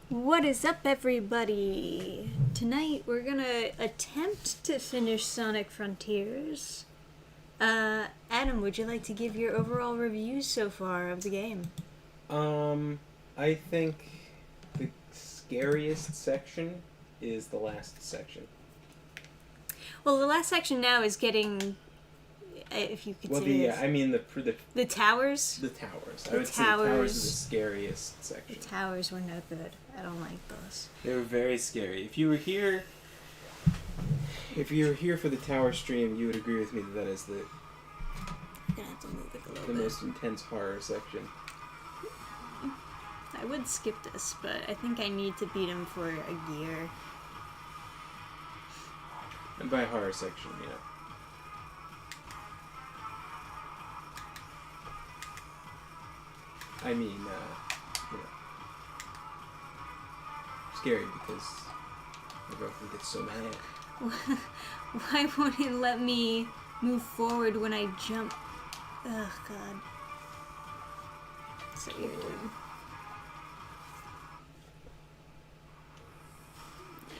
What is up, everybody? Tonight we're gonna attempt to finish Sonic Frontiers. Adam, would you like to give your overall review so far of the game? I think the scariest section is the last section. Well, the last section now is getting, if you consider The towers. The towers. The I would say the towers towers. is the scariest section. The towers were no good. I don't like those. They were very scary. If you were here for the tower stream, you would agree with me that is I'm gonna have to move it a little the bit. most intense horror section. I would skip this, but I think I need to beat him for a gear. And by horror section, you know. I mean, you know, scary because my girlfriend gets so mad. Why won't it let me move forward when I jump? Ugh, God. So irritating.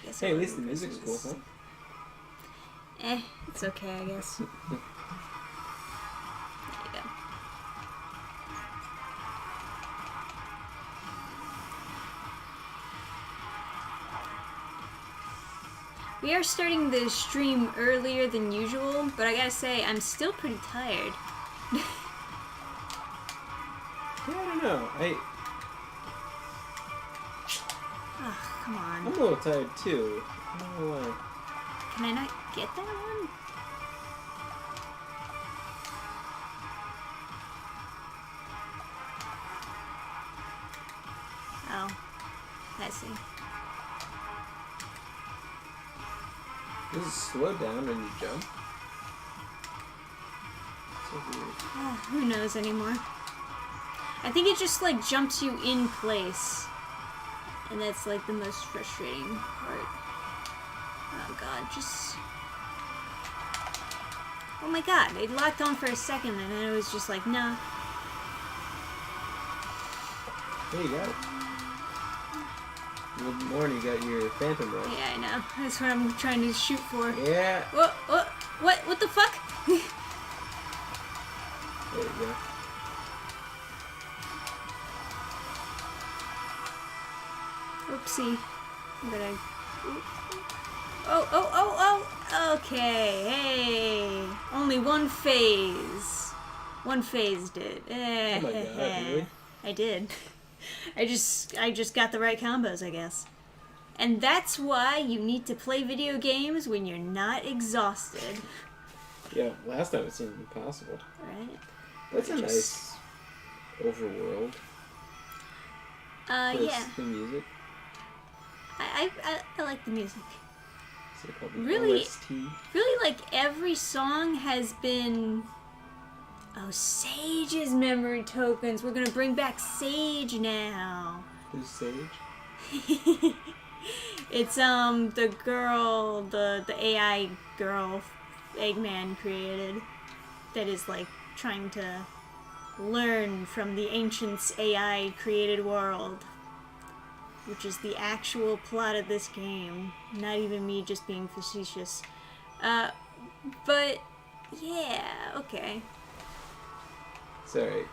I guess Hey, I'll at least the move music's cool, this. huh? It's okay, I guess. There you go. We are starting the stream earlier than usual, but I gotta say, I'm still pretty tired. Yeah, I don't know. Oh, come I'm on. a little tired too. I don't know why. Can I not get that one? Oh, I see. Does it slow down when you jump? So weird. Oh, who knows anymore? I think it just like jumps you in place. And that's like the most frustrating part. Oh god, just... Oh my god, it locked on for a second and then it was just like, nah. Hey, you got it. A little more and you got your Phantom Rush. Yeah, I know. That's what I'm trying to shoot for. Yeah. What the fuck? There you go. Oopsie. But I... Oh! Okay, hey. Only one phase. One phased it. Oh my god, really? I did. I just got the right combos, I guess. And that's why you need to play video games when you're not exhausted. Yeah, last time it seemed impossible. Right? That's a nice overworld. Yeah. The music. I like the music. Is it called Really? OST? Really, like, every song has been... Oh, Sage's memory tokens. We're gonna bring back Sage now. Who's Sage? It's, the girl, the AI girl Eggman created that is, like, trying to learn from the Ancients' AI created world. Which is the actual plot of this game. Not even me just being facetious. But, yeah, okay. Sorry.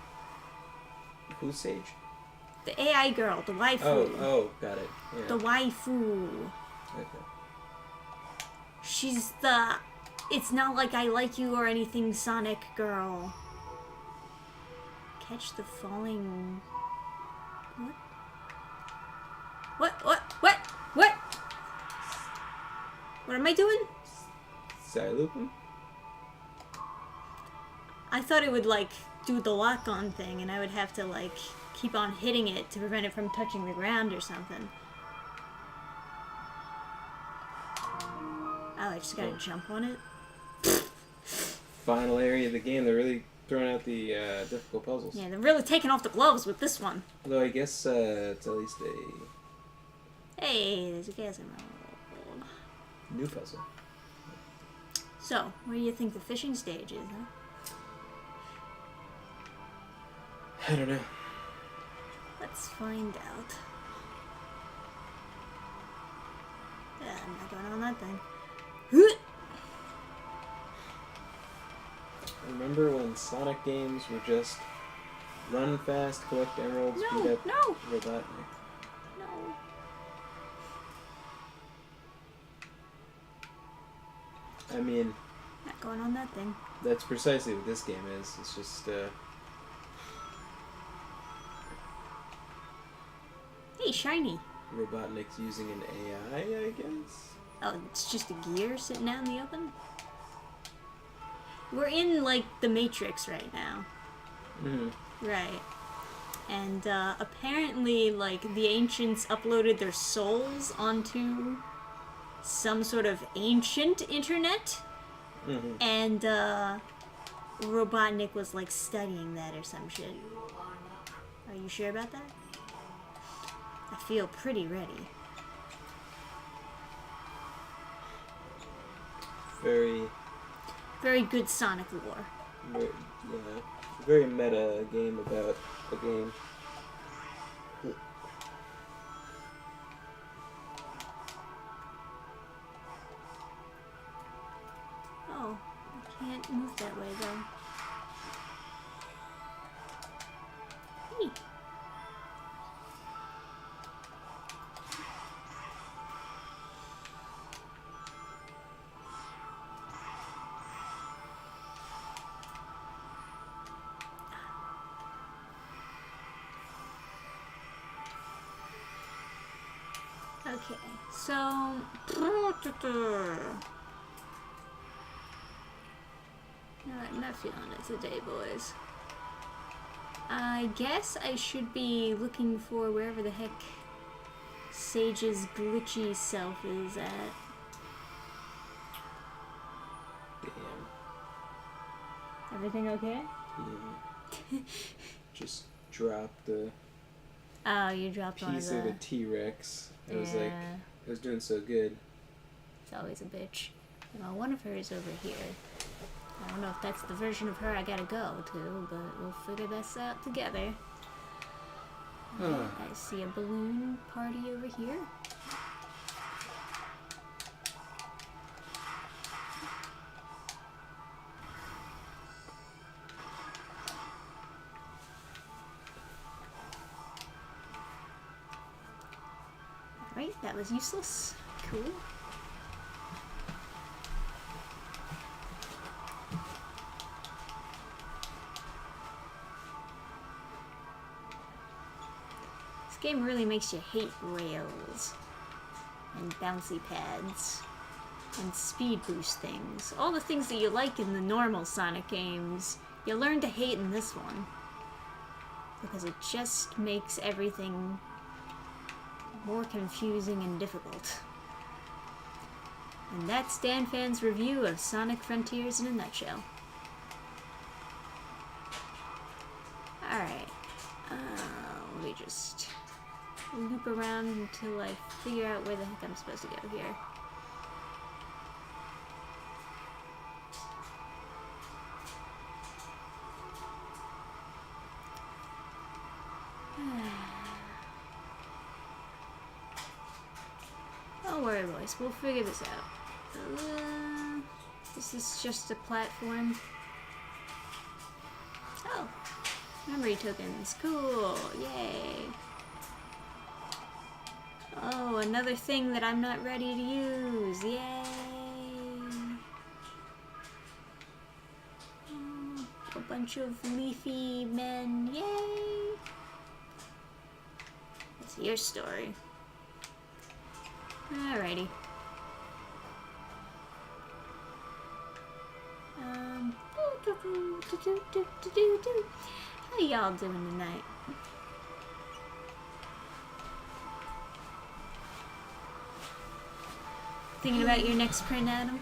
Who's Sage? The AI girl, the waifu. Oh, got it. Yeah. The waifu. Okay. She's the... It's not like I like you or anything, Sonic girl. Catch the falling... What? What am I doing? Psylupin? I thought it would, like, do the lock-on thing, and I would have to, like, keep on hitting it to prevent it from touching the ground or something. Oh, I just gotta jump on it? Final area of the game. They're really throwing out the difficult puzzles. Yeah, they're really taking off the gloves with this one. Although I guess it's at least a Hey, there's a gas emerald. new puzzle. So, where do you think the fishing stage is, huh? I don't know. Let's find out. I'm not going on that thing. Remember when Sonic games were just run fast, collect emeralds, No, beat up no. Robotnik? No. I mean, Not going on that thing. that's precisely what this game is. It's just, Hey, shiny. Robotnik's using an AI, I guess? Oh, it's just a gear sitting out in the open? We're in, like, the Matrix right now. Mm-hmm. Right. And, apparently, like, the ancients uploaded their souls onto some sort of ancient internet. Mm-hmm. And, Robotnik was, like, studying that or some shit. Are you sure about that? I feel pretty ready. Very good Sonic lore. Very meta game about a game. Oh, I can't move that way though. Hey. Okay, so I'm not feeling it today, boys. I guess I should be looking for wherever the heck Sage's glitchy self is at. Damn. Everything okay? Yeah. Just dropped the Oh, you dropped one of piece of the... a T-Rex. It was Yeah. like, it was doing so good. It's always a bitch. Well, one of her is over here. I don't know if that's the version of her I gotta go to, but we'll figure this out together. I see a balloon party over here. Alright, that was useless. Cool. This game really makes you hate rails and bouncy pads and speed boost things. All the things that you like in the normal Sonic games, you learn to hate in this one. Because it just makes everything more confusing and difficult. And that's Dan Fan's review of Sonic Frontiers in a nutshell. Alright. Let me just loop around until I figure out where the heck I'm supposed to go here. Don't worry, boys. We'll figure this out. This is just a platform. Oh. Memory tokens. Cool. Yay. Oh, another thing that I'm not ready to use. Yay. Oh, a bunch of leafy men. Yay. That's your story. Alrighty. How y'all doing tonight? Thinking about your next print, Adam?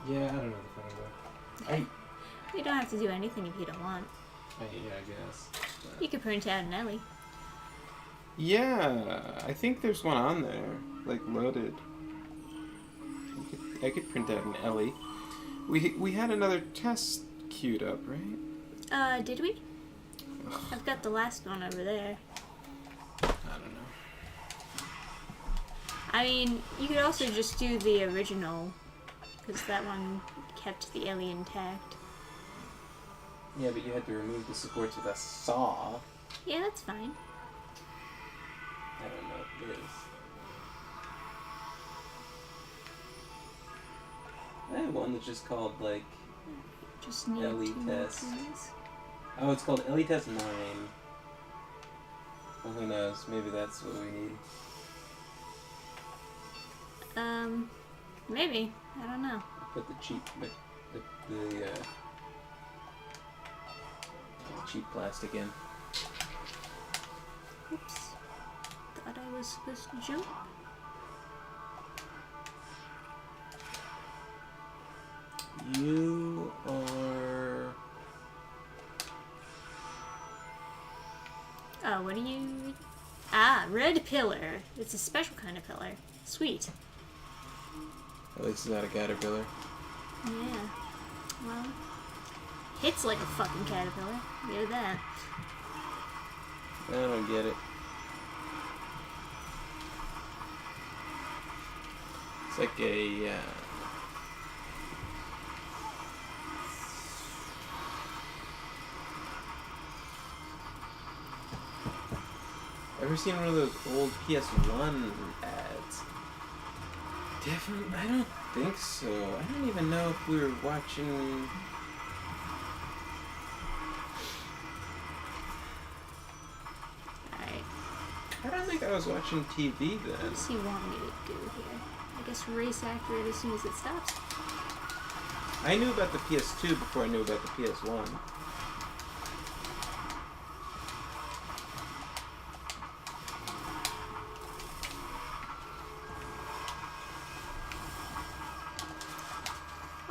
Yeah, I don't know the fucking about. You don't have to do anything if you don't want. Yeah, I guess. You could print out an Ellie. Yeah, I think there's one on there, like loaded. I could print out an Ellie. We had another test queued up, right? Did we? I've got the last one over there. I don't know. I mean, you could also just do the original, because that one kept the alien intact. Yeah, but you had to remove the supports with a saw. Yeah, that's fine. I don't know what it is. I have one that's just called, like... Just need LE 2 more test. keys. Oh, it's called LE Test 9. Well, who knows? Maybe that's what we need. Maybe. I don't know. Put the cheap... the cheap plastic in. Oops. Thought I was supposed to jump. You are... Oh, what are you... Ah, red pillar. It's a special kind of pillar. Sweet. At least it's not a caterpillar. Yeah. Well, hits like a fucking caterpillar. Get that. I don't get it. It's like a... Ever seen one of those old PS1 ads? Different? I don't think so. I don't even know if we were watching... Alright. I don't think I was watching TV then. What's he want me to do here? I guess race accurate as soon as it stops. I knew about the PS2 before I knew about the PS1.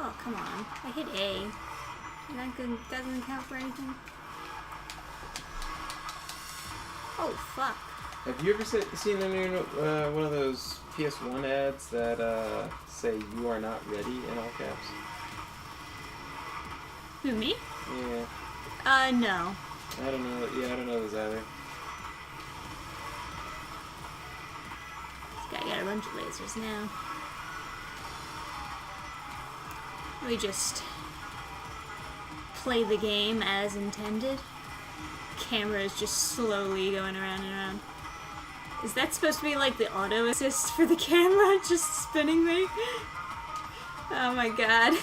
Oh, come on. I hit A. And that doesn't count for anything. Oh, fuck. Have you ever seen any one of those PS1 ads that say "You are not ready" in all caps? Who, me? Yeah. No. I don't know. Yeah, I don't know those either. This guy got a bunch of lasers now. We just play the game as intended. Camera is just slowly going around and around. Is that supposed to be like the auto assist for the camera, just spinning me? Oh my god.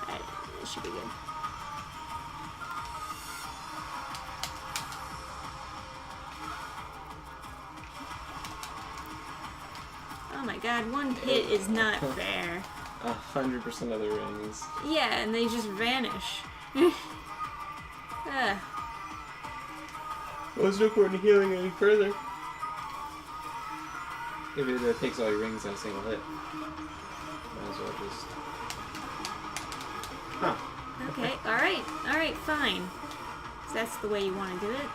Alright, this should be good. Oh my god, one hit is not fair. 100% of the rings. Yeah, and they just vanish. Well, there's no point in healing any further. If it takes all your rings in a single hit. Might as well just... Huh. Okay, alright, fine. So that's the way you want to do it?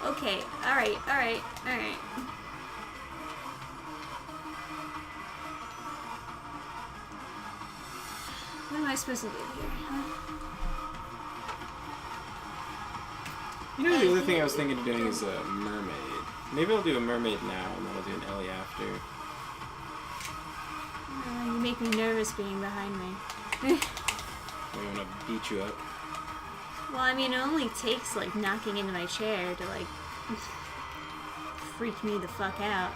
Okay, alright. What am I supposed to do here? Huh? You know, the other thing I was thinking of doing is a mermaid. Maybe I'll do a mermaid now, and then I'll do an Ellie after. You make me nervous being behind me. I want to beat you up. Well, I mean, it only takes, like, knocking into my chair to, like, freak me the fuck out.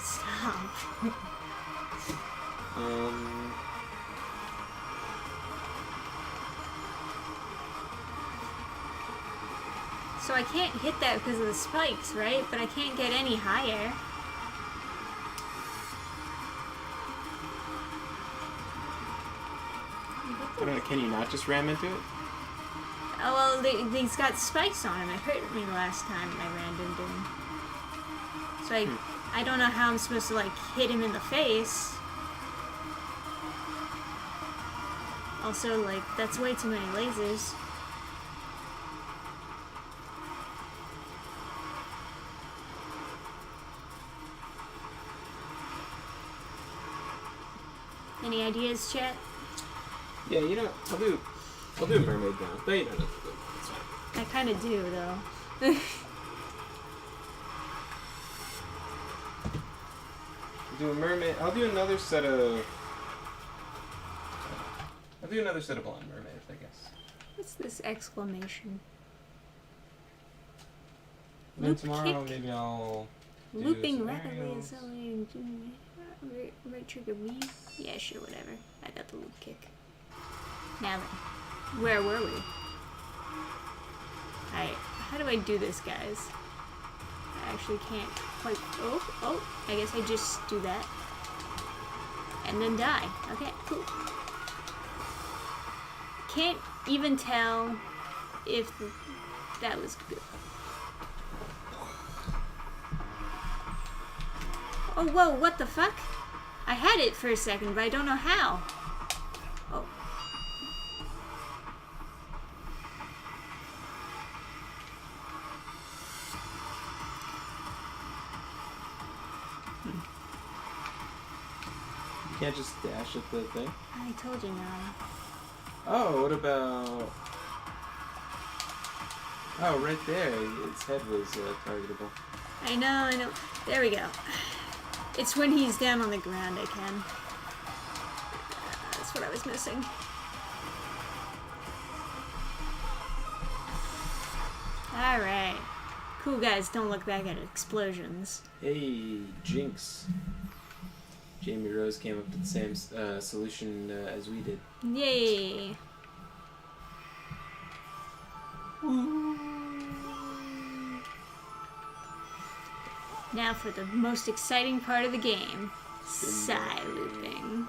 Stop. So I can't hit that because of the spikes, right? But I can't get any higher. I don't know, can you not just ram into it? Oh, well, these got spikes on him. It hurt me last time I ran into him. So I don't know how I'm supposed to, like, hit him in the face. Also, like, that's way too many lasers. Any ideas, chat? Yeah, you know, I'll do a mermaid now. No, you don't have to do it. It's fine. I kind of do, though. do a mermaid. I'll do another set of blonde mermaids, I guess. What's this exclamation? And then Loop tomorrow kick. maybe I'll do Looping some rapidly aerials. accelerating. Right trigger B. Yeah, sure, whatever. I got the loop kick. Now then, where were we? Alright, how do I do this, guys? I actually can't quite. Oh, I guess I just do that. And then die. Okay, cool. Can't even tell if that was good. Oh, whoa, what the fuck? I had it for a second, but I don't know how. Oh. You can't just dash at the thing. I told you now. Oh, what about? Oh, right there. Its head was targetable. I know. There we go. It's when he's down on the ground I can. That's what I was missing. Alright. Cool guys, don't look back at explosions. Hey, Jinx. Jamie Rose came up with the same solution as we did. Yay! Now for the most exciting part of the game. Psi looping.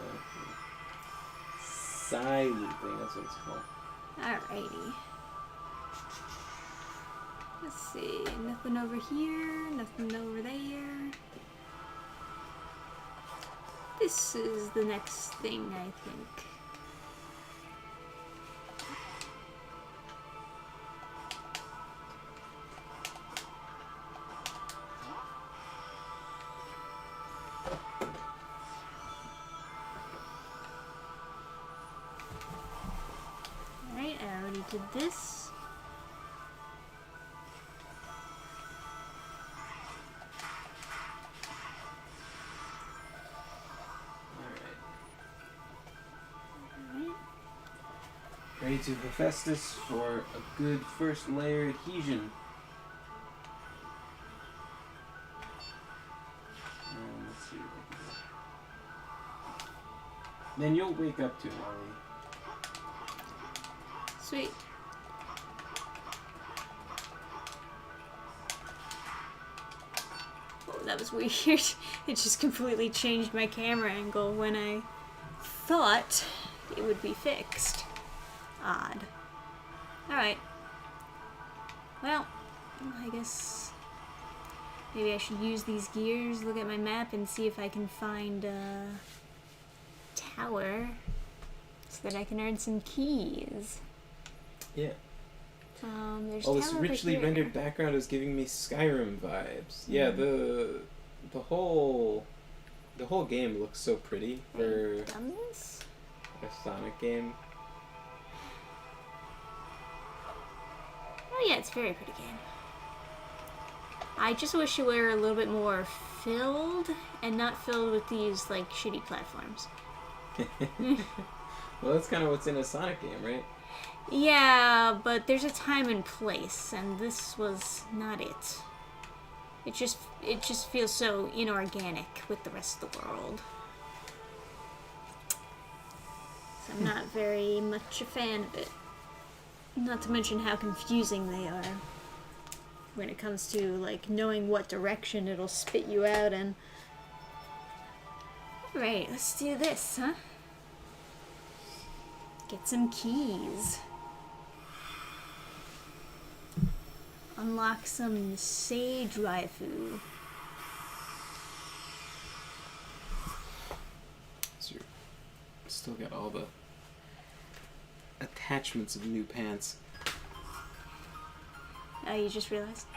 Psi looping, that's what it's called. Alrighty. Let's see. Nothing over here. Nothing over there. This is the next thing, I think. Alright, I already did this. Ready to Hephaestus for a good first layer adhesion. Let's see what I can do. Then you'll wake up to it, Ollie. Sweet. Oh, that was weird. It just completely changed my camera angle when I thought it would be fixed. Odd. Alright. Well, I guess maybe I should use these gears, look at my map, and see if I can find a tower so that I can earn some keys. Yeah. There's Oh, tower this over richly here. rendered background is giving me Skyrim vibes. Yeah, the whole game looks so pretty for Done this? a Sonic game. Oh yeah, it's a very pretty game. I just wish it were a little bit more filled and not filled with these like shitty platforms. Well, that's kind of what's in a Sonic game, right? Yeah, but there's a time and place, and this was not it. It just feels so inorganic with the rest of the world. So I'm not very much a fan of it. Not to mention how confusing they are when it comes to like knowing what direction it'll spit you out in. Alright, let's do this, huh? Get some keys. Unlock some Sage Raifu. So you're still got all the attachments of new pants. Oh, you just realized?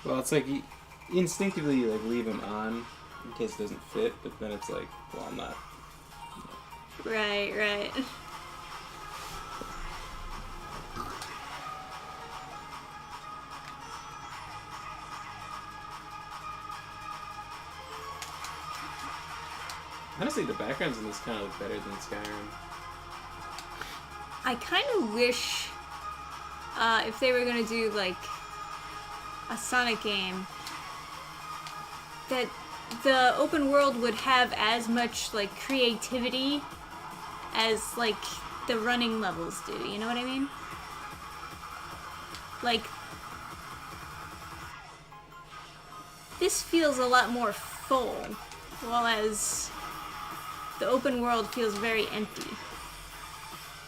Well, it's like you instinctively you like leave them on in case it doesn't fit, but then it's like, well, I'm not. Right. Honestly, the backgrounds in this kind of look better than Skyrim. I kind of wish if they were gonna do like a Sonic game, that the open world would have as much like creativity as like the running levels do. You know what I mean? Like, this feels a lot more full, while as the open world feels very empty.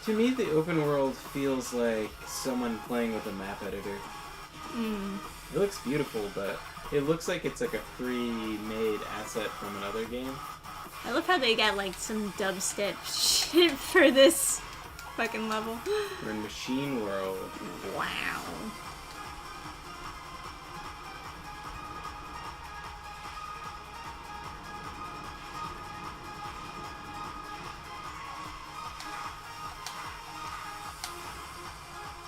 To me, the open world feels like someone playing with a map editor. It looks beautiful, but it looks like it's like a pre-made asset from another game. I love how they got like some dubstep shit for this fucking level. We're in Machine World. Wow.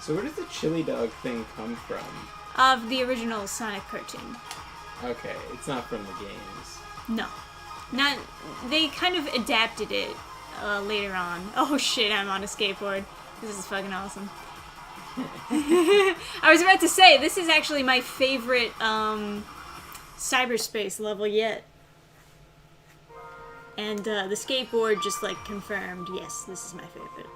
So where does the chili dog thing come from? Of the original Sonic cartoon. Okay, it's not from the games. No. Not. They kind of adapted it later on. Oh shit, I'm on a skateboard. This is fucking awesome. I was about to say, this is actually my favorite cyberspace level yet. And the skateboard just like confirmed, yes, this is my favorite.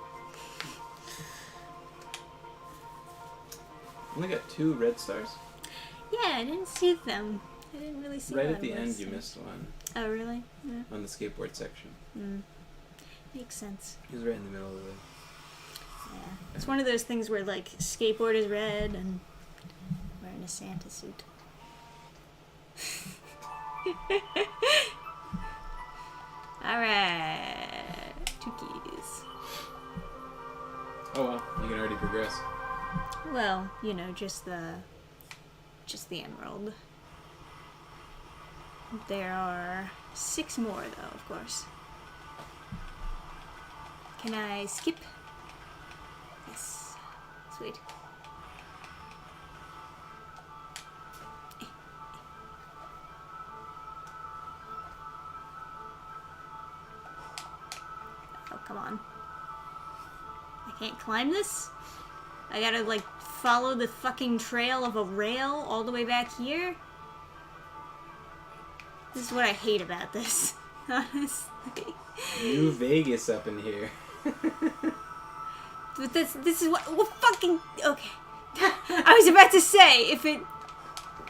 Only got 2 red stars. Yeah, I didn't see them. I didn't really see Right a lot at the of end, those you things. missed one Oh, really? Yeah. on the skateboard section. Makes sense. He was right in the middle of it. Yeah. It's one of those things where, like, skateboard is red and wearing a Santa suit. Alright. 2 keys. Oh well, you can already progress. Well, you know, just the emerald. There are 6 more, though, of course. Can I skip? Yes. Sweet. Oh, come on. I can't climb this? I gotta, like, follow the fucking trail of a rail all the way back here? This is what I hate about this, honestly. New Vegas up in here. But this is what fucking okay. I was about to say, if it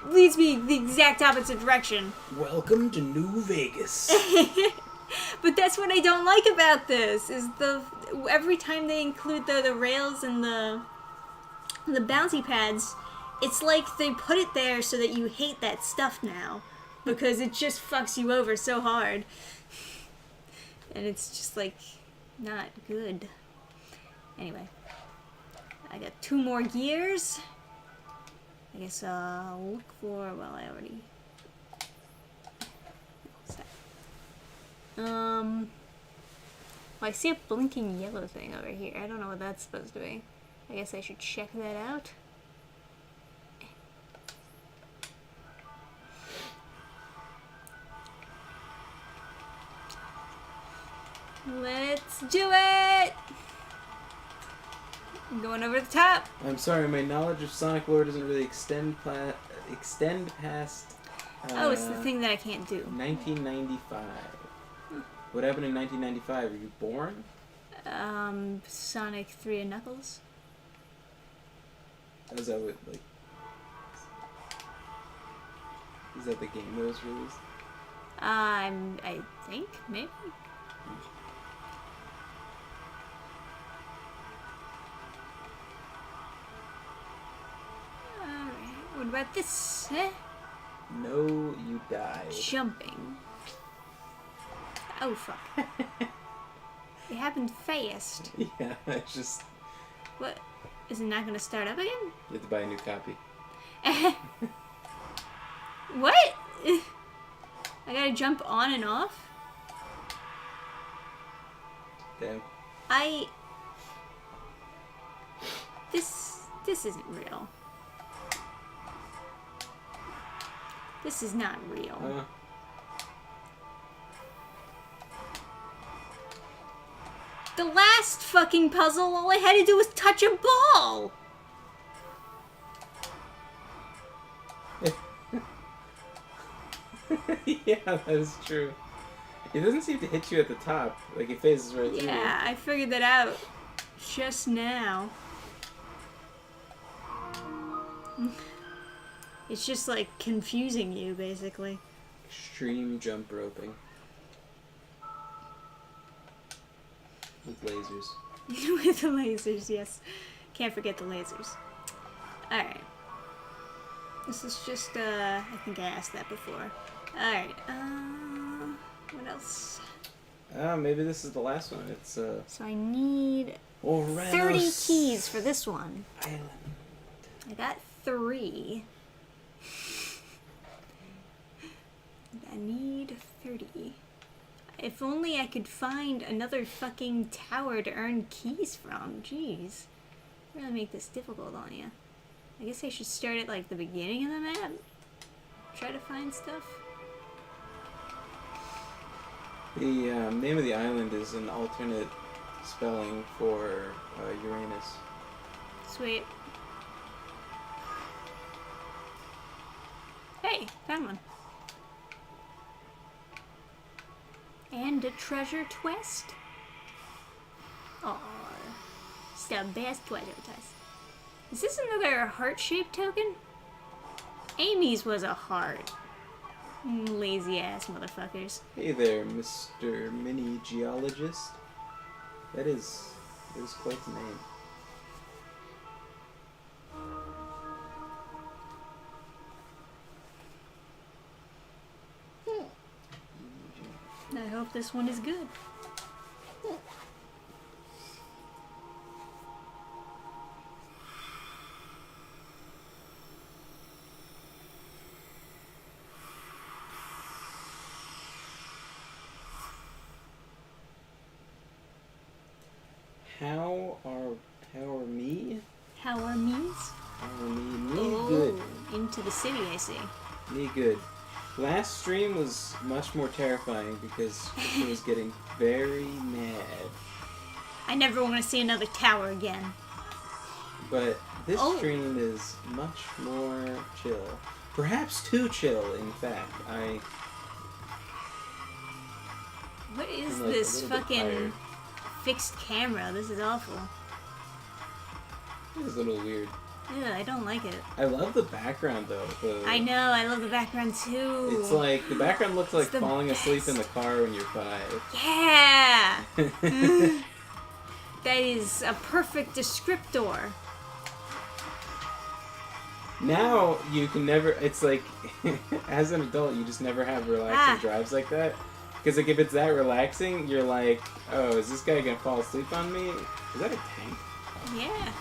leads me the exact opposite direction. Welcome to New Vegas. But that's what I don't like about this, is every time they include the rails and the bouncy pads, it's like they put it there so that you hate that stuff now. Because it just fucks you over so hard. And it's just like not good. Anyway. I got 2 more gears. I guess I'll look for, well, I already... What's that? Well, I see a blinking yellow thing over here. I don't know what that's supposed to be. I guess I should check that out. Let's do it! I'm going over the top. I'm sorry, my knowledge of Sonic lore doesn't really extend past. Oh, it's the thing that I can't do. 1995. What happened in 1995? Were you born? Sonic 3 and Knuckles. Is that what, like... Is that the game that was released? I think, maybe? Alright, what about this? No, you died. Jumping. Oh, fuck. It happened fast. Yeah, it's just... What? Is it not gonna start up again? You have to buy a new copy. What? I gotta jump on and off? Damn. This isn't real. This is not real. The last fucking puzzle, all I had to do was touch a ball! Yeah, that is true. It doesn't seem to hit you at the top. Like, it phases right through you. Yeah, I figured that out just now. It's just like confusing you, basically. Extreme jump roping. With lasers. With the lasers, yes. Can't forget the lasers. Alright. This is just, I think I asked that before. Alright, what else? Maybe this is the last one. It's, So I need 30 Oranos keys for this one. Island. I got 3. I need 30. If only I could find another fucking tower to earn keys from. Jeez. Really make this difficult on you. I guess I should start at like the beginning of the map. Try to find stuff. The name of the island is an alternate spelling for Uranus. Sweet. Hey, found one. And a treasure twist. Oh, it's the best treasure twist. Is this another heart-shaped token? Amy's was a heart. Lazy ass motherfuckers. Hey there, Mr. Mini Geologist. That is quite the name. I hope this one is good. How are me? How are me's? How are me? Me Oh, good. into the city, I see. Me good. Last stream was much more terrifying because she was getting very mad. I never want to see another tower again. But this Oh. stream is much more chill. Perhaps too chill, in fact. What is I'm, like, a this little bit fucking tired. fixed camera? This is awful. It's a little weird. Yeah, I don't like it. I love the background though. I know, I love the background too. It's like the background looks like It's the falling asleep in the best. car when you're 5. Yeah! That is a perfect descriptor. Now you can never. It's like as an adult, you just never have relaxing drives like that. Because like if it's that relaxing, you're like, oh, is this guy gonna fall asleep on me? Is that a tank? Yeah.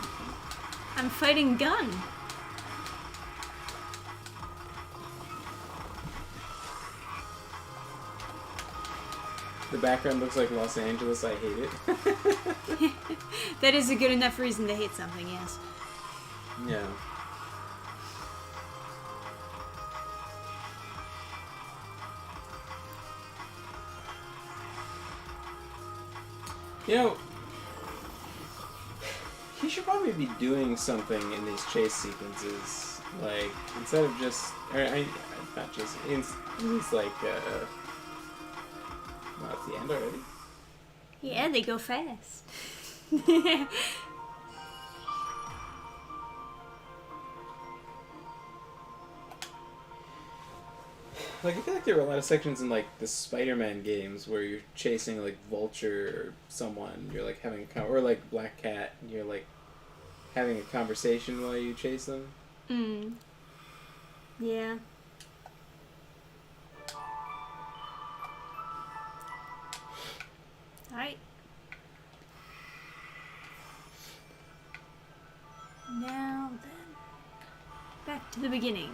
I'm fighting gun. The background looks like Los Angeles. I hate it. That is a good enough reason to hate something, yes. Yeah. You know, he should probably be doing something in these chase sequences. Like, instead of just... not just... It's like, well, it's the end already. Yeah, they go fast. Like, I feel like there were a lot of sections in, like, the Spider-Man games where you're chasing, like, Vulture or someone. You're, like, having a... or, like, Black Cat. And you're, like, having a conversation while you chase them. Mm. Yeah. Alright. Now then. Back to the beginning.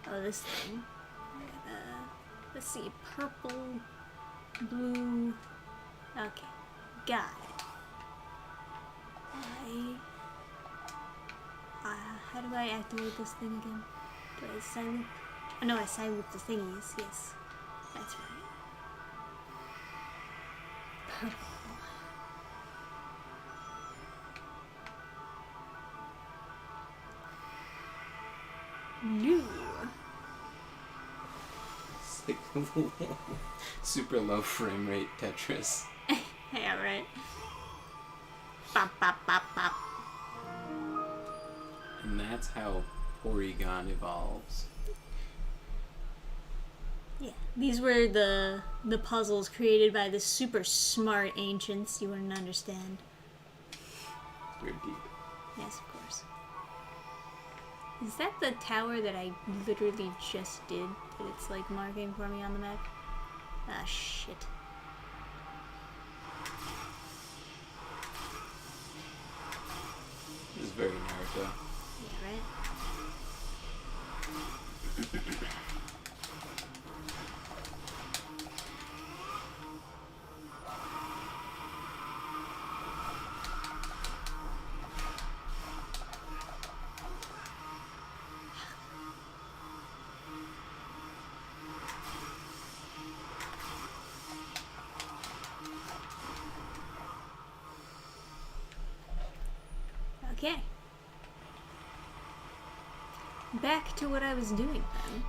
Oh, this thing. Let's see. Purple, blue. Okay. Got it. How do I activate this thing again? Do I side with... Oh, no, I side with the thingies. Yes. That's right. Purple. Blue. It's like super low frame rate Tetris. Yeah, right. Bop, bop, bop, bop. And that's how Porygon evolves. Yeah, these were the puzzles created by the super smart ancients. You wouldn't understand. Very deep. Yes, of course. Is that the tower that I literally just did? That it's like marking for me on the map? Ah, shit. This is very Naruto. Yeah, right? Okay. Back to what I was doing then.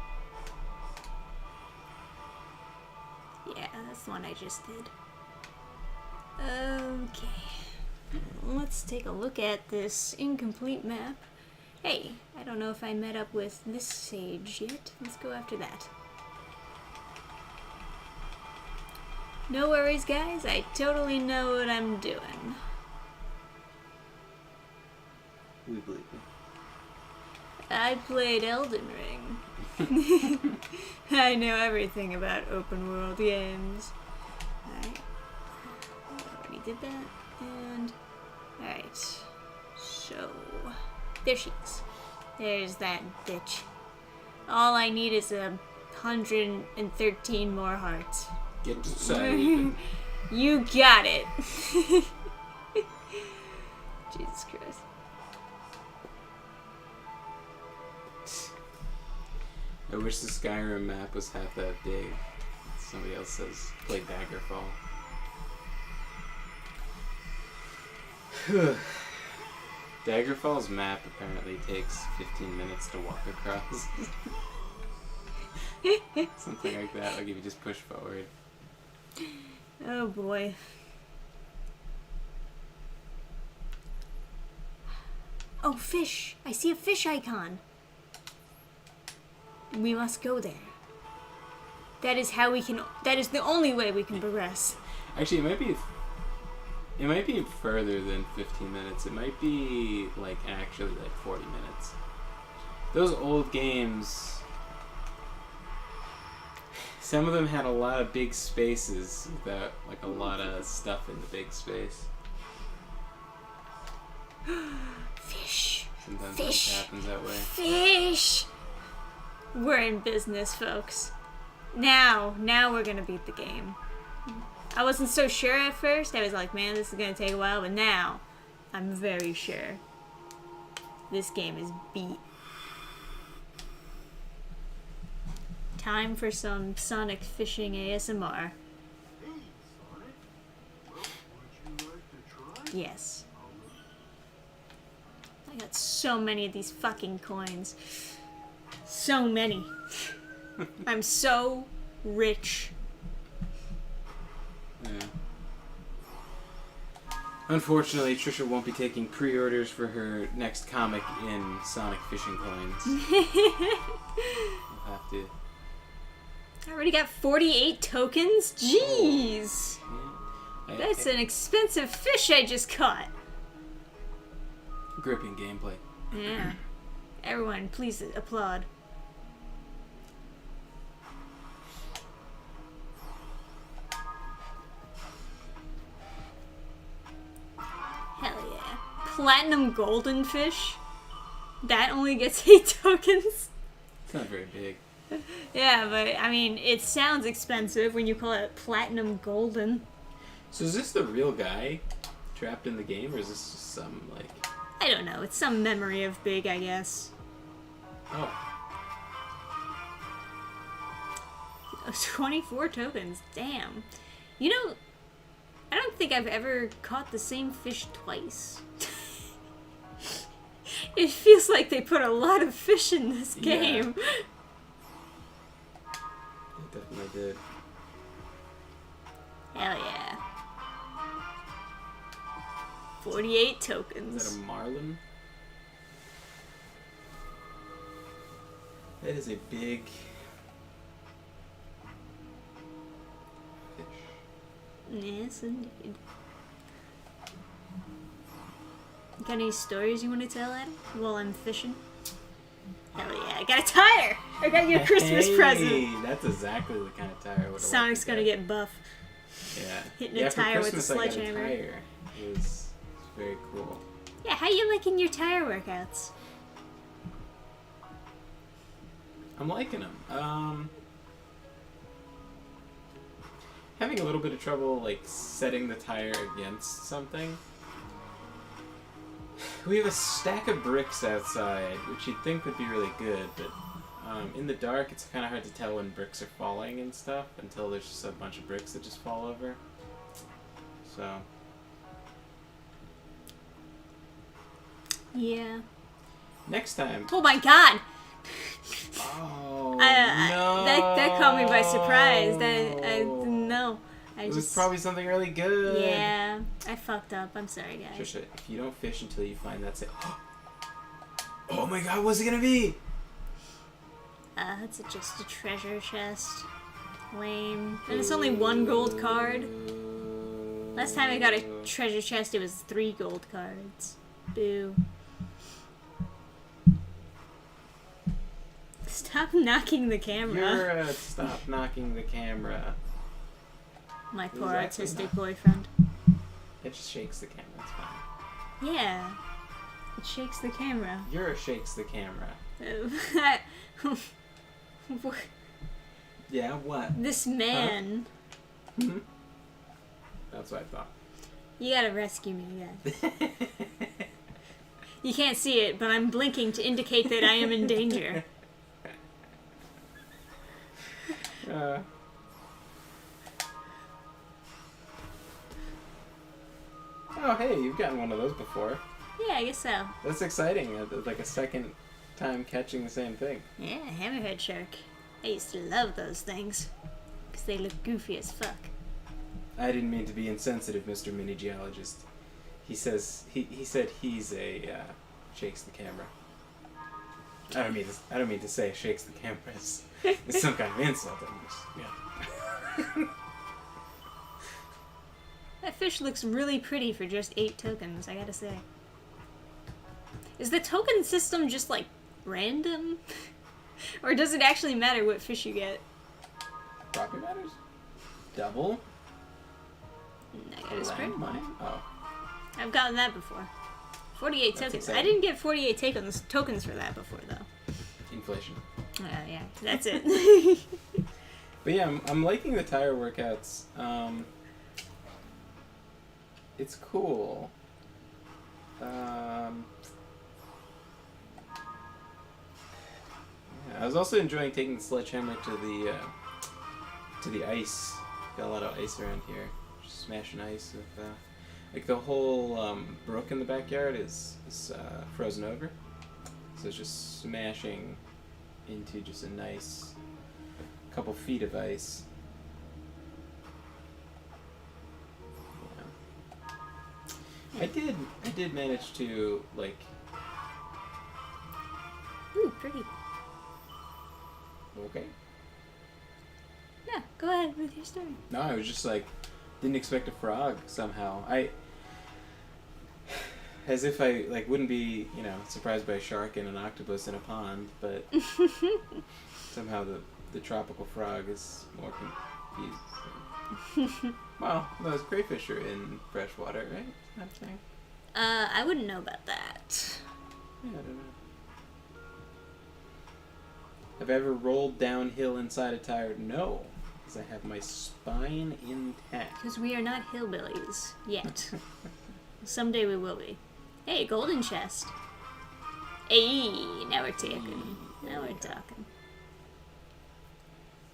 Yeah, that's the one I just did. Okay. Let's take a look at this incomplete map. Hey, I don't know if I met up with this sage yet. Let's go after that. No worries, guys. I totally know what I'm doing. We believe you. I played Elden Ring. I know everything about open world games. Alright. I already did that. And. Alright. So. There she is. There's that bitch. All I need is 113 more hearts. Get to side. You got it. Jesus Christ. I wish the Skyrim map was half that big. Somebody else says play Daggerfall. Daggerfall's map apparently takes 15 minutes to walk across. Something like that, like if you just push forward. Oh boy. Oh, fish! I see a fish icon. We must go there. That is how we can. That is the only way we can progress. Actually, it might be further than 15 minutes. It might be like actually like 40 minutes. Those old games, some of them had a lot of big spaces without like a lot of stuff in the big space. Fish. Sometimes Fish. it happens that way. Fish. We're in business, folks. Now we're gonna beat the game. I wasn't so sure at first. I was like, man, this is gonna take a while, but now I'm very sure. This game is beat. Time for some Sonic fishing ASMR. Yes. I got so many of these fucking coins. So many. I'm so rich. Yeah. Unfortunately, Trisha won't be taking pre-orders for her next comic in Sonic Fishing Coins. We'll have to. I already got 48 tokens? Jeez! Yeah. That's an expensive fish I just caught. Gripping gameplay. Yeah. Everyone, please applaud. Hell yeah. Platinum golden fish? That only gets 8 tokens? It's not very big. Yeah, but I mean, it sounds expensive when you call it platinum golden. So is this the real guy trapped in the game, or is this just some, like... I don't know, it's some memory of Big, I guess. Oh. Oh, 24 tokens. Damn. You know, I don't think I've ever caught the same fish twice. It feels like they put a lot of fish in this game. It definitely did. Hell yeah. 48 Is tokens. that a marlin? That is a big fish. Yes, indeed. Got any stories you want to tell, Adam, while I'm fishing? Hell yeah, I got a tire! I got you a Christmas present! That's exactly the kind of tire I would have Sonic's gonna get buff. Yeah. Hitting a tire with a sledgehammer. It was very cool. Yeah, how you liking your tire workouts? I'm liking them. Having a little bit of trouble, like, setting the tire against something. We have a stack of bricks outside, which you'd think would be really good, but in the dark it's kind of hard to tell when bricks are falling and stuff until there's just a bunch of bricks that just fall over. So... Yeah. next time... Oh my god! Oh, no! That caught me by surprise. No. It was probably something really good. Yeah, I fucked up. I'm sorry, guys. Trisha, if you don't fish until you find that, say, oh my god, what's it gonna be? It's just a treasure chest. Lame. And it's only 1 gold card. Last time I got a treasure chest, it was 3 gold cards. Boo. Stop knocking the camera. Stop knocking the camera. My poor artistic boyfriend. It just shakes the camera, it's fine. Yeah. It shakes the camera. You're shakes the camera. Yeah, what? This man. Huh? Hmm? That's what I thought. You gotta rescue me again. You can't see it, but I'm blinking to indicate that I am in danger. Oh, hey, you've gotten one of those before. Yeah, I guess so. That's exciting. Like a second time catching the same thing. Yeah, hammerhead shark. I used to love those things. Because they look goofy as fuck. I didn't mean to be insensitive, Mr. Mini Geologist. He says he said he's a shakes the camera. I don't mean to say shakes the camera. It's some kind of insult. Yeah. That fish looks really pretty for just 8 tokens, I gotta say. Is the token system just like random? Or does it actually matter what fish you get? Profit matters? Double? Negative spread. Money? Oh. I've gotten that before. 48 That's tokens. exciting. I didn't get 48 tokens for that before, though. Inflation. Yeah, that's it. But yeah, I'm liking the tire workouts. It's cool. Yeah, I was also enjoying taking the sledgehammer to the ice. Got a lot of ice around here. Just smashing ice with like the whole brook in the backyard is frozen over, so it's just smashing into just a nice couple feet of ice. Yeah. I did manage to like. Ooh, pretty. Okay. Yeah, go ahead with your story. No, I was just like, didn't expect a frog somehow. As if I like wouldn't be, surprised by a shark and an octopus in a pond, but somehow the tropical frog is more confused. Well, those crayfish are in fresh water, right? I'm saying. I wouldn't know about that. Yeah, I don't know. Have I ever rolled downhill inside a tire? No, because I have my spine intact. Because we are not hillbillies yet. Someday we will be. Hey, golden chest. Hey, now we're talking. Now we're talking.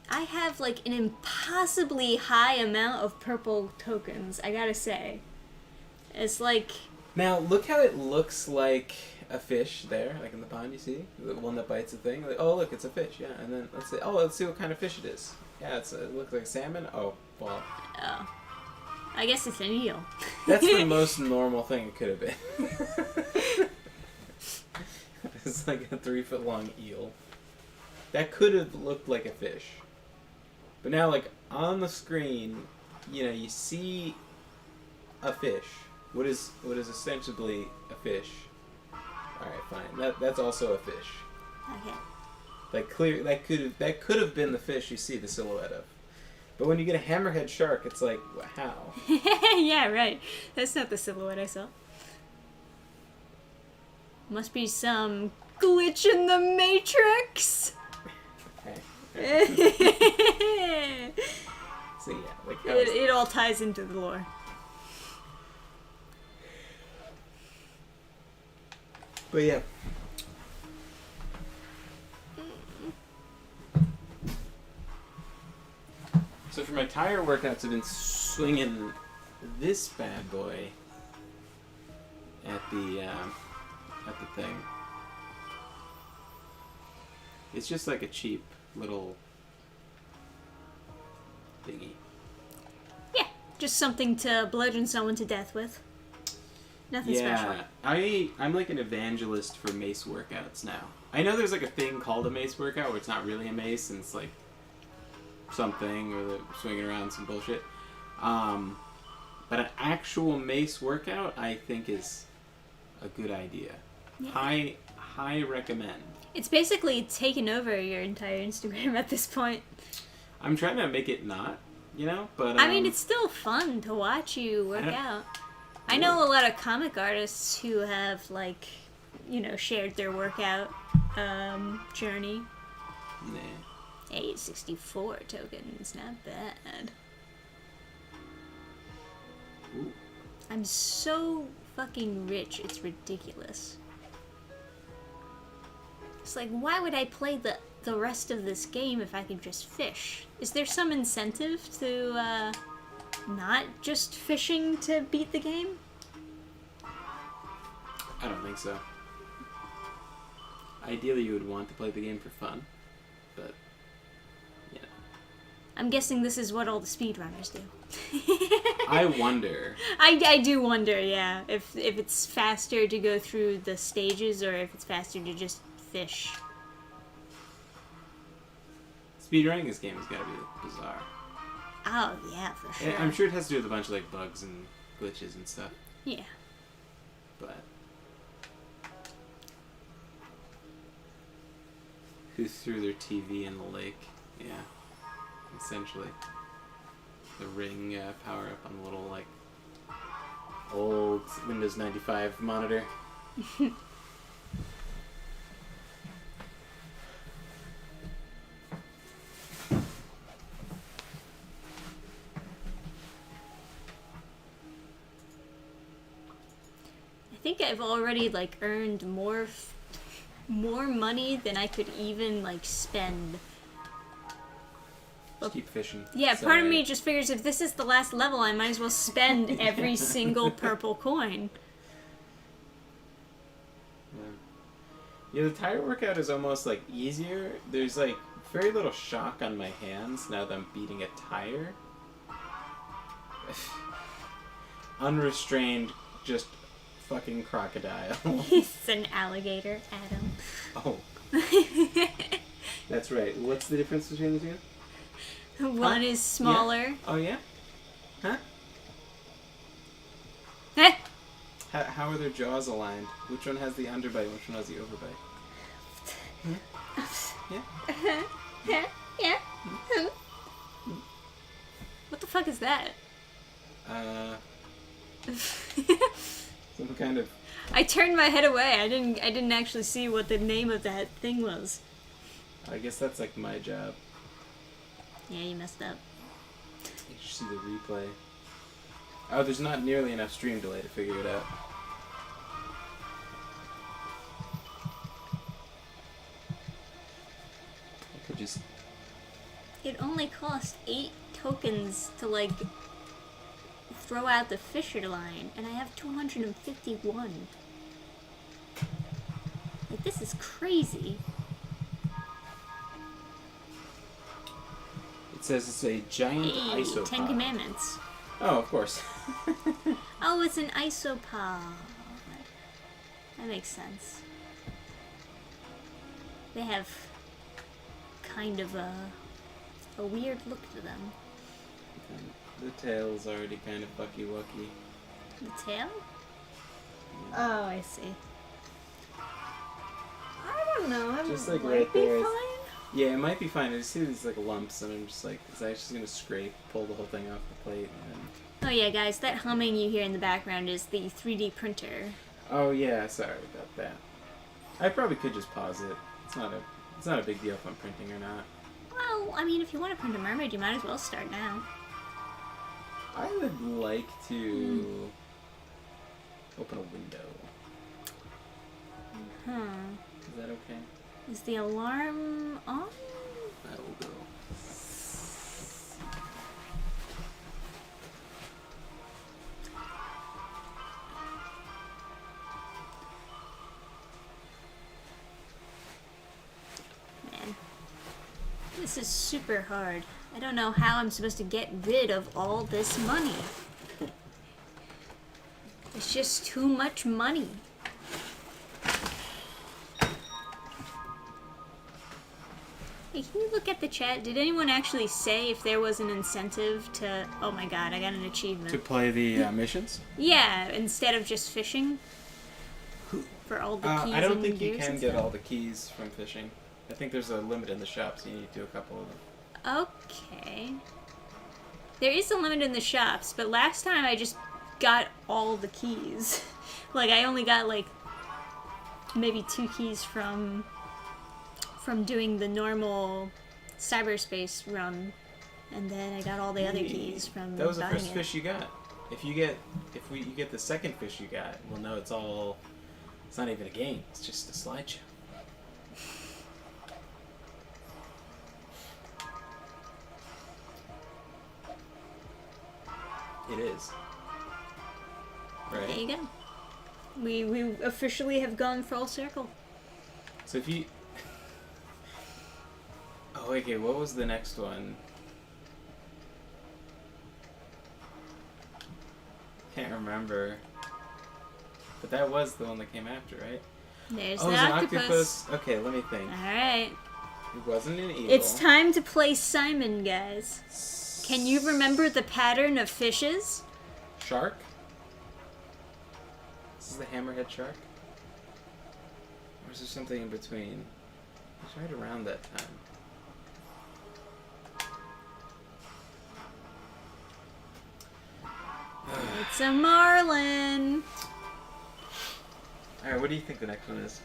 I I have like an impossibly high amount of purple tokens, I gotta say. It's like... Now, look how it looks like a fish there, like in the pond, you see? The one that bites the thing. Like, oh, look, it's a fish, yeah. And then let's see what kind of fish it is. Yeah, it looks like salmon. Oh, well. Oh. I guess it's an eel. That's the most normal thing it could have been. It's like a 3-foot long eel. That could have looked like a fish. But now, like, on the screen, you know, you see a fish. What is ostensibly a fish. Alright, fine. That's also a fish. Okay. That could have been the fish you see the silhouette of. But when you get a hammerhead shark, it's like, how? Yeah, right. That's not the silhouette I saw. Must be some glitch in the Matrix. Okay. So yeah, like how it all ties into the lore. But yeah. So for my tire workouts, I've been swinging this bad boy at the thing. It's just like a cheap little thingy. Yeah, just something to bludgeon someone to death with. Nothing special. I'm like an evangelist for mace workouts now. I know there's like a thing called a mace workout where it's not really a mace and it's like something or they're swinging around some bullshit. But an actual mace workout I think is a good idea. Yeah. High recommend. It's basically taken over your entire Instagram at this point. I'm trying to make it not, you know, but I mean, it's still fun to watch you work out. I know a lot of comic artists who have, like, you know, shared their workout journey. Nah. Hey, 64 tokens, not bad. Ooh. I'm so fucking rich, it's ridiculous. It's like, why would I play the rest of this game if I could just fish? Is there some incentive to not just fishing to beat the game? I don't think so. Ideally, you would want to play the game for fun, but you know. I'm guessing this is what all the speedrunners do. I wonder. I do wonder, yeah, if it's faster to go through the stages or if it's faster to just fish. Speedrunning this game has got to be bizarre. Oh, yeah, for sure. I'm sure it has to do with a bunch of like bugs and glitches and stuff. Yeah. But who threw their TV in the lake? Yeah, essentially. The Ring power up on the little like old Windows 95 monitor. I think I've already like earned more money than I could even like spend. Just keep fishing. Yeah, part of me just figures if this is the last level, I might as well spend every single purple coin. Yeah, the tire workout is almost like easier. There's like very little shock on my hands now that I'm beating a tire. Unrestrained, just fucking crocodile. It's an alligator, Adam. Oh. That's right. What's the difference between the two? One is smaller. Yeah. Oh, yeah? Huh? Eh? How are their jaws aligned? Which one has the underbite? Which one has the overbite? Yeah? Yeah. What the fuck is that? Some kind of... I turned my head away. I didn't actually see what the name of that thing was. I guess that's like my job. Yeah, you messed up. You should see the replay. Oh, there's not nearly enough stream delay to figure it out. I could just it only cost 8 tokens to, like, throw out the Fisher line, and I have 251. Like, this is crazy. It says it's a giant Hey, isopod. 10 Commandments. Oh, of course. Oh, it's an isopod. That makes sense. They have kind of a weird look to them. The tail's already kind of fucky-wucky. The tail? Oh, I see. I don't know. Just like might right be there is- fine. Yeah, it might be fine. I just see these like lumps, and I'm just like, is that just gonna scrape, pull the whole thing off the plate, and then... Oh yeah, guys, that humming you hear in the background is the 3D printer. Oh yeah, sorry about that. I probably could just pause it. It's not a big deal if I'm printing or not. Well, I mean, if you want to print a mermaid, you might as well start now. I would like to open a window. Is that okay? Is the alarm on? I will go. Man, this is super hard. I don't know how I'm supposed to get rid of all this money. It's just too much money. Hey, can you look at the chat? Did anyone actually say if there was an incentive to... Oh my god, I got an achievement. To play the missions? Yeah, instead of just fishing. For all the keys I don't and think you gears can and get stuff. all the keys from fishing. I think there's a limit in the shop, so you need to do a couple of them. Okay. There is a limit in the shops, but last time I just got all the keys. Like, I only got, like, maybe 2 keys from doing the normal cyberspace run, and then I got all the other keys from That was the buying first it. fish you got. You get the second fish you got, we'll know it's not even a game, it's just a slideshow. It is. Right? There you go. We officially have gone full circle. So if you... Oh, okay, what was the next one? Can't remember. But that was the one that came after, right? There's Oh, the it was an octopus. Okay, let me think. Alright. It wasn't an eagle. It's time to play Simon, guys. Can you remember the pattern of fishes? Shark? This is the hammerhead shark? Or is there something in between? It's right around that time. It's a marlin. Alright, what do you think the next one is?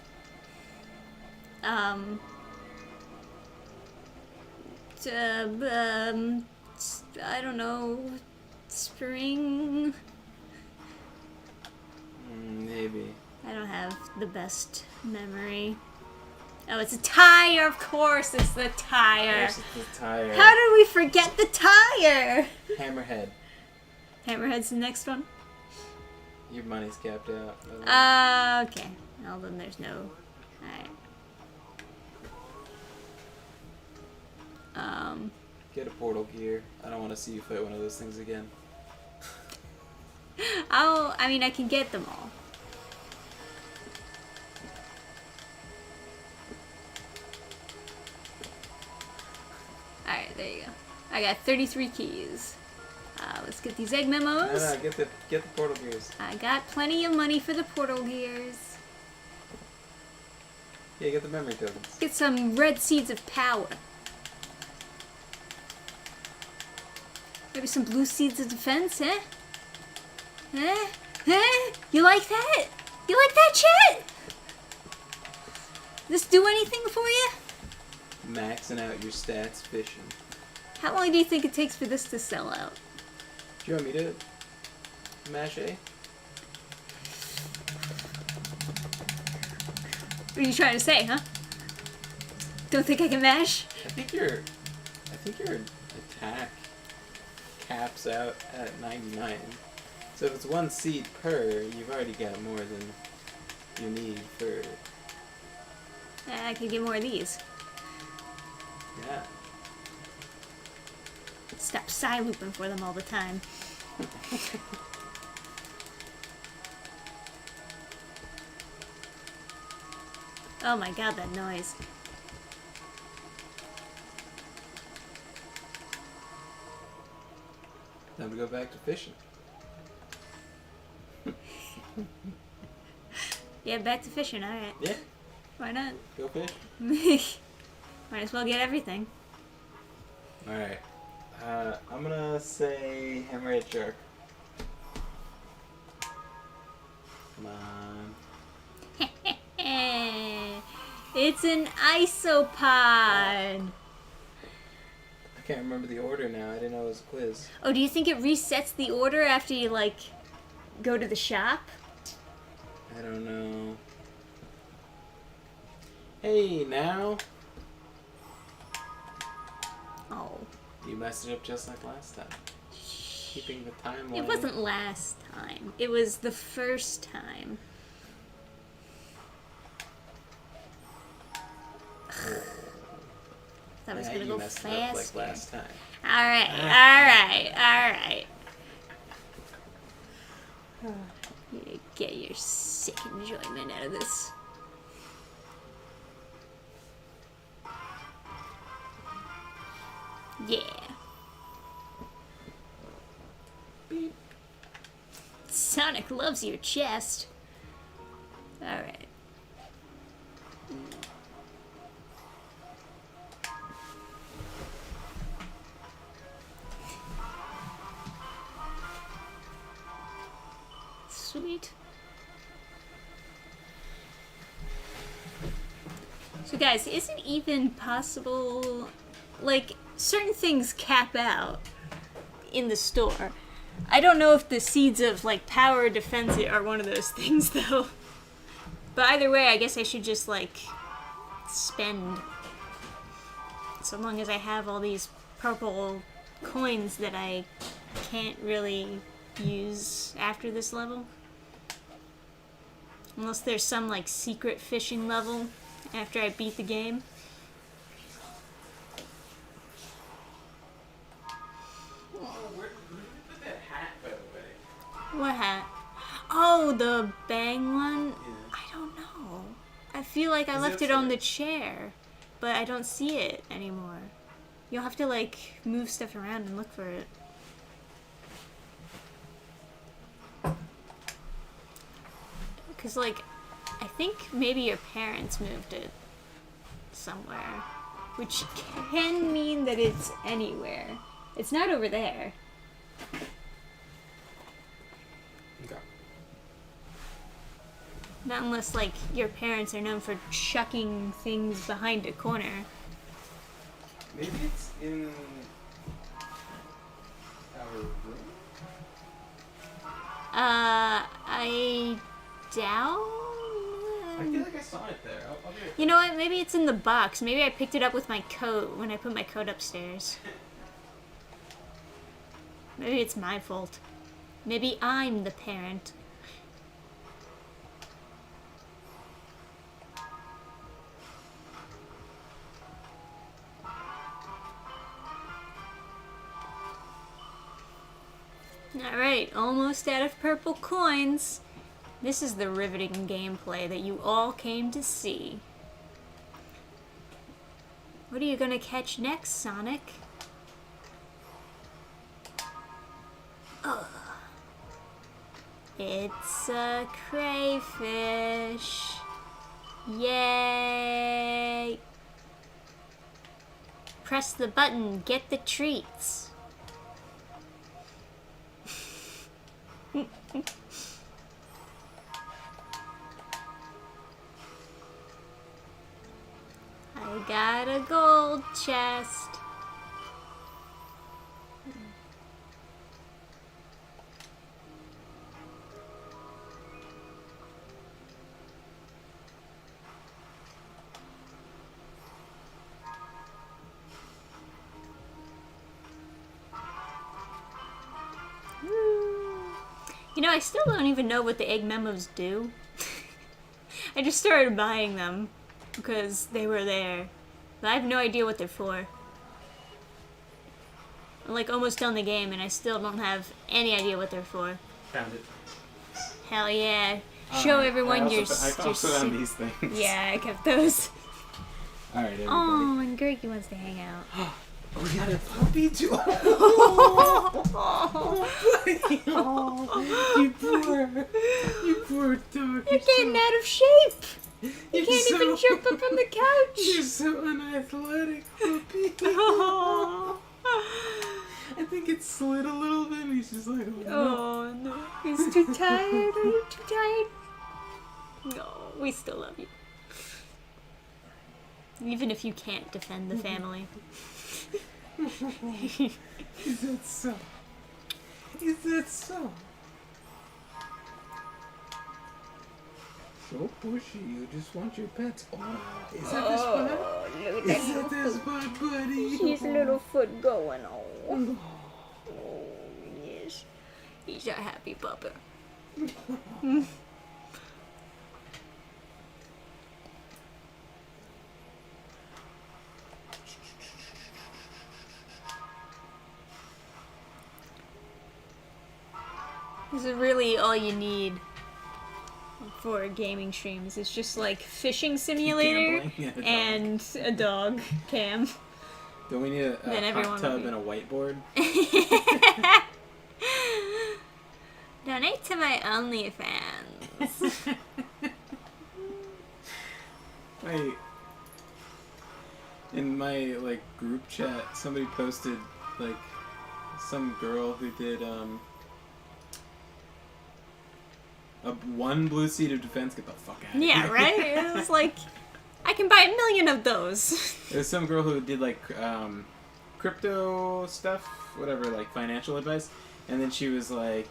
I don't know, spring. Maybe. I don't have the best memory. Oh, it's a tire, of course, it's the tire. There's the tire. How did we forget the tire? Hammerhead. Hammerhead's the next one. Your money's capped out. Okay. Well, then there's no... Alright. Get a portal gear. I don't want to see you fight one of those things again. I can get them all. Alright, there you go. I got 33 keys. Let's get these egg memos. No, get the portal gears. I got plenty of money for the portal gears. Yeah, get the memory tokens. Get some red seeds of power. Maybe some blue seeds of defense, eh? Eh? Eh? You like that? You like that shit? This do anything for you? Maxing out your stats fishing. How long do you think it takes for this to sell out? Do you want me to mash A? What are you trying to say, huh? Don't think I can mash? I think you're I think your attack caps out at 99. So if it's 1 seed per, you've already got more than you need for... I could get more of these. Yeah. Stop looping for them all the time. Oh my god, that noise. Time to go back to fishing. Yeah, back to fishing, alright. Yeah, Why not? go fish. Might as well get everything. Alright. I'm gonna say Hammerhead Shark. Come on. It's an isopod! I can't remember the order now. I didn't know it was a quiz. Oh, do you think it resets the order after you, like, go to the shop? I don't know. Hey, now. Oh. You messed it up just like last time. Keeping the timeline. It wasn't last time. It was the first time. That was gonna you go messed it up like faster. last time. Alright. You get your sick enjoyment out of this. Yeah. Beep. Sonic loves your chest. Alright. Sweet. So guys, is it even possible, like, certain things cap out in the store. I don't know if the seeds of, like, power or defense are one of those things, though. But either way, I guess I should just, like, spend. So long as I have all these purple coins that I can't really use after this level. Unless there's some, like, secret fishing level after I beat the game. Where did you put that hat, by the way? What hat? Oh, the bang one? Yeah. I don't know. I feel like I Is it left it on the upstairs? chair, but I don't see it anymore. You'll have to, like, move stuff around and look for it. Because, like, I think maybe your parents moved it somewhere. Which can mean that it's anywhere. It's not over there. Okay. Not unless, like, your parents are known for chucking things behind a corner. Maybe it's in our room? I doubt. I feel like I saw it there. I'll be You know what? Maybe it's in the box. Maybe I picked it up with my coat when I put my coat upstairs. Maybe it's my fault. Maybe I'm the parent. Alright, almost out of purple coins. This is the riveting gameplay that you all came to see. What are you gonna catch next, Sonic? Ugh. It's a crayfish. Yay! Press the button, get the treats. I got a gold chest. You know, I still don't even know what the egg memos do. I just started buying them because they were there. But I have no idea what they're for. I'm like almost done the game and I still don't have any idea what they're for. Found it. Hell yeah. Show everyone your I also found these things. Yeah, I kept those. Alright, everybody. Oh, and Greggy wants to hang out. We got a puppy too. Oh, buddy. Oh, you poor dog. You're getting out of shape. You can't even jump up on the couch. You're so unathletic, puppy. Oh. I think it slid a little bit and he's just like, Oh no, he's too tired. Are you too tired? No, we still love you. Even if you can't defend the family. Is that so? Is that so? So pushy, you just want your pets. Oh, is that the spot? Look Is that the spot, buddy? His little foot going. Oh, yes. He's a happy pupper. This is really all you need for gaming streams. It's just like fishing simulator Gambling and a dog cam. Don't we need a Then everyone hot tub will be- and a whiteboard? Donate to my OnlyFans. In my like group chat, somebody posted like some girl who did one blue seed of defense. Get the fuck out of here. Yeah, right? It was like, I can buy 1 million of those. There's some girl who did like crypto stuff, whatever, like financial advice, and then she was like,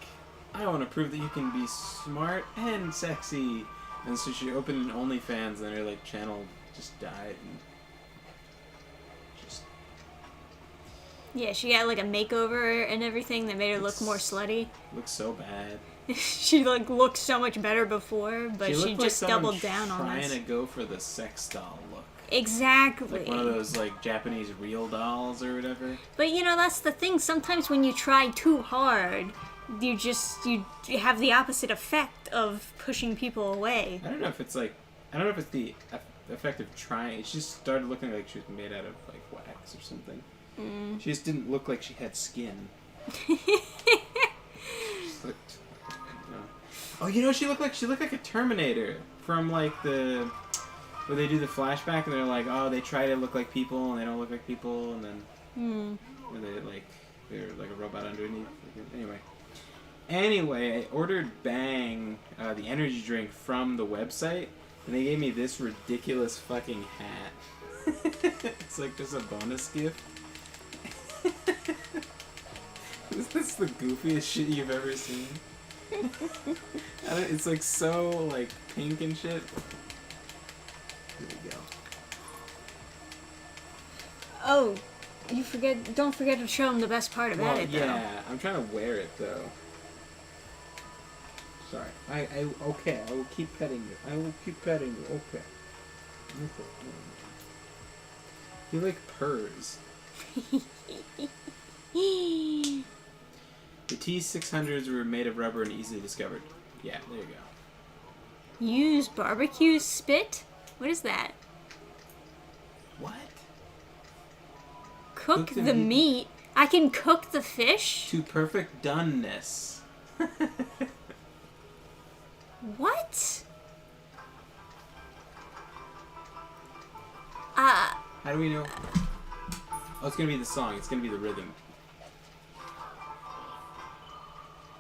I want to prove that you can be smart and sexy, and so she opened an OnlyFans, and her like channel just died. And just Yeah, she got like a makeover and everything that made her look more slutty. looks so bad. She like looked so much better before, but she looked like just someone doubled down on trying this. to go for the sex doll look. Exactly. Like one of those like Japanese real dolls or whatever. But you know, that's the thing. Sometimes when you try too hard, you have the opposite effect of pushing people away. I don't know if it's the effect of trying. It just started looking like she was made out of like wax or something. She just didn't look like she had skin. She just looked, Oh, you know, she looked like a Terminator from like where they do the flashback and they're like, oh, they try to look like people and they don't look like people, and then where they're like a robot underneath. Anyway, I ordered Bang, the energy drink, from the website, and they gave me this ridiculous fucking hat. It's like just a bonus gift. Is this the goofiest shit you've ever seen? It's like so like pink and shit. Here we go. Oh, don't forget to show them the best part about it, though. Yeah, I'm trying to wear it though. Sorry. Okay, I will keep petting you. I will keep petting you. Okay. You like purrs. The T600s were made of rubber and easily discovered. Yeah, there you go. Use barbecue spit? What is that? What? Cook Cook the the meat? I can cook the fish? To perfect doneness. What? How do we know? Oh, it's gonna be the song. It's gonna be the rhythm.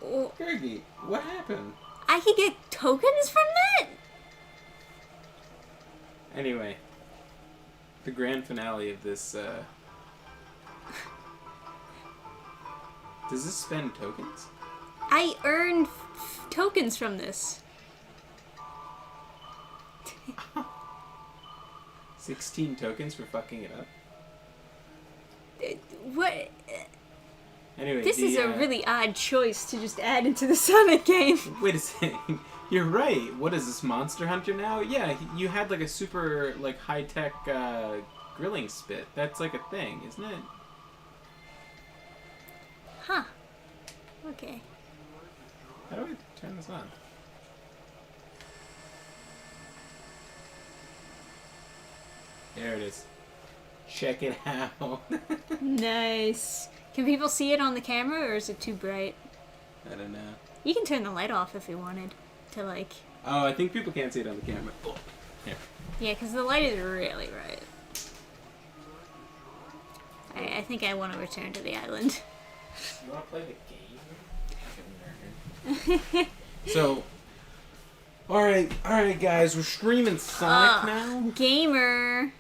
Oh, Fergie, what happened? I could get tokens from that? Anyway, the grand finale of this, Does this spend tokens? I earned tokens from this. 16 tokens for fucking it up? What? Anyway, This is a really odd choice to just add into the Sonic game. Wait a second. You're right. What is this, Monster Hunter now? Yeah, you had like a super like high-tech grilling spit. That's like a thing, isn't it? Huh. Okay. How do I turn this on? There it is. Check it out. Nice. Can people see it on the camera, or is it too bright? I don't know. You can turn the light off if you wanted to, like... Oh, I think people can't see it on the camera. Oh. Here. Yeah, because the light is really bright. I think I want to return to the island. You want to play the game? So, alright, guys, we're streaming Sonic now. Gamer.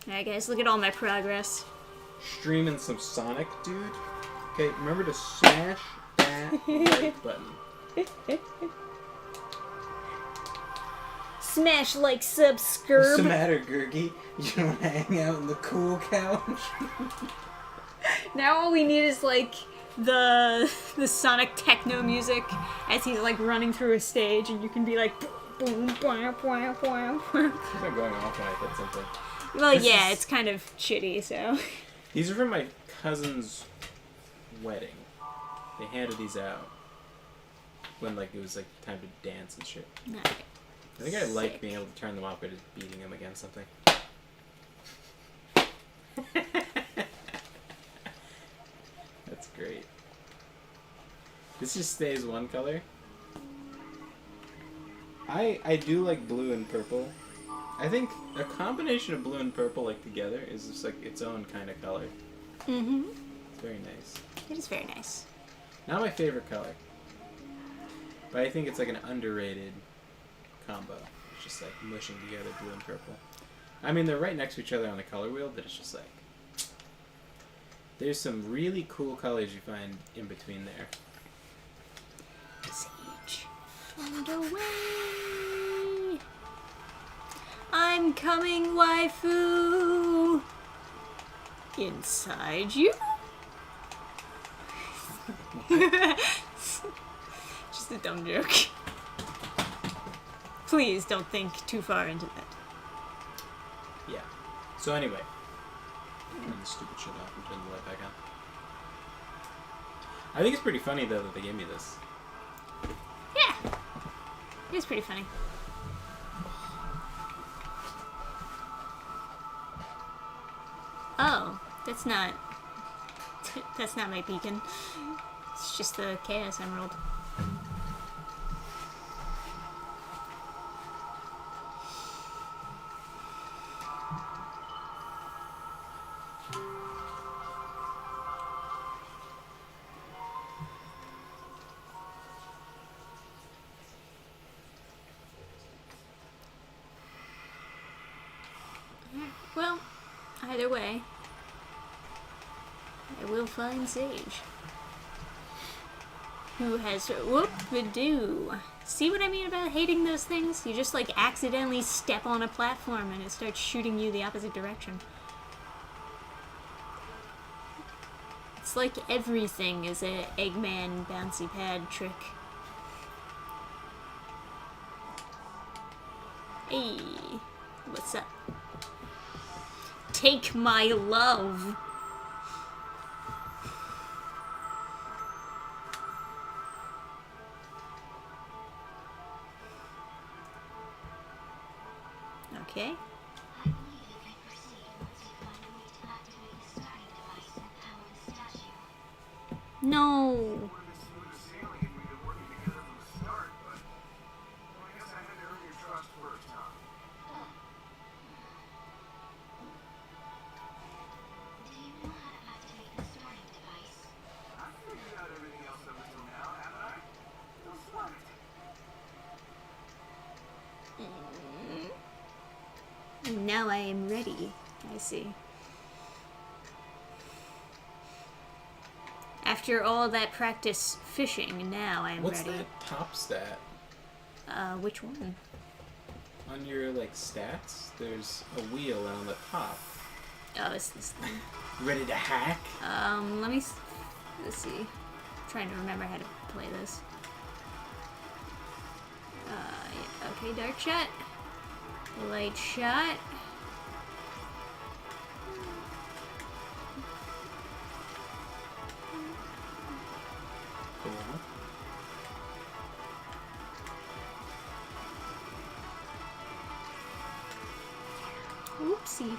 Alright, guys, look at all my progress. Streaming some Sonic, dude. Okay, remember to smash that like button. Smash like, subscribe. What's the matter, Gurgi? You don't want to hang out in the cool couch? Now all we need is like the Sonic techno music as he's like running through a stage, and you can be like boom, boom, boom, boom, boom. It's not going off when I hit something. Well, yeah, it's kind of shitty. So These are from my cousin's wedding. They handed these out when like it was like time to dance and shit. Alright. I think I like Sick. being able to turn them off by just beating them against something. That's great. This just stays one color. I do like blue and purple. I think a combination of blue and purple like together is just like its own kind of color. Mm-hmm. It's very nice. It is very nice. Not my favorite color. But I think it's like an underrated combo. It's just like mushing together blue and purple. I mean, they're right next to each other on the color wheel, but it's just like... There's some really cool colors you find in between there. Siege underway. I'm coming, waifu. Inside you. Just a dumb joke. Please don't think too far into that. Yeah. So anyway. Turn this stupid shit off and turn the light back on. I think it's pretty funny, though, that they gave me this. Yeah. It was pretty funny. Oh, that's not my beacon. It's just the Chaos Emerald. Well, either way, I will find Sage. Who has whoop-a-doo. See what I mean about hating those things? You just like accidentally step on a platform and it starts shooting you the opposite direction. It's like everything is a Eggman bouncy pad trick. Hey, what's up? Take my love. Okay. No. Now I am ready. I see. After all that practice fishing, now I am What's ready. that top stat? Which one? On your, like, stats, there's a wheel, and on the top, Oh, it's this thing. Ready to hack? Let's see. I'm trying to remember how to play this. Yeah, okay, dark shot. Light shot. Cool. Oopsie.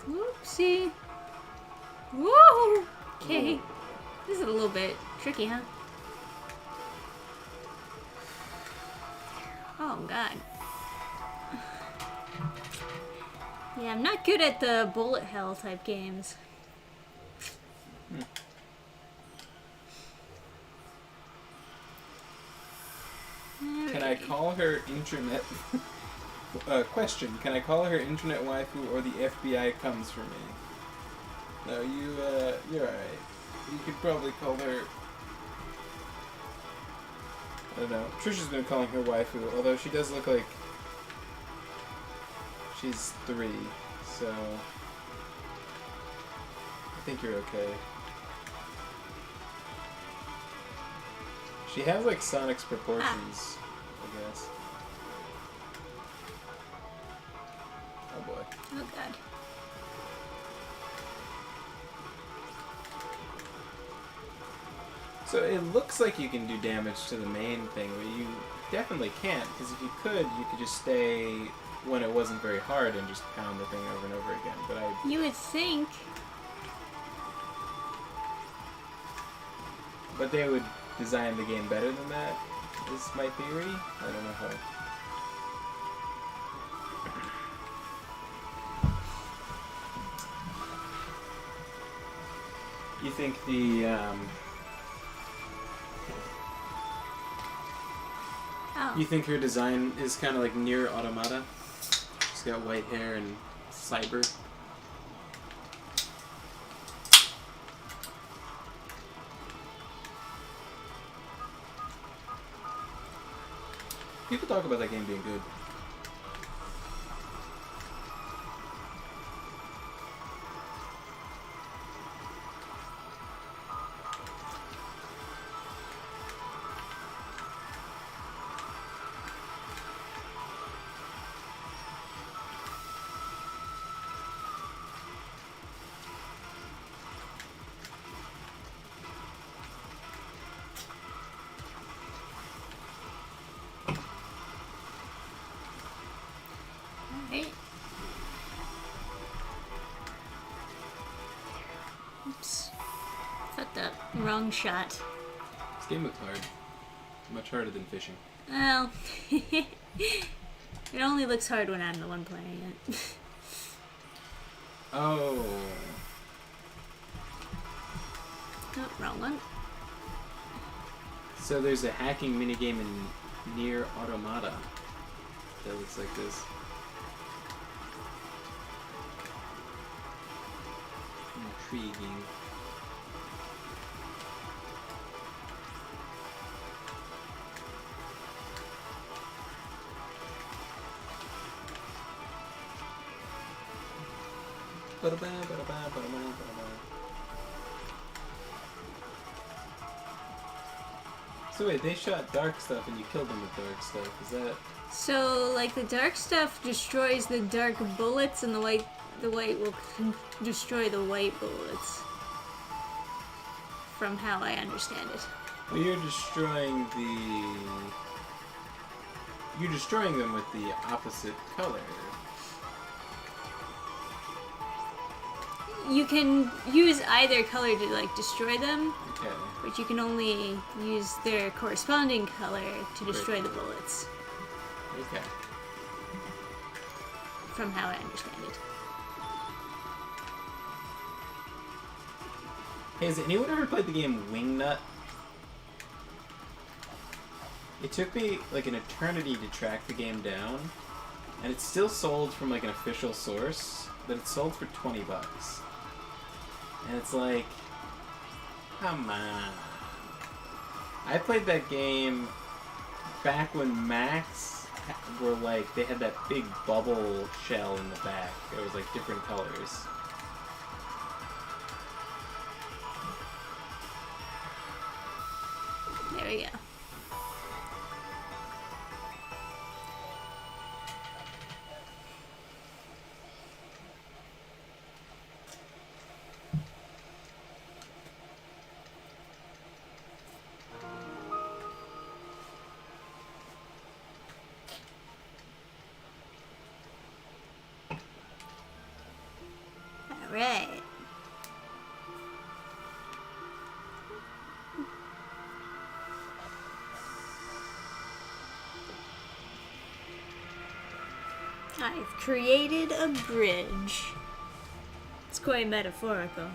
Oopsie. Woo! Okay. This is a little bit tricky, huh? Oh, God. Yeah, I'm not good at the bullet hell type games. Can I call her internet... question. Can I call her internet waifu or the FBI comes for me? No, you're alright. You could probably call her... I don't know. Trisha's been calling her waifu, although she does look like... she's 3, so... I think you're okay. She has, like, Sonic's proportions, I guess. Oh boy. Oh, God. So it looks like you can do damage to the main thing, but you definitely can't, because if you could just stay when it wasn't very hard and just pound the thing over and over again, but You would think... But they would design the game better than that, is my theory. I don't know how. You think the, Oh. You think her design is kind of like Nier Automata? She's got white hair and cyber. People talk about that game being good. Right. Oops. Fucked up. Wrong shot. This game looks hard. Much harder than fishing. Well, it only looks hard when I'm the one playing it. Oh. Oh, wrong one. So there's a hacking minigame in Nier Automata that looks like this. Intriguing. So wait, they shot dark stuff and you killed them with dark stuff. Is that... So, like, the dark stuff destroys the dark bullets, and the white will destroy the white bullets. From how I understand it. Well, you're destroying them with the opposite color. You can use either color to, like, destroy them, Okay. but you can only use their corresponding color to destroy the bullets. Okay. From how I understand it. Hey, has anyone ever played the game Wingnut? It took me like an eternity to track the game down, and it's still sold from like an official source, but it's sold for $20. And it's like, come on. I played that game back when Max were like, they had that big bubble shell in the back. It was like different colors. There we go. Alright. I've created a bridge. It's quite metaphorical.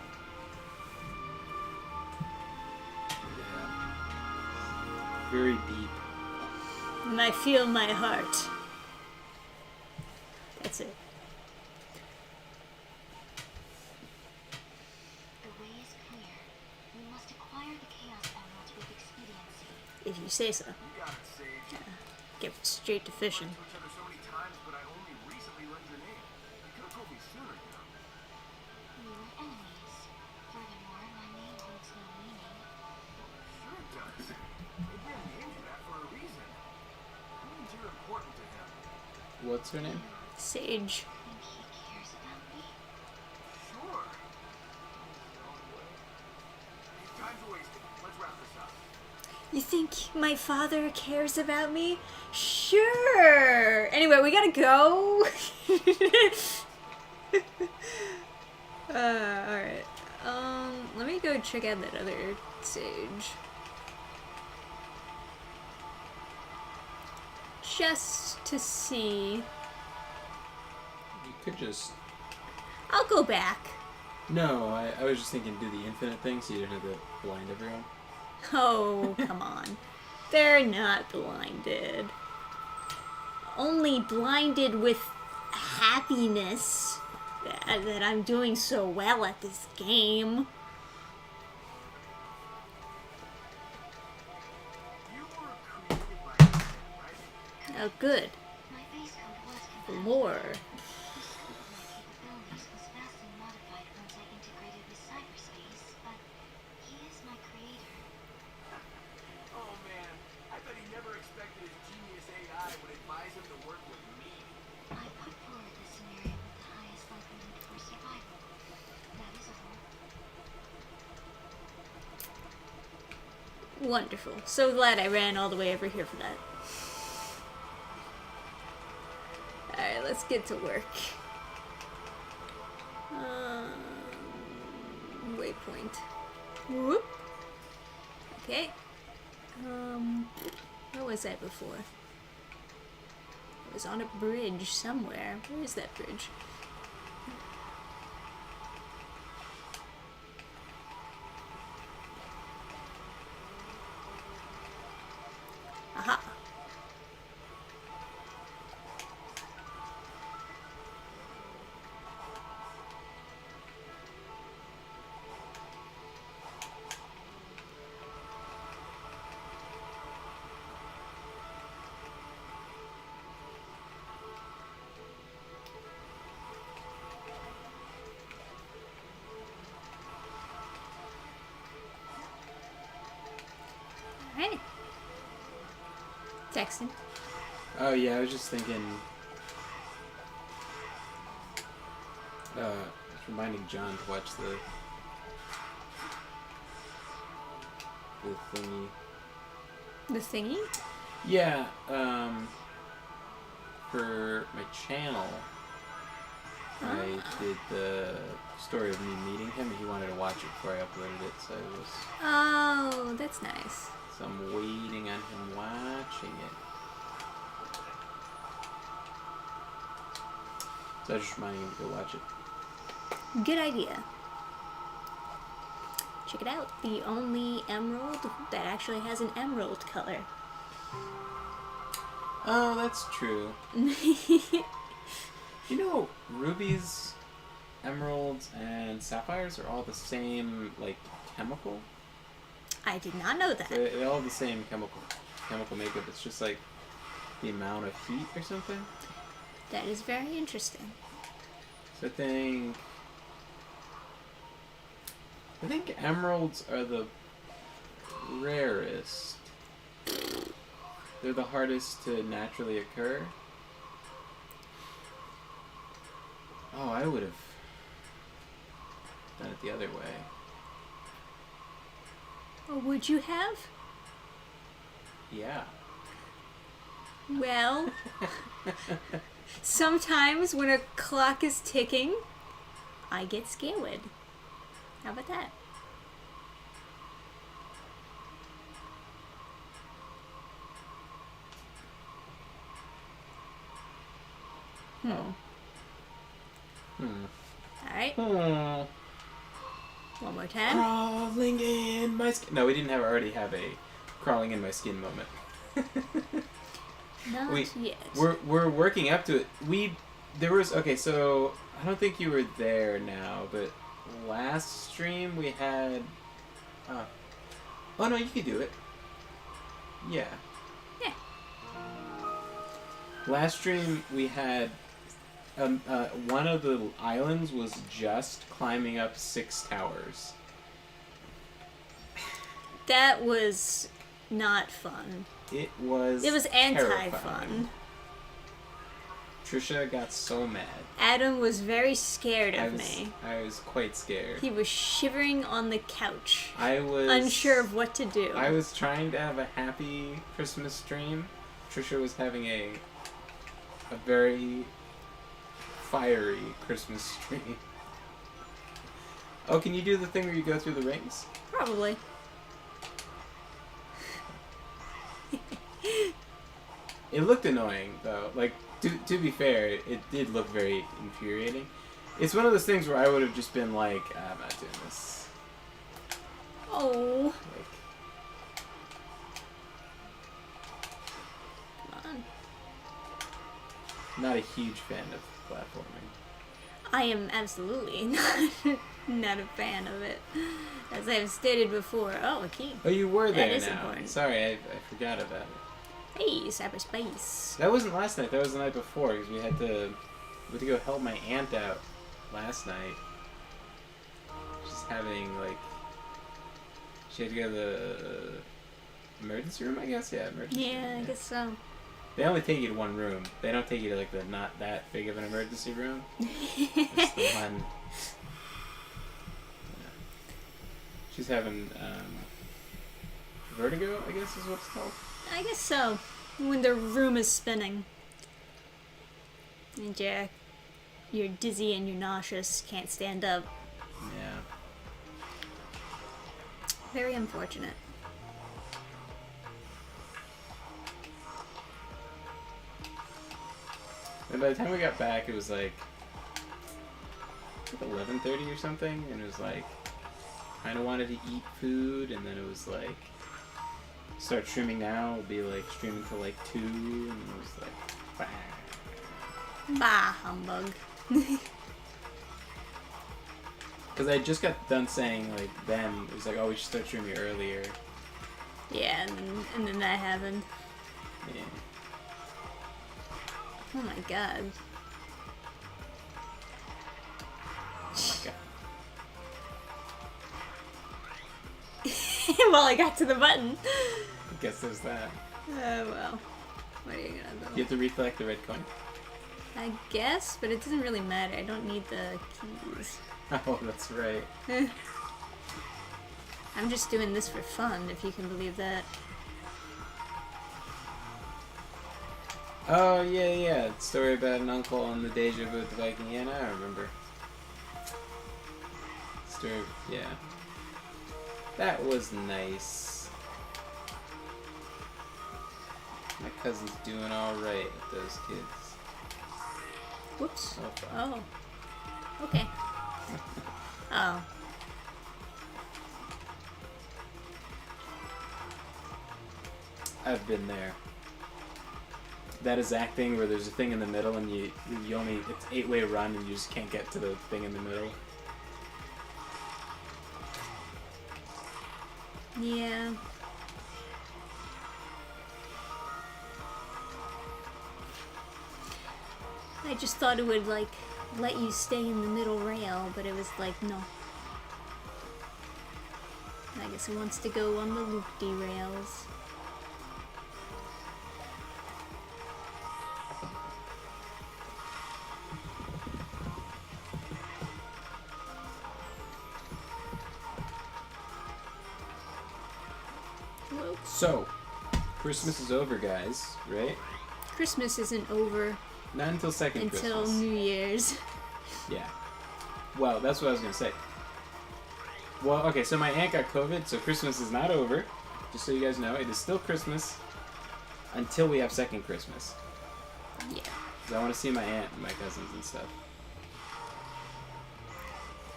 Yeah. Very deep. And I feel my heart. That's it. The way is clear. We must acquire the Chaos Emeralds with expediency. If you say so. You got it, Sage. Get straight to fishing. Each other so many times, but I only recently learned your name. You could have told me sooner, you know. We were enemies. Furthermore, my name holds no meaning. Sure it does. Abraham named you that for a reason. That means you're important to him. What's her name? Sage. Think he cares about me? Sure. Hey, time's wasted. Let's wrap this up. You think my father cares about me? Sure. Anyway, we gotta go. Alright. Let me go check out that other sage. Just to see. You could just... I'll go back. No, I was just thinking do the infinite thing so you didn't have to blind everyone. Oh, come on. They're not blinded. Only blinded with happiness that I'm doing so well at this game. You were created by him, right? Oh, good. My base code was compatible. Lore. The scope of my capabilities was vastly modified once I integrated with cyberspace, but he is my creator. Oh man, I bet he never expected his genius AI would advise him to work with me. I put forward the scenario with the highest likelihood for survival. That is all. Wonderful. So glad I ran all the way over here for that. Alright, let's get to work. Waypoint. Whoop. Okay. Where was I before? I was on a bridge somewhere. Where is that bridge? Aha. Alright. Texting. Oh yeah, I was just thinking... just reminding John to watch the thingy. The thingy? Yeah, for my channel, I did the story of me meeting him, and he wanted to watch it before I uploaded it, so Oh, that's nice. I'm waiting on him watching it. So I was just reminding him to go watch it. Good idea. Check it out. The only emerald that actually has an emerald color. Oh, that's true. You know, rubies, emeralds, and sapphires are all the same, like, chemical? I did not know that. They all have the same chemical makeup. It's just like the amount of heat or something. That is very interesting. So I think emeralds are the rarest. They're the hardest to naturally occur. Oh, I would have done it the other way. Or would you have? Yeah. Well, sometimes when a clock is ticking, I get scared. How about that? Hmm. Alright, Hmm. one more time. Crawling in my skin. No, we didn't already have a crawling in my skin moment. Not yet. We're working up to it. Okay, so I don't think you were there now, but last stream we had oh no, you could do it. Yeah. Yeah. Last stream we had one of the islands was just climbing up 6 towers. That was not fun. It was anti-fun. terrifying. Trisha got so mad. Adam was very scared of me. I was quite scared. He was shivering on the couch, I was unsure of what to do. I was trying to have a happy Christmas stream. Trisha was having a very fiery Christmas stream. Oh, can you do the thing where you go through the rings? Probably. It looked annoying, though. Like, to be fair, it did look very infuriating. It's one of those things where I would have just been like, I'm not doing this. Oh. Like, Come on. not a huge fan of platforming. I am absolutely not a fan of it. As I've stated before. Oh, a key. Oh, you were there That is now. important. Sorry, I forgot about it. Hey, cyberspace. That wasn't last night. That was the night before because we had to go help my aunt out last night. She's having she had to go to the emergency room, I guess. Yeah, emergency room. Yeah, I guess so. They only take you to one room. They don't take you to the not that big of an emergency room. It's the one. Yeah. She's having vertigo, I guess is what it's called. I guess so. When the room is spinning. And you're dizzy and you're nauseous, can't stand up. Yeah. Very unfortunate. And by the time we got back, it was like 11:30 or something, and it was kind of wanted to eat food, and then it was start streaming now, it'll be streaming till 2, and it was bah. Bah, humbug. Because I just got done saying then it was oh, we should start streaming earlier. Yeah, and then that happened. Yeah. Oh my god. Oh my god. Well, I got to the button. I guess there's that. Well. What are you gonna do? You have to recollect the red coin. I guess, but it doesn't really matter. I don't need the keys. Oh, that's right. I'm just doing this for fun, if you can believe that. Oh, yeah. Story about an uncle on the Deja Vu with the Viking. Yeah, now I remember. Story, yeah. That was nice. My cousin's doing alright with those kids. Whoops. Oh, fuck. Oh. Okay. Oh. I've been there. That exact thing where there's a thing in the middle and you only, it's 8-way run and you just can't get to the thing in the middle. Yeah. I just thought it would, like, let you stay in the middle rail, but it was like, no. I guess it wants to go on the loop-de rails. Whoa. So, Christmas is over, guys, right? Christmas isn't over Not until second until Christmas. New Year's. Yeah. Well, that's what I was gonna say. Well, okay, so my aunt got COVID, so Christmas is not over. Just so you guys know, it is still Christmas until we have second Christmas. Yeah. 'Cause I want to see my aunt and my cousins and stuff.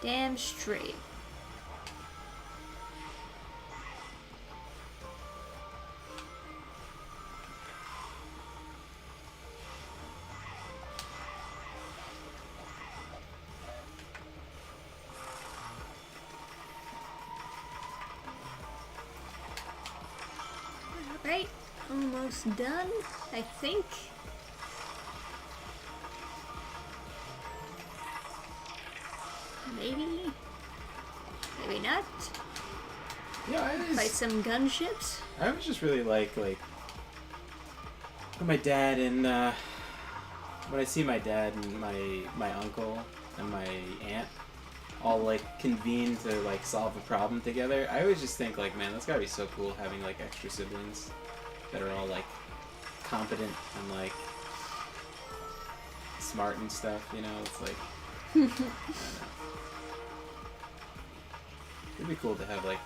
Damn straight. Alright, almost done, I think. Maybe? Maybe not. Yeah, Fight some gunships. I was just really like when my dad and when I see my dad and my uncle and my aunt all like convene to like solve a problem together. I always just think like, man, that's gotta be so cool having like extra siblings that are all like competent and like smart and stuff. You know, it's like I don't know. It'd be cool to have like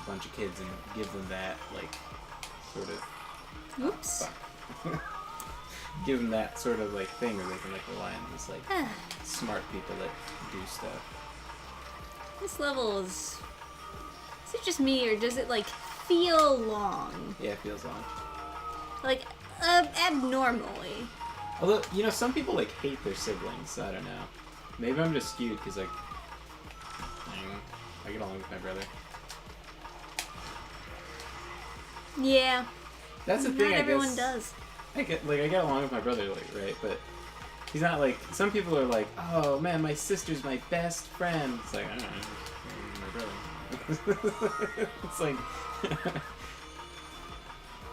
a bunch of kids and give them that like sort of Oops. give them that sort of like thing where they can like rely on these like smart people that do stuff. This level is it just me or does it like feel long? Yeah, it feels long. Like abnormally. Although, you know, some people like hate their siblings, so I don't know. Maybe I'm just skewed because like I get along with my brother. Yeah. That's the Not thing, I everyone guess. does. I get along with my brother, like, right? But he's not like, some people are like, oh man, my sister's my best friend. It's like, I don't know, my brother. It's like,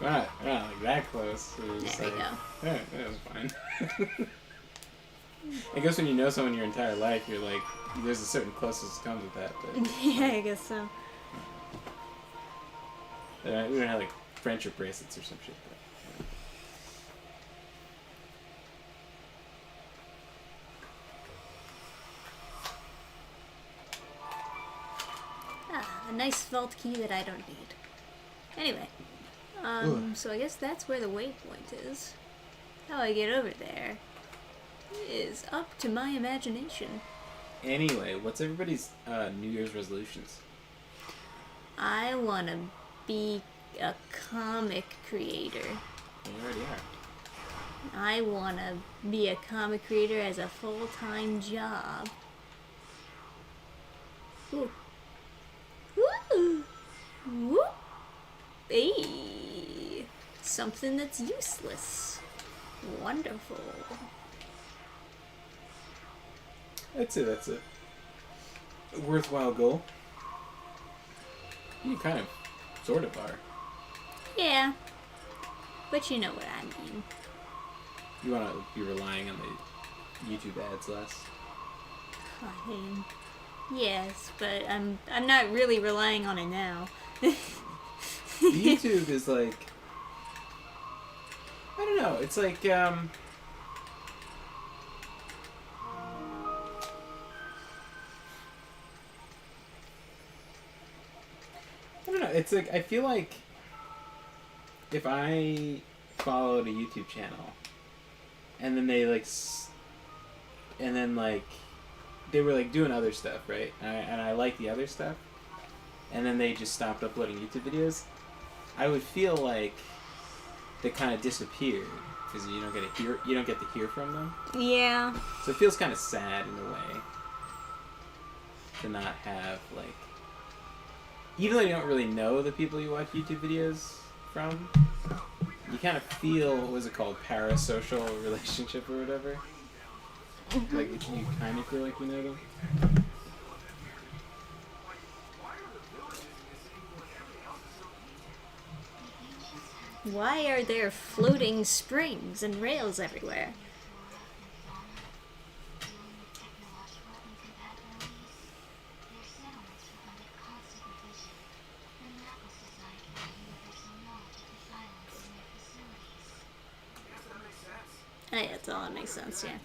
we're not like that close. We're just There you like, go. Yeah, that's fine. I guess when you know someone your entire life, you're like, there's a certain closeness that comes with that. But Yeah, I guess so. we don't have like friendship bracelets or some shit. But, A nice vault key that I don't need. Anyway, so I guess that's where the waypoint is. How I get over there is up to my imagination. Anyway, what's everybody's New Year's resolutions? I want to be a comic creator. You already are. I want to be a comic creator as a full-time job. Ooh. Woo! Woo! Hey! Something that's useless. Wonderful. That's a worthwhile goal. You kind of, sort of are. Yeah. But you know what I mean. You want to be relying on the YouTube ads less. I mean, yes, but I'm not really relying on it now. YouTube is like, I don't know. It's like I don't know. It's like, I feel like if I followed a YouTube channel and then they like and then like they were like doing other stuff, right? And I like the other stuff, and then they just stopped uploading YouTube videos, I would feel like they kind of disappeared because you don't get to hear from them. Yeah. So it feels kind of sad in a way to not have like, even though you don't really know the people you watch YouTube videos from, you kind of feel, what was it called, parasocial relationship or whatever. Like you kind of feel like you know them. Why are there floating springs and rails everywhere? Oh, yeah, that's all. It makes sense, yeah.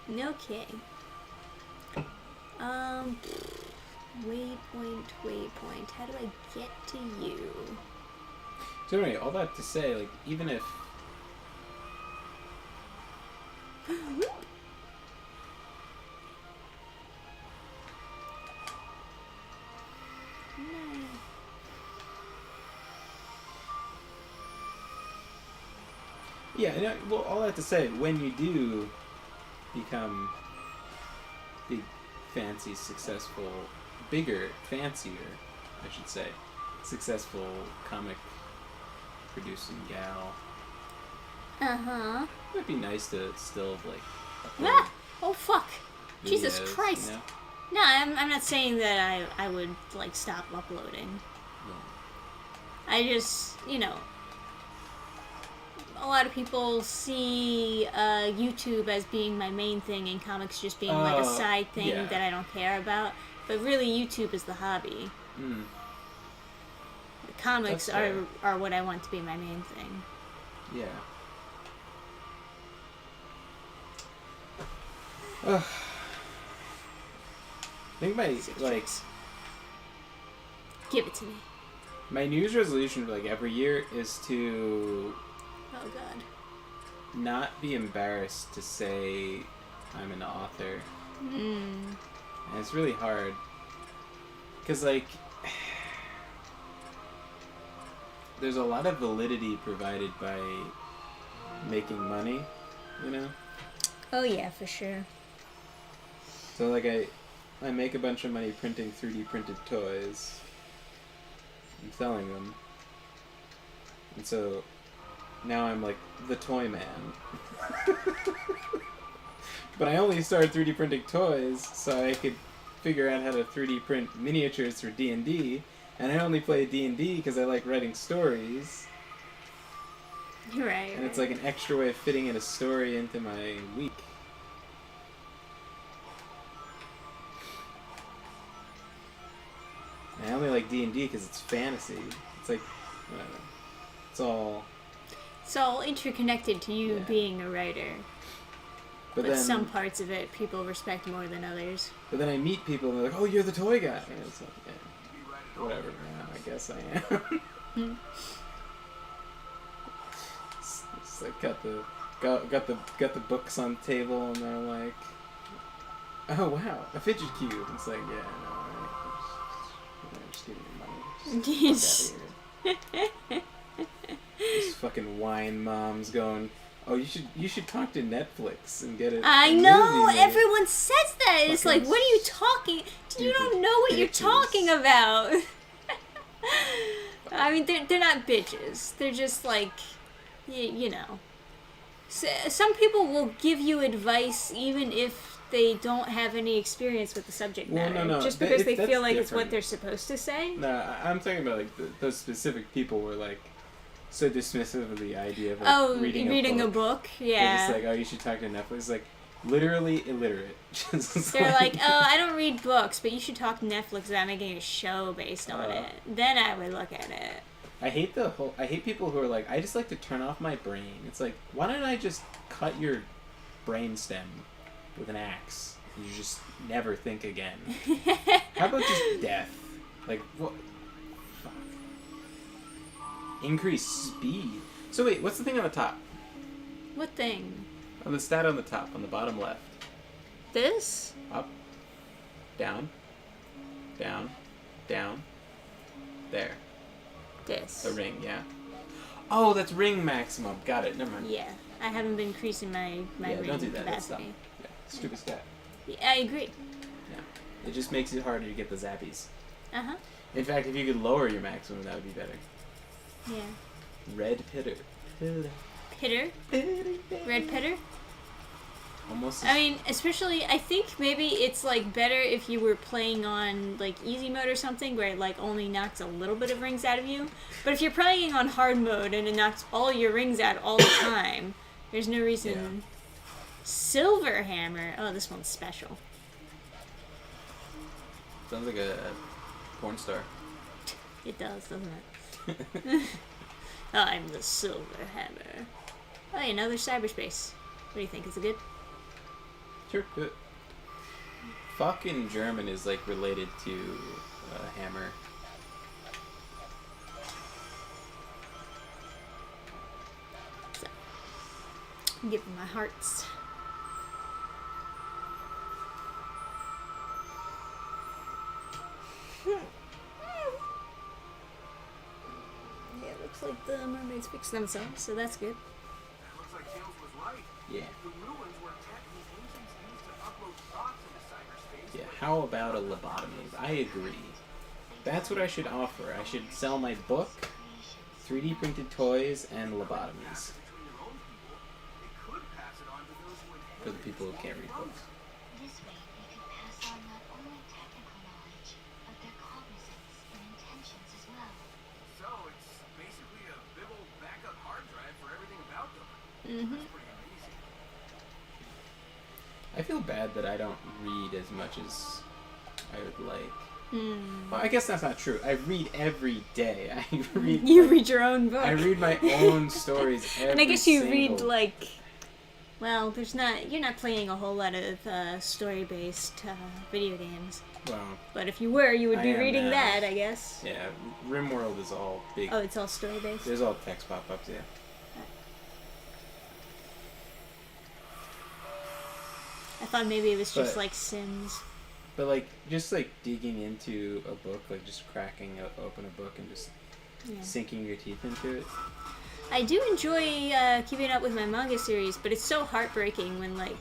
Okay. Waypoint. How do I get to you? So anyway, all that to say, like, even if yeah, no, well, all that to say, when you do become big, fancy, successful, bigger, fancier, I should say, successful comic producing gal, Uh-huh. it would be nice to still, like, Ah! Oh, fuck. Jesus videos, Christ. you know? No, I'm not saying that I would, like, stop uploading. No. I just, you know, a lot of people see YouTube as being my main thing and comics just being like a side thing yeah. that I don't care about. But really, YouTube is the hobby. Mm. The comics That's fair. are what I want to be my main thing. Yeah. I think my, like, Give it to me. my New Year's resolution for, like, every year is to Oh, God. not be embarrassed to say I'm an author. Mm. And it's really hard. Because, like, there's a lot of validity provided by making money, you know? Oh, yeah, for sure. So, like, I make a bunch of money printing 3D printed toys and selling them. And so now I'm like the toy man. But I only started 3D printing toys so I could figure out how to 3D print miniatures for D&D, and I only play D&D because I like writing stories. Right. And it's like an extra way of fitting in a story into my week. And I only like D&D because it's fantasy. It's like, I don't know. It's all interconnected to you Yeah. being a writer. But But then, some parts of it people respect more than others. but then I meet people and they're like, "Oh, you're the toy guy." And it's like, yeah, whatever. Man, I guess I am. It's like got the books on the table and they're like, "Oh wow, a fidget cube." It's like, yeah, no, alright, just give me your money. Just fuck outta here. This fucking wine mom's going, "Oh, you should talk to Netflix and get it." I know! Everyone says that! It's Fucking like, what are you talking... You don't know what you're bitches. talking about! I mean, they're not bitches. They're just like, you know. Some people will give you advice even if they don't have any experience with the subject Well, matter. no, just because they that's feel like it's different. what they're supposed to say. No, I'm talking about like those specific people were like so dismissive of the idea of like, Oh, reading a book? They're Yeah. just like, "Oh, you should talk to Netflix." Like, literally illiterate. Just They're like, oh, I don't read books, but you should talk to Netflix about making a show based on it. Then I would look at it. I hate people who are like, "I just like to turn off my brain." It's like, why don't I just cut your brain stem with an axe? You just never think again. How about just death? Like, what? Fuck. Increase speed. So wait, what's the thing on the top? What thing? On the stat on the top, on the bottom left. This? Up. Down. Down. Down. There. This. A ring, yeah. Oh, that's ring maximum. Got it. Never mind. Yeah. I haven't been increasing my Yeah, ring don't do that. That's dumb. capacity. Yeah, stupid stat. Yeah, I agree. It just makes it harder to get the zappies. Uh-huh. In fact, if you could lower your maximum, that would be better. Yeah. Red Pitter. Pitter? Red Pitter? Almost. I mean, especially, I think maybe it's, like, better if you were playing on, like, easy mode or something, where it, like, only knocks a little bit of rings out of you. But if you're playing on hard mode and it knocks all your rings out all the time, there's no reason. Yeah. Silver Hammer. Oh, this one's special. Sounds like a porn star. It does, doesn't it? I'm the Silver Hammer. Oh, yeah, another cyberspace. What do you think? Is it good? Sure, do it. Fuck in German is like related to hammer. So, give them my hearts. Yeah, it looks like the mermaids fixed themselves, so that's good. It looks like Tails was right. Yeah. The ruins were tech the ancients used to upload thoughts into cyberspace. Yeah, how about a lobotomy? I agree. That's what I should offer. I should sell my book, 3D printed toys, and lobotomies. Between your own people, they could pass it on to those who For inherit the people who can't read books. This way, they could pass on not only technical knowledge, but their cognizance and intentions as well. So it's basically a big old backup hard drive for everything about them. Mm-hmm. That's pretty amazing. I feel bad that I don't read as much as I would like. Hmm. Well, I guess that's not true. I read every day. I read. You read your own book. I read my own stories every and I guess you single... read, like... Well, there's not... You're not playing a whole lot of story-based video games. Well, But if you were, you would I be am reading now. that, I guess. yeah, RimWorld is all big. Oh, it's all story-based? There's all text pop-ups, yeah. I thought maybe it was just But- like Sims. But like, just like digging into a book, like just cracking open a book and just Yeah. sinking your teeth into it. I do enjoy keeping up with my manga series, but it's so heartbreaking when, like,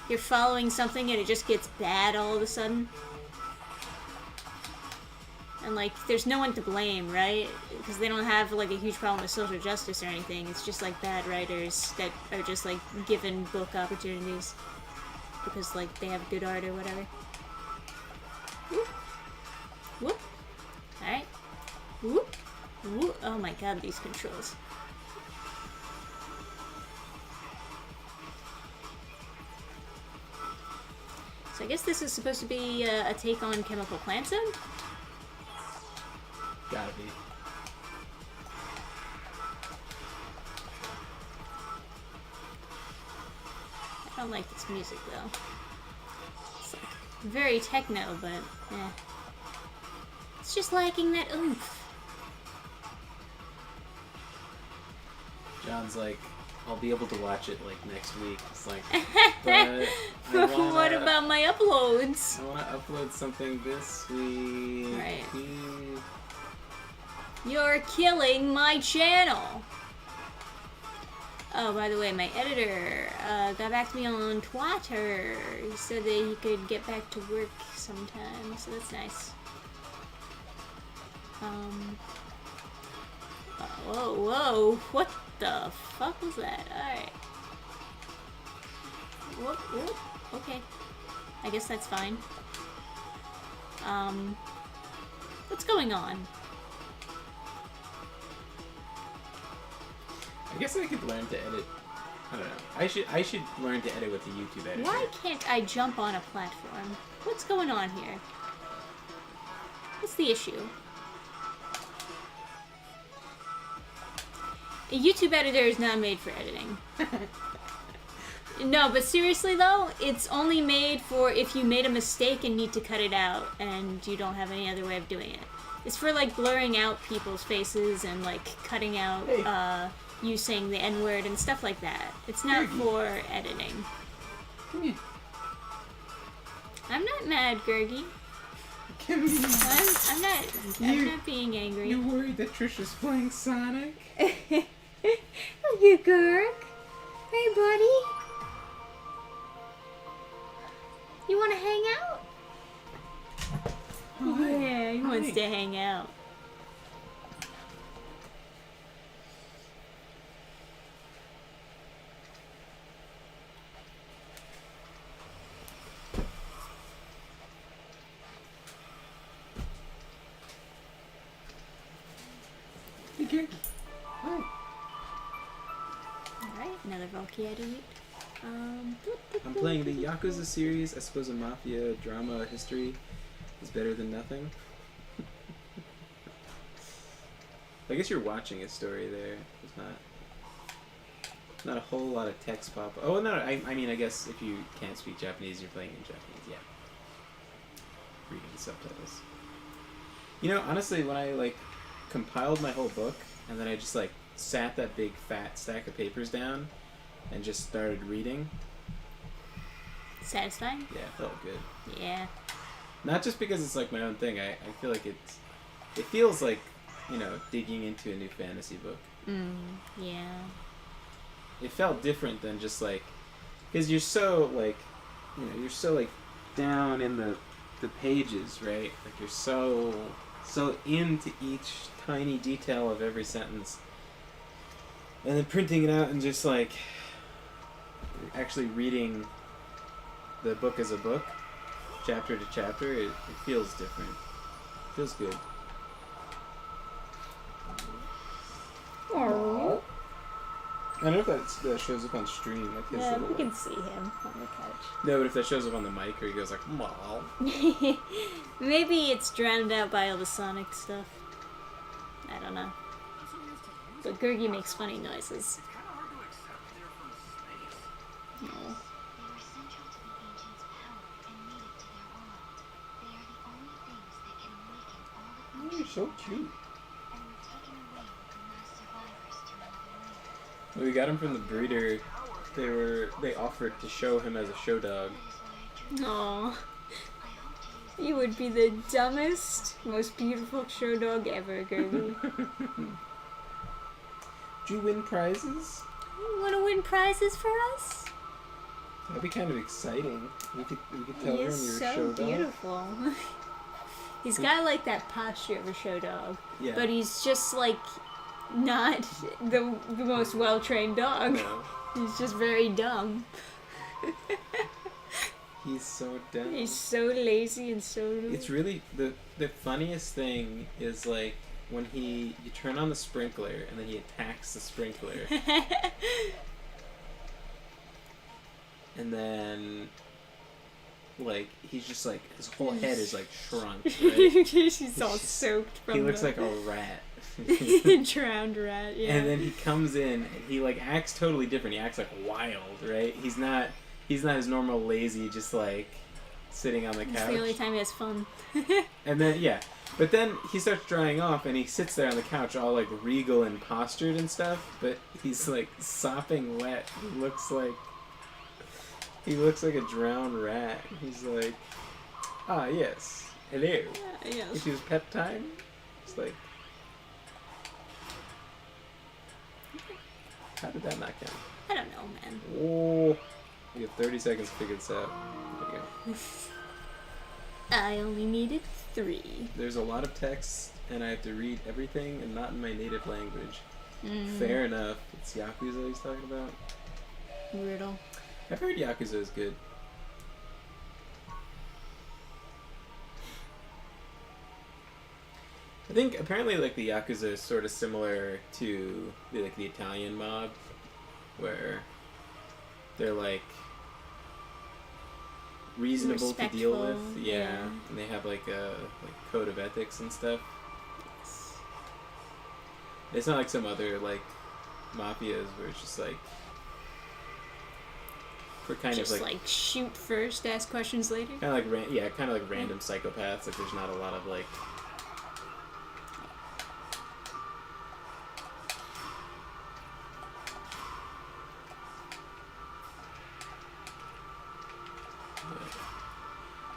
you're following something and it just gets bad all of a sudden. And, like, there's no one to blame, right? Because they don't have, like, a huge problem with social justice or anything. It's just, like, bad writers that are just, like, given book opportunities. Because, like, they have good art or whatever. Whoop. Whoop. Alright. Whoop. Whoop. Oh my god, these controls. So I guess this is supposed to be a take on Chemical Plant Zone? Gotta be. I don't like this music though. It's like very techno, but eh. It's just lacking that oomph. John's like, I'll be able to watch it like next week. It's like, but I wanna, What about my uploads? I want to upload something this week. Right. Hmm. You're killing my channel! Oh, by the way, my editor got back to me on Twitter. He said that he could get back to work sometime, so that's nice. Whoa, whoa, what the fuck was that? Alright. Whoop, whoop, okay. I guess that's fine. What's going on? I guess I could learn to edit. I don't know. I should learn to edit with the YouTube editor. Why can't I jump on a platform? What's going on here? What's the issue? A YouTube editor is not made for editing. No, but seriously though, it's only made for if you made a mistake and need to cut it out and you don't have any other way of doing it. It's for like blurring out people's faces and like cutting out you saying the N-word and stuff like that. It's not for editing. Come here. I'm not mad, Gergie. Come here. I'm not being angry. You worried that Trisha's playing Sonic? Oh, you Gerg. Hey, buddy. You want to hang out? Oh, yeah, he wants Hi. to hang out. Hey, Gary. Hi. Alright, another Valkyrie to read. I'm playing the Yakuza series. I suppose a mafia drama history is better than nothing. I guess you're watching a story there. It's not a whole lot of text pop. Oh no, I mean I guess if you can't speak Japanese, you're playing in Japanese. Yeah, reading the subtitles. You know, honestly, when I like compiled my whole book and then I just like sat that big fat stack of papers down and just started reading. Satisfying? Yeah, it felt good. Yeah. Not just because it's like my own thing. I feel like it feels like, you know, digging into a new fantasy book. Yeah. It felt different than just like, because you're so like, you know, you're so like down in the pages, right? Like you're so into each tiny detail of every sentence, and then printing it out and just like actually reading the book as a book, chapter to chapter, it feels different. It feels good. Oh. I don't know if that shows up on stream. Like his Yeah, little, we can see him on the couch. No, but if that shows up on the mic, or he goes like, "Mom." Maybe it's drowned out by all the Sonic stuff. I don't know. But Gurgi makes funny noises. It's kind of hard to accept they're from space. No. They were central to the ancients' power and needed to their world. They are the only things that can awaken all the Oh, you're so cute. and were taken away with the last survivors to another world. We got him from the breeder. They offered to show him as a show dog. That is why I drew. Aw. I hope to use You would be the dumbest, most beautiful show dog ever, Gurgi. Do you win prizes? You want to win prizes for us? That'd be kind of exciting. We could tell He her is you're a so show dog. beautiful. He's got like that posture of a show dog, Yeah. but he's just like not the most well trained dog. No, He's just very dumb. he's so dumb. He's so lazy and so. It's really the funniest thing is like when you turn on the sprinkler and then he attacks the sprinkler and then like he's just like his whole head is like shrunk, right? He's all soaked from. He looks the like a rat. drowned rat. Yeah. And then he comes in and he like acts totally different. He acts like wild, right? He's not his normal lazy, just like sitting on the It's couch. the only time he has fun. And then but then he starts drying off and he sits there on the couch all like regal and postured and stuff, but he's like sopping wet. He looks like a drowned rat. He's like, "Ah, yes. Hello. Yes. It is pet time." It's like, how did that not count? I don't know, man. Oh, you have 30 seconds to figure this out. There you go. I only needed 3. There's a lot of text, and I have to read everything, and not in my native language. Mm. Fair enough. It's Yakuza he's talking about. Brutal. I've heard Yakuza is good. I think apparently like the Yakuza is sort of similar to the Italian mob, where they're like reasonable to deal with. Respectful, Yeah. yeah. And they have like a code of ethics and stuff. It's not like some other like mafias where it's just like for kind Just of like shoot first, ask questions later. kind of like kind of like random psychopaths. Like there's not a lot of like.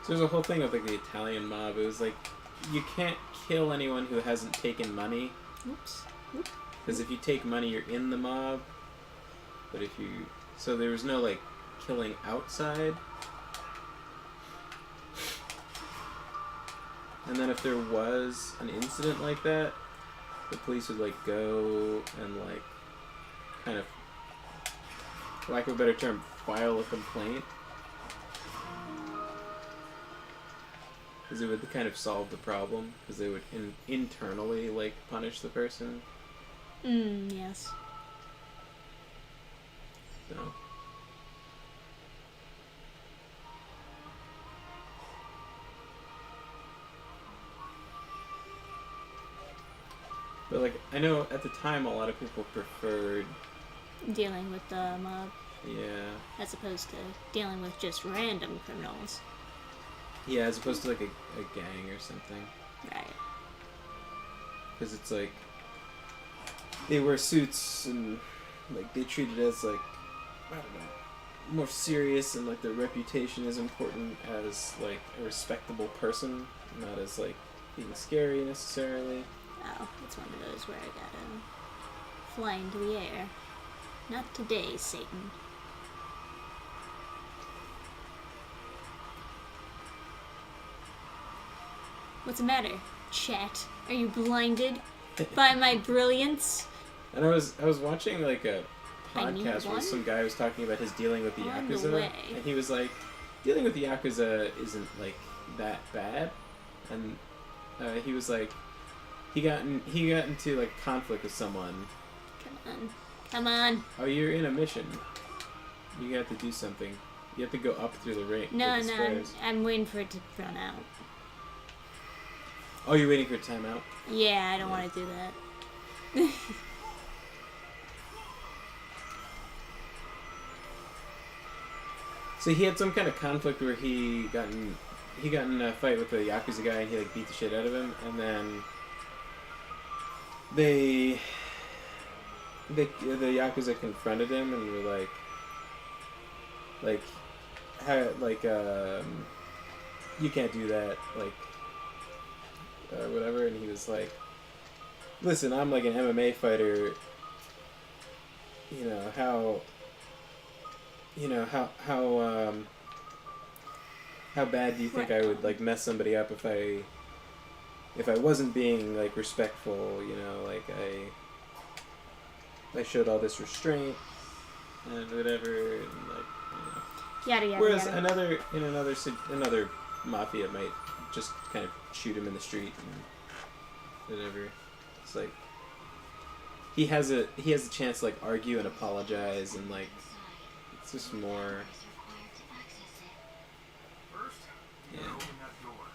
So there's a whole thing of like the Italian mob. It was like you can't kill anyone who hasn't taken money, Oops. because if you take money, you're in the mob. But if you there was no like killing outside. and then if there was an incident like that, the police would like go and like kind of, for lack of a better term, file a complaint. Because it would kind of solve the problem, because they would internally like punish the person. Yes. So. But like, I know at the time a lot of people preferred, Dealing with the mob yeah, as opposed to dealing with just random criminals. yeah, as opposed to like a gang or something. Right. Because it's like, they wear suits and like they treat it as like, I don't know, more serious, and like their reputation is important as like a respectable person, not as like being scary necessarily. Oh, it's one of those where I gotta fly into the air. Not today, Satan. What's the matter, chat? Are you blinded by my brilliance? And I was watching like a I need podcast where one? some guy was talking about his dealing with the On the Yakuza, way. and he was like, dealing with the Yakuza isn't like that bad, and he was like, he got into like conflict with someone. Come on. Oh, you're in a mission. You have to do something. You have to go up through the ring. No, the no, squares. I'm waiting for it to run out. Oh, you're waiting for timeout? Yeah, I don't Yeah. want to do that. So he had some kind of conflict where he got in a fight with a Yakuza guy, and he like beat the shit out of him, and then the Yakuza confronted him and were like, how, like, you can't do that, like, whatever, and he was like, listen, I'm like an MMA fighter, how bad do you think I would like mess somebody up if I wasn't being like respectful, like I showed all this restraint and whatever, and like, Yada yada whereas yada. another mafia might just kind of shoot him in the street and whatever. It's like he has a chance to like argue and apologize, and like it's just more. First, you Yeah. gotta open that door.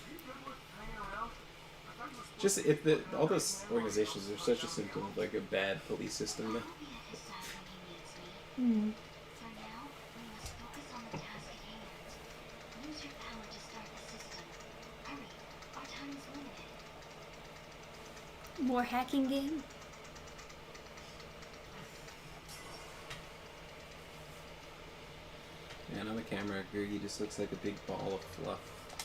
Are you good with hanging around? I thought you were supposed Just to if the all those organizations are such a symptom of like a bad police system. I'll be at his side when he needs me. Hmm. For now, we must focus on the task at hand. Use your power to start the system. Hurry, our time is limited. More hacking game? And on the camera, Gurgi just looks like a big ball of fluff.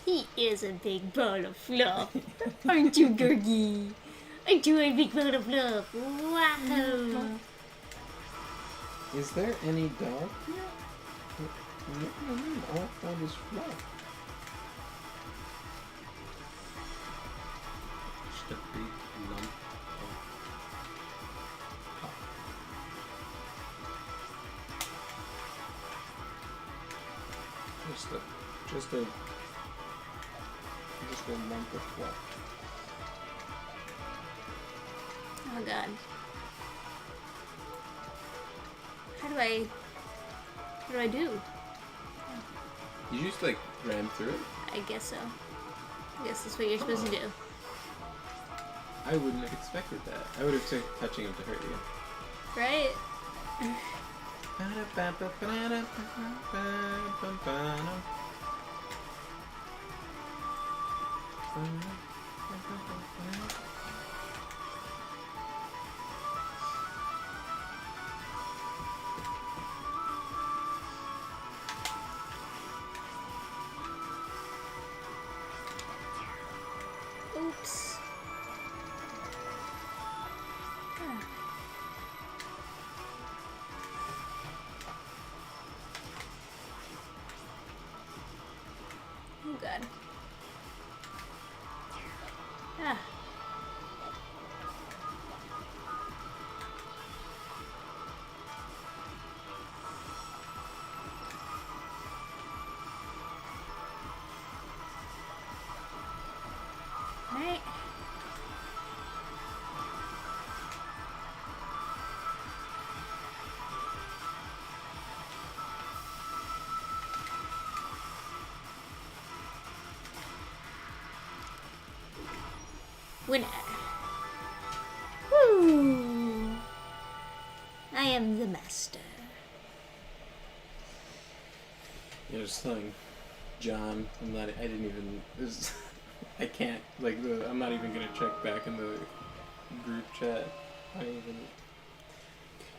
He is a big ball of fluff. Aren't you, Gurgi? Aren't you a big ball of fluff? Wow. Is there any dog here? All I found is fluff. Just a big lump of pop. Just a lump of fluff. Oh god. How do I do? You just like ran through it? I guess so. I guess that's what you're supposed to do. I wouldn't have expected that. I would have took touching him to hurt you. Right? Oops. Ah. Oh god. Winner. Woo! I am the master. You know, just telling John, I didn't even, I can't, like, I'm not even gonna check back in the group chat. I don't even.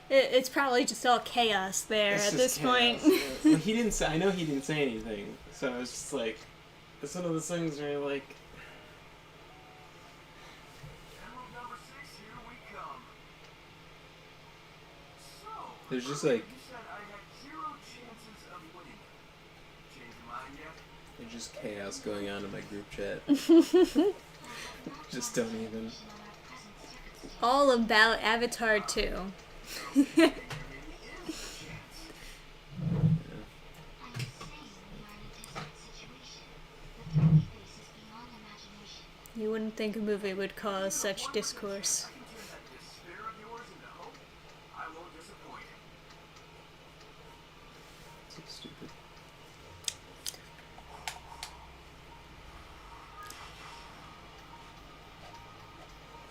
It's probably just all chaos there It's at just this chaos. point. Yeah. Well, he didn't say, I know he didn't say anything, so I was just like, it's one of those things where you're like, Emerald number 6, here we come. So, there's just like, you said I had 0 chances of winning. Change your mind yet? there's just chaos going on in my group chat. Just don't even. All about Avatar 2. Maybe is a chance. I am saying we are in a desperate situation. The threat we face is beyond imagination. You wouldn't think a movie would cause such discourse. I can turn that despair of yours into hope. I won't disappoint. So stupid.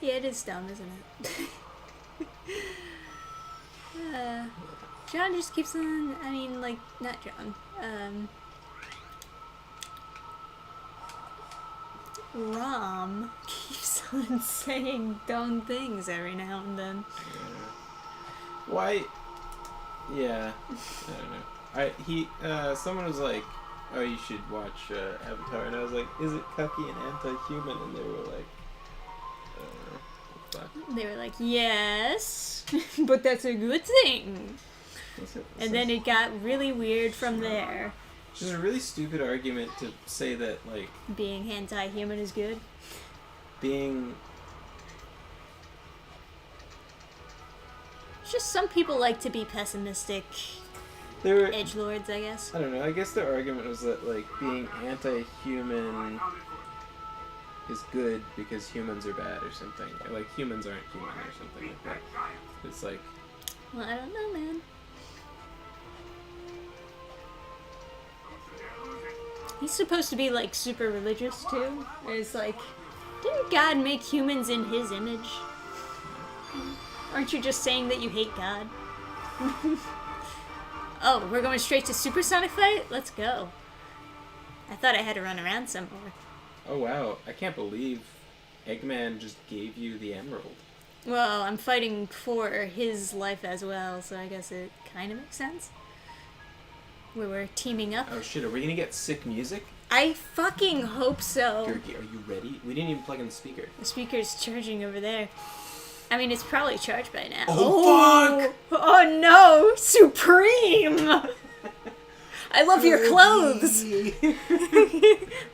Yeah, it is dumb, isn't it? John just keeps on, I mean, like, not John. Rom keeps on saying dumb things every now and then. Why? Yeah, I don't know. Someone was like, "Oh, you should watch Avatar," and I was like, "Is it cucky and anti-human?" And they were like, "Fuck." They were like, yes, but that's a good thing. And then it got really weird from there. It's just a really stupid argument to say that, like, Being anti-human is good. being It's just some people like to be pessimistic they were. edgelords, I guess. I don't know. I guess their argument was that, like, being anti-human is good because humans are bad or something. Like, humans aren't human or something like that. It's like, Well, I don't know, man. He's supposed to be, like, super religious, too. It's like, didn't God make humans in his image? Aren't you just saying that you hate God? Oh, we're going straight to supersonic fight? Let's go. I thought I had to run around some more. oh wow, I can't believe Eggman just gave you the emerald. Well, I'm fighting for his life as well, so I guess it kind of makes sense. We were teaming up. Oh shit, are we gonna get sick music? I fucking hope so. Gurgi, are you ready? We didn't even plug in the speaker. The speaker's charging over there. I mean, it's probably charged by now. Oh, fuck! Oh no! Supreme! I love your clothes!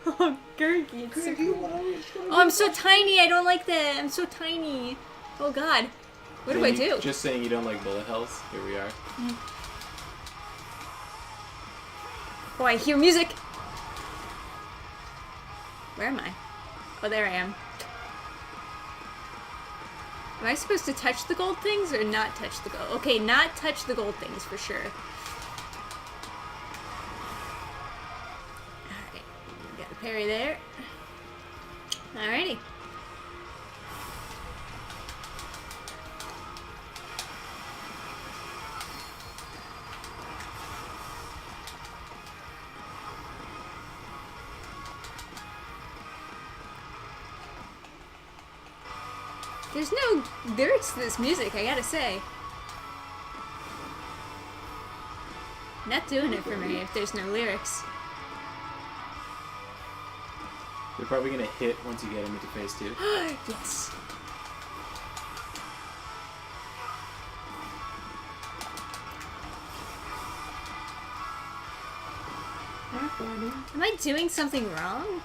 Oh, Gurgi, it's Supreme. Oh, I'm so tiny, I don't like that. I'm so tiny. Oh god. What do I do? Just saying you don't like bullet hells. Here we are. Oh, I hear music! Where am I? Oh, there I am. Am I supposed to touch the gold things or not touch the gold? Okay, not touch the gold things for sure. Alright, got a parry there. Alrighty. There's no lyrics to this music, I gotta say. Not doing it for me if there's no lyrics. They're probably gonna hit once you get them into phase 2. Yes. Am I doing something wrong?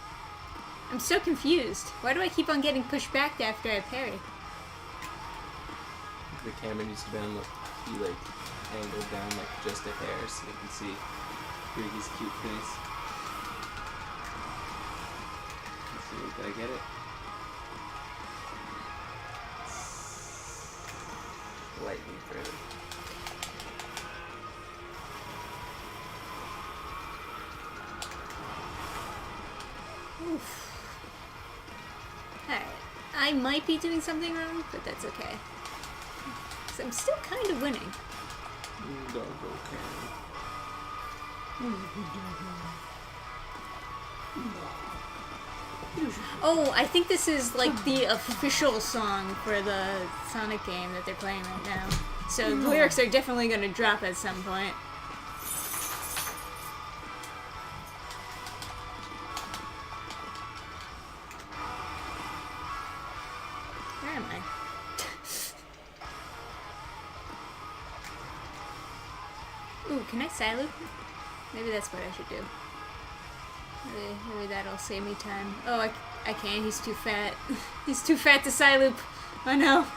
I'm so confused. Why do I keep on getting pushed back after I parry? The camera needs to be on angled down like just a hair so you can see Gurgi's cute face. Let's see, did I get it? Lightning through. Oof. Alright. I might be doing something wrong, but that's okay. 'Cause I'm still kind of winning. Doggo Oh, I think this is like the official song for the Sonic game that they're playing right now. So the lyrics are definitely going to drop at some point. Where am I? Ooh, can I side loop? Maybe that's what I should do. Maybe that'll save me time. Oh, I can't. He's too fat. He's too fat to side loop. Oh no.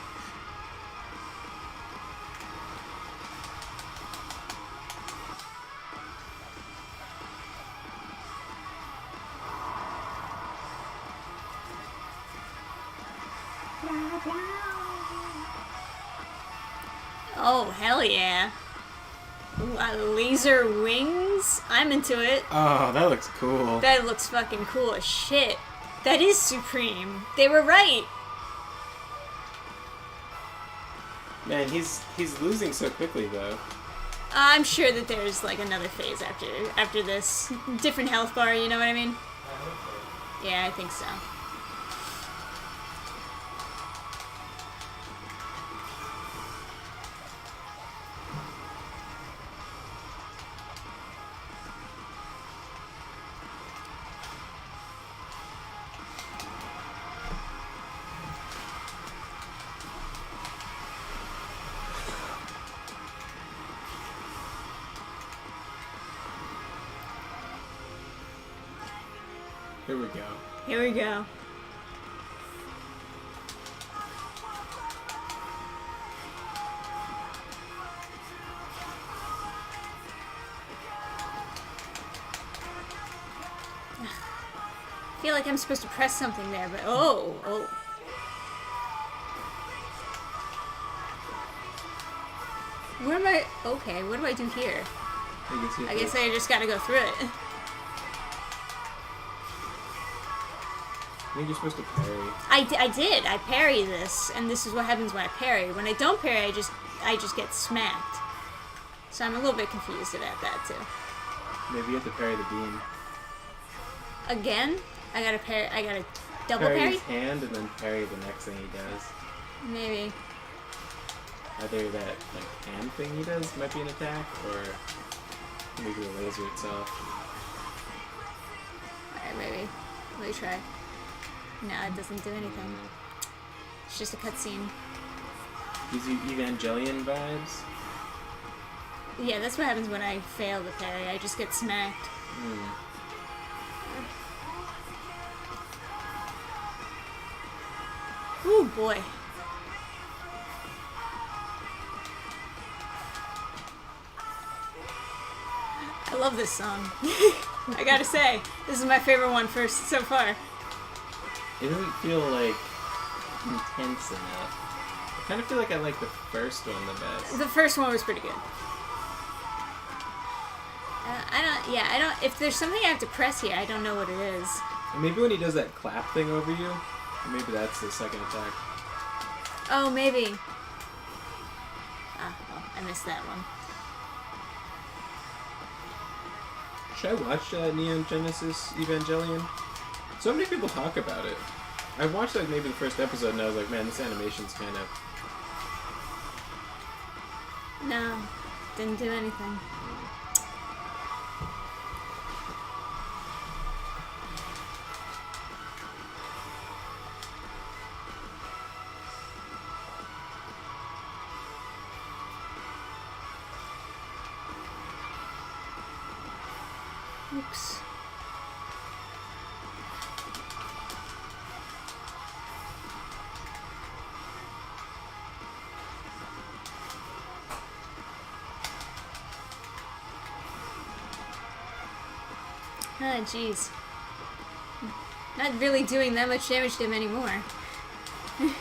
Oh, hell yeah. Ooh, laser wings? I'm into it. Oh, that looks cool. That looks fucking cool as shit. That is Supreme. They were right. Man, he's losing so quickly though. I'm sure that there's like another phase after this. Different health bar, you know what I mean? Yeah, I think so. Here we go. Here we go. I feel like I'm supposed to press something there, but oh. Where am I? Okay, what do I do here? I guess I just gotta go through it. I think you're supposed to parry. I did. I parry this, and this is what happens when I parry. When I don't parry, I just get smacked. So I'm a little bit confused about that too. Maybe you have to parry the beam. Again, I gotta double Parry parry. his hand and then parry the next thing he does. Maybe. Either that like hand thing he does might be an attack, or maybe the laser itself. Alright, maybe. Let me try. No, it doesn't do anything. It's just a cutscene. Gives you Evangelion vibes. Yeah, that's what happens when I fail the parry. I just get smacked. Ooh, boy. I love this song. I gotta say, this is my favorite one so far. It doesn't feel like intense enough. I kind of feel like I like the first one the best. The first one was pretty good. I don't, if there's something I have to press here, I don't know what it is. And maybe when he does that clap thing over you, maybe that's the second attack. Oh, maybe. Ah, well, I missed that one. Should I watch Neon Genesis Evangelion? So many people talk about it. I watched like maybe the first episode and I was like, man, this animation's kind of... No, didn't do anything. Oops. Ah, jeez. Not really doing that much damage to him anymore. Whew.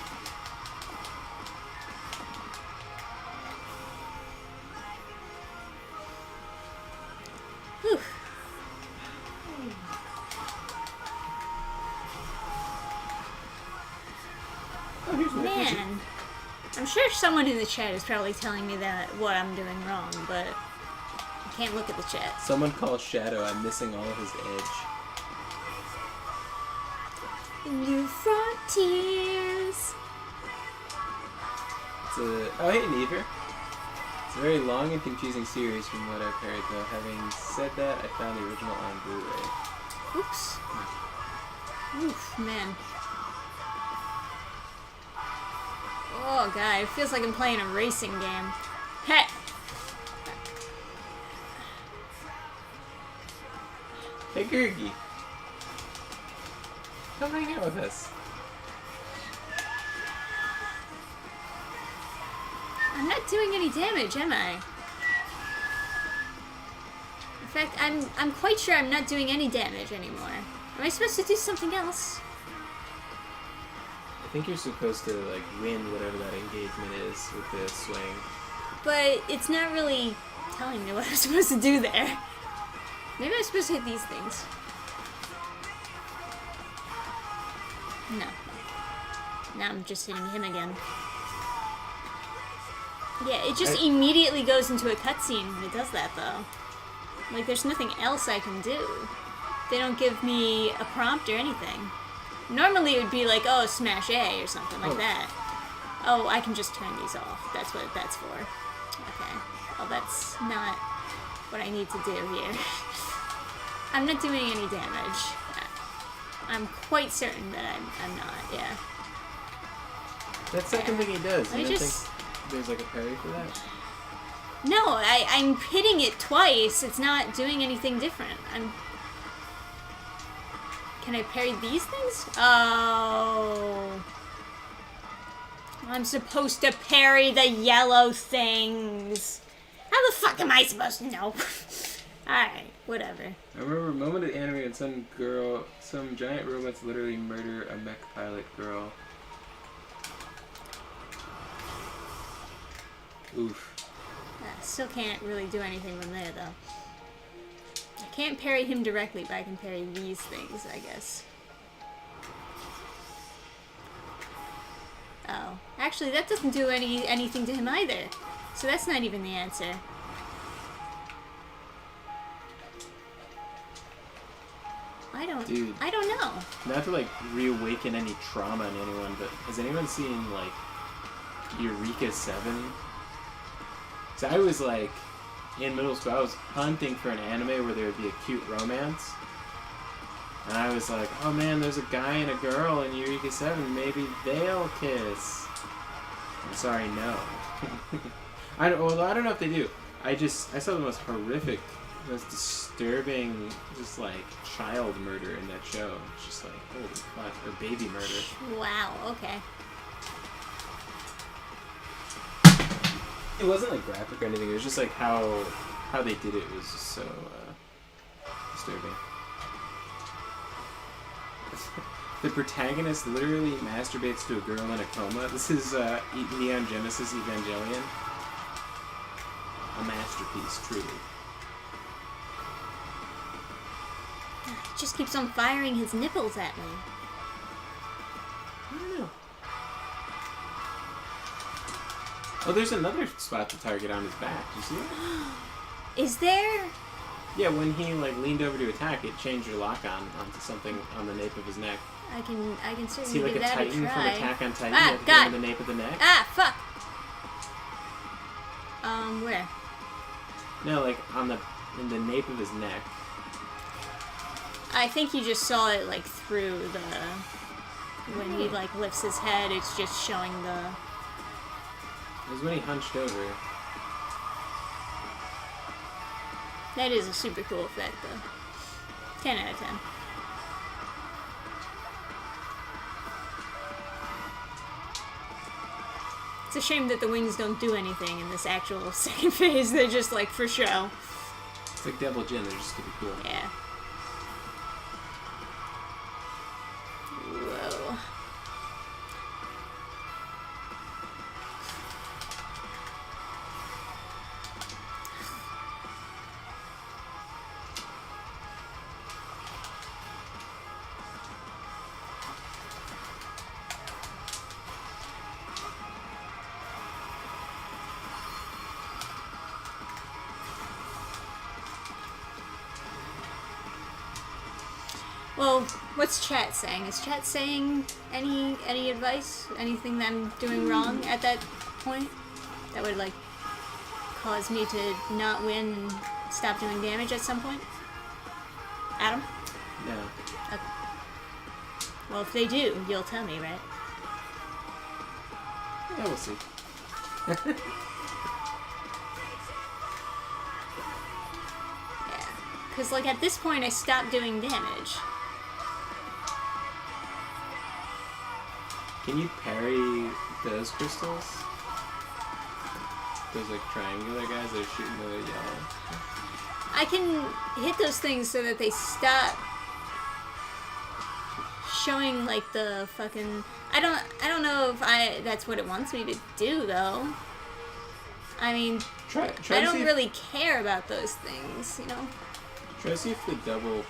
Man. I'm sure someone in the chat is probably telling me that what I'm doing wrong, but I can't look at the chat. Someone calls Shadow. I'm missing all of his edge. New frontiers. Oh, hey, Never. It's a very long and confusing series from what I've heard, though. Having said that, I found the original on Blu-ray. Oops. Oof, man. Oh god, it feels like I'm playing a racing game. Hey! Hey, Gurgi. Come hang out with us. I'm not doing any damage, am I? In fact, I'm quite sure I'm not doing any damage anymore. Am I supposed to do something else? I think you're supposed to, like, win whatever that engagement is with the swing. But it's not really telling me what I'm supposed to do there. Maybe I'm supposed to hit these things. No. Now I'm just hitting him again. Yeah, it just immediately goes into a cutscene when it does that, though. Like, there's nothing else I can do. They don't give me a prompt or anything. Normally it would be like, oh, smash A or something like that. Oh, I can just turn these off. That's what that's for. Okay. Oh, that's not what I need to do here. I'm not doing any damage. I'm quite certain that I'm not, yeah. That second thing he does, I you don't just... think there's like a parry for that? No, I'm hitting it twice. It's not doing anything different. Can I parry these things? Oh. I'm supposed to parry the yellow things. How the fuck am I supposed to know? Alright, whatever. I remember a moment of anime and some giant robots literally murder a mech pilot girl. Oof. Still can't really do anything from there, though. I can't parry him directly, but I can parry these things, I guess. Oh. Actually, that doesn't do anything to him either. So that's not even the answer. I don't know. Not to like reawaken any trauma in anyone, but has anyone seen like Eureka 7? So I was like, in middle school, I was hunting for an anime where there would be a cute romance. And I was like, oh man, there's a guy and a girl in Eureka 7, maybe they'll kiss. I'm sorry, no. I don't know if they do. I saw the most horrific, most disturbing, just like child murder in that show. It's just like, holy fuck, or baby murder. Wow, okay. It wasn't like graphic or anything. It was just like how they did it was just so disturbing. The protagonist literally masturbates to a girl in a coma. This is Neon Genesis Evangelion. A masterpiece, truly. He just keeps on firing his nipples at me. I don't know. Oh, there's another spot to target on his back. You see it? Is there? Yeah, when he like leaned over to attack, it changed your lock onto something on the nape of his neck. I can See, certainly like give a that a Titan try. from Attack on Titan, Ah, you have to God. go on the nape of the neck. Ah, fuck. Where? No, like in the nape of his neck. I think you just saw it like through the. When he like lifts his head, it's just showing the. It was when he hunched over. That is a super cool effect, though. 10 out of 10. It's a shame that the wings don't do anything in this actual second phase. They're just like for show. It's like Devil Jin, they're just gonna be cool. Yeah. Whoa. Well, what's chat saying? Is chat saying any advice? Anything that I'm doing wrong at that point? That would, like, cause me to not win and stop doing damage at some point? Adam? No. Okay. Well, if they do, you'll tell me, right? Yeah, we'll see. Yeah. Because, like, at this point, I stopped doing damage. Can you parry those crystals? Those like triangular guys that are shooting the yellow. I can hit those things so that they stop showing like the fucking. I don't know if that's what it wants me to do though. I mean, Try I to don't see really care about those things, you know. Try to see if the double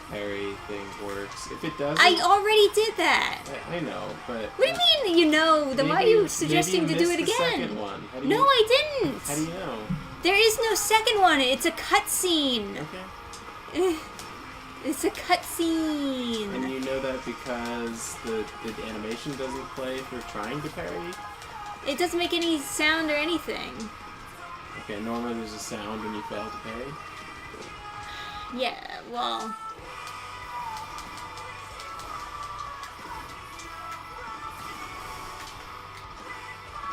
parry thing works. If it doesn't, I already did that. I know, but What do you mean? You know? Then why are you suggesting to do it The again? second one. How do No, you, I didn't. How do you know? There is no second one. It's a cutscene. Okay. It's a cutscene. And you know that because the animation doesn't play for trying to parry? It doesn't make any sound or anything. Okay, normally there's a sound when you fail to parry. Yeah, well.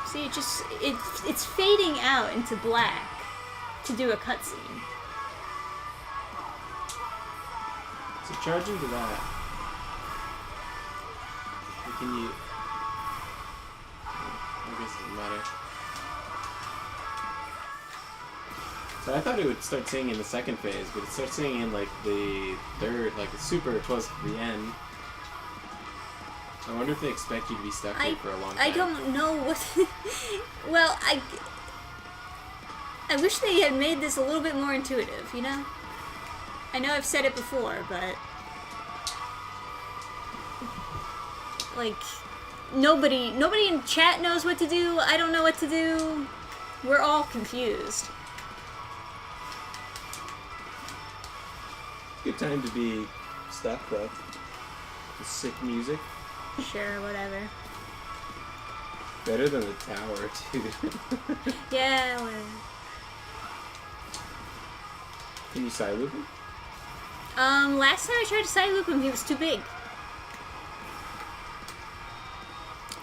See, it's fading out into black to do a cutscene. So charge into that. Or can you... I guess it doesn't matter. So I thought it would start singing in the second phase, but it starts singing in like the third, like super close to the end. I wonder if they expect you to be stuck here for a long time. I don't know what... Well, I wish they had made this a little bit more intuitive, you know? I know I've said it before, but... Like, nobody in chat knows what to do. I don't know what to do. We're all confused. Good time to be stuck though. The sick music. Sure, whatever. Better than the tower, dude. Yeah, whatever. Can you side loop him? Last time I tried to side loop him, he was too big.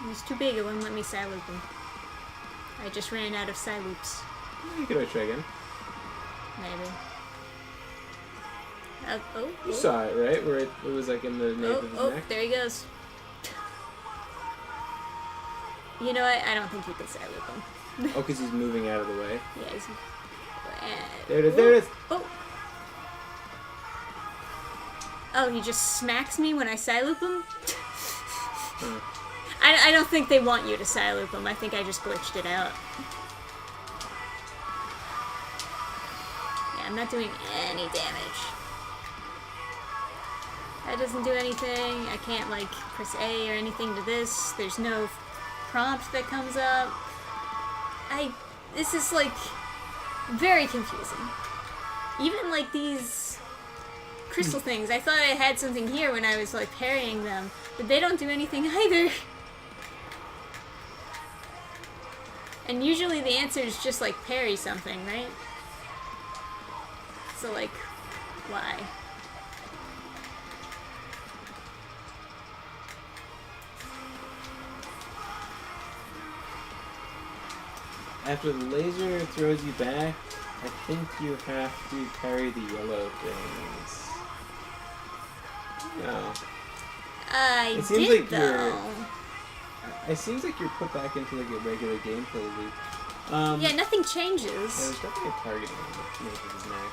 He was too big, it wouldn't let me side loop him. I just ran out of side loops. You could always try again. Maybe. You saw it, right? Where it was like in the nape of his neck? There he goes. You know what? I don't think you can side loop him. Oh, because he's moving out of the way. Yeah, he's... There it is, there it is! Oh! Oh, he just smacks me when I side loop him? I don't think they want you to side loop him. I think I just glitched it out. Yeah, I'm not doing any damage. That doesn't do anything. I can't, like, press A or anything to this. There's no prompt that comes up. This is, like, very confusing. Even, like, these crystal things. I thought I had something here when I was, like, parrying them. But they don't do anything either. And usually the answer is just, like, parry something, right? So, like, why? After the laser throws you back, I think you have to parry the yellow things. No. I It seems did, like though. It seems like you're put back into like a regular gameplay loop. Yeah, nothing Yeah, changes. there's definitely a targeting on the nape of his neck.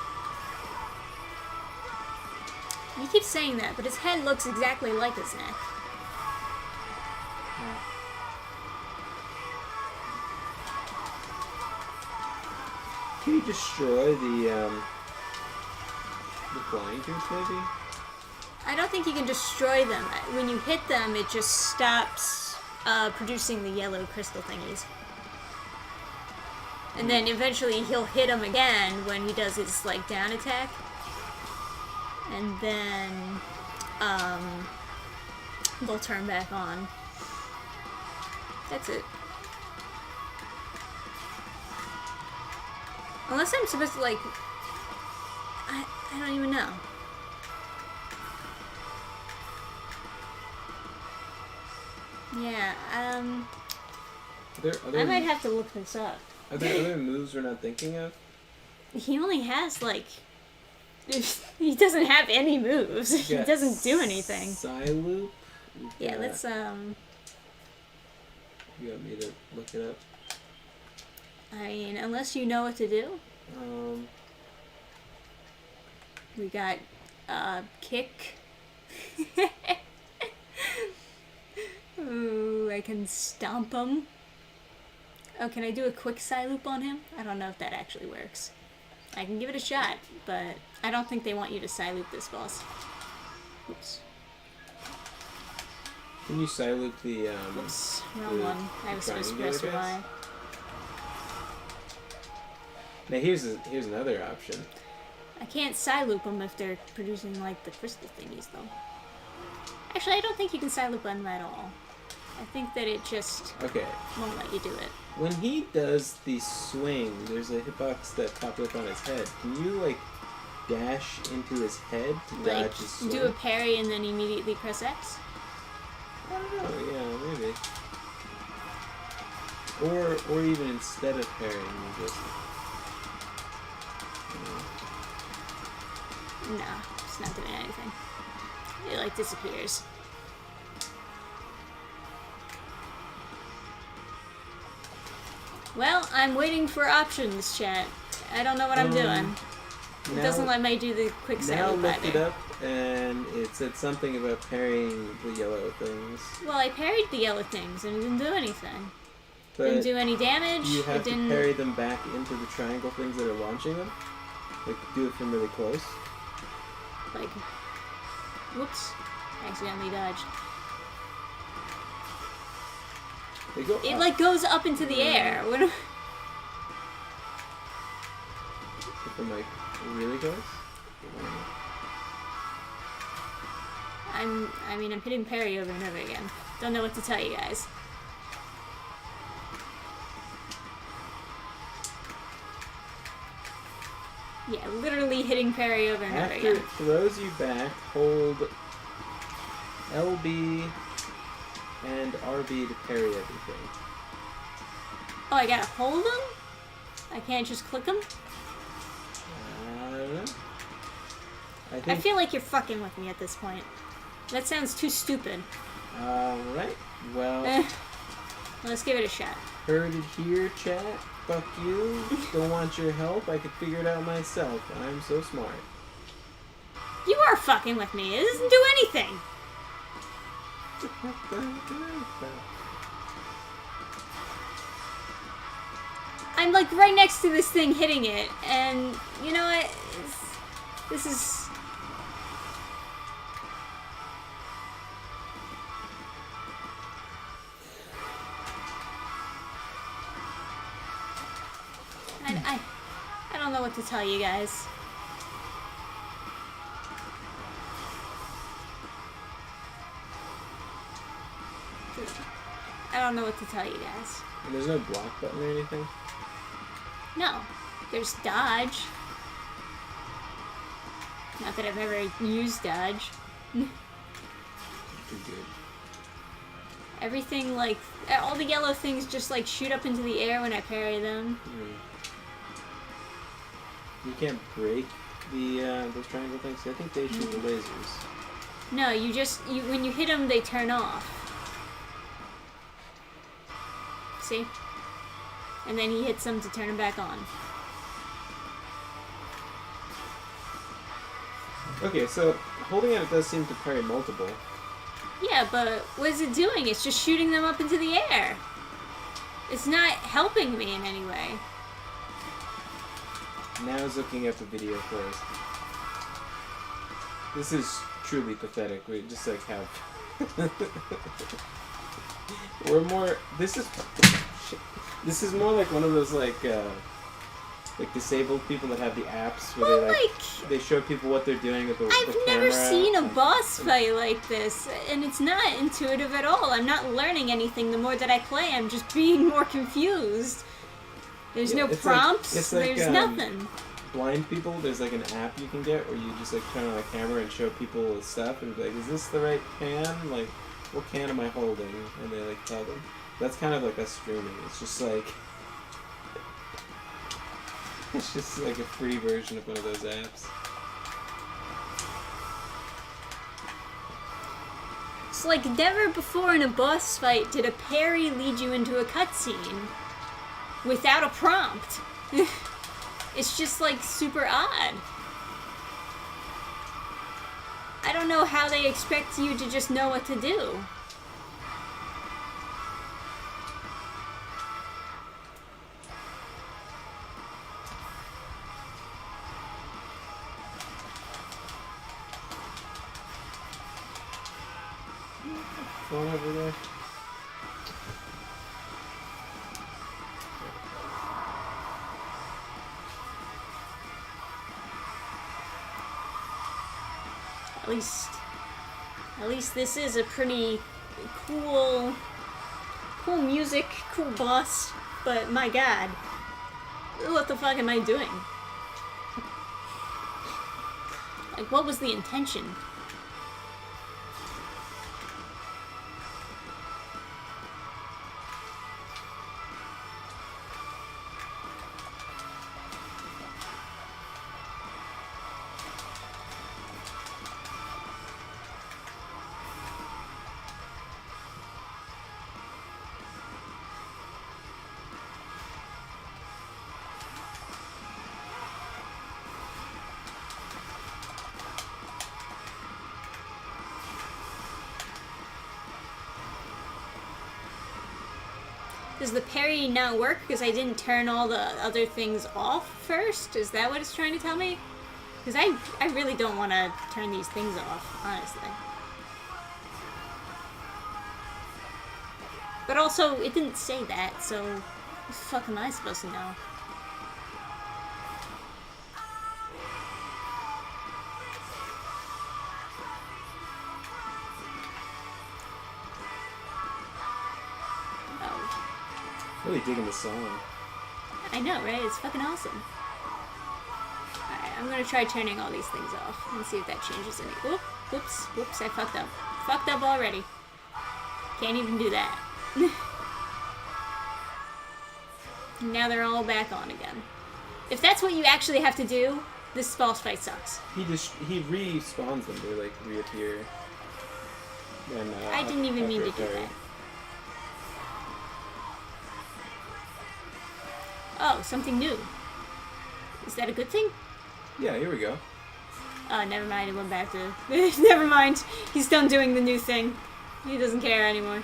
You keep saying that, but his head looks exactly like his neck. Can you destroy the flying tubes maybe? I don't think you can destroy them. When you hit them, it just stops producing the yellow crystal thingies. And then eventually he'll hit him again when he does his, like, down attack. And then they'll turn back on. That's it. Unless I'm supposed to, like... I don't even know. Yeah, I might have to look this up. Are there other moves we're not thinking of? He only has, like... He doesn't have any moves. He doesn't do anything. Psyloop? Yeah, let's, You want me to look it up? I mean, unless you know what to do. We got, kick. Ooh, I can stomp him. Oh, can I do a quick Psyloop on him? I don't know if that actually works. I can give it a shot, but I don't think they want you to Psyloop this boss. Oops. Can you Psyloop the, Oops, wrong one. I was supposed to press Y. Now here's another option. I can't Psyloop them if they're producing, like, the crystal thingies, though. Actually, I don't think you can Psyloop them at all. I think that it just won't let you do it. When he does the swing, there's a hitbox that popped up on his head. Can you, like, dash into his head to Like, dodge his swing? do a parry and then immediately press X? I don't know, yeah, maybe. Or even instead of parrying, you just... No, it's not doing anything. It, like, disappears. Well, I'm waiting for options, chat. I don't know what I'm doing. It doesn't let me do the quick Now Psyloop looked it either. up, and it said something about parrying the yellow things. Well, I parried the yellow things and it didn't do anything. But Didn't do any damage. you It have to didn't. parry them back into the triangle things that are launching them. Like, do it from really close. Like, whoops, accidentally dodged. They go It up. like goes up into the air. What? From like really close. I mean, I'm hitting parry over and over again. Don't know what to tell you guys. Yeah, literally hitting parry over and over After again. it throws you back, hold LB and RB to parry everything. Oh, I gotta hold them? I can't just click them? I don't know. I I think. feel like you're fucking with me at this point. That sounds too stupid. Alright. Well, Let's give it a shot. heard it here, chat. Fuck you. Don't want your help. I could figure it out myself. I'm so smart. You are fucking with me. It doesn't do anything. I'm like right next to this thing hitting it, and you know what? This is... I don't know what to tell you guys. I don't know what to tell you guys. And there's no block button or anything? No. There's dodge. Not that I've ever used dodge. Too good. Everything, like, all the yellow things just, like, shoot up into the air when I parry them. You can't break the those triangle things. I think they shoot the lasers. No, when you hit them, they turn off. See? And then he hits them to turn them back on. Okay, so holding it does seem to parry multiple. Yeah, but what is it doing? It's just shooting them up into the air. It's not helping me in any way. Now is looking at the video for us. This is truly pathetic. We just like have. We're more. This is more like one of those like like disabled people that have the apps where Well, they show people what they're doing with the I've camera. never seen a and- boss fight like this, and it's not intuitive at all. I'm not learning anything. The more that I play, I'm just being more confused. There's Yeah, no it's like- prompts. it's like, There's nothing. Blind people, there's like an app you can get where you just like turn on a camera and show people stuff and be like, is this the right can? Like, what can am I holding? And they like tell them. That's kind of like us streaming. It's just like it's just like a free version of one of those apps. It's like never before in a boss fight did a parry lead you into a cutscene without a prompt. It's just like super odd. I don't know how they expect you to just know what to do. Phone over there. At least this is a pretty cool music, cool boss, but my god. What the fuck am I doing? Like, what was the intention? Does the parry not work because I didn't turn all the other things off first? Is that what it's trying to tell me? Because I really don't want to turn these things off, honestly. But also, it didn't say that, so what the fuck am I supposed to know? Really digging the song. I know, right? It's fucking awesome. Alright, I'm gonna try turning all these things off and see if that changes any. Whoops, I fucked up. Fucked up already. Can't even do that. Now they're all back on again. If that's what you actually have to do, this boss fight sucks. He respawns them. They like reappear. When, I didn't even mean to after a do parry. that. Oh, something new. Is that a good thing? Yeah, here we go. Oh, never mind. It went back to... Never mind. He's done doing the new thing. He doesn't care anymore.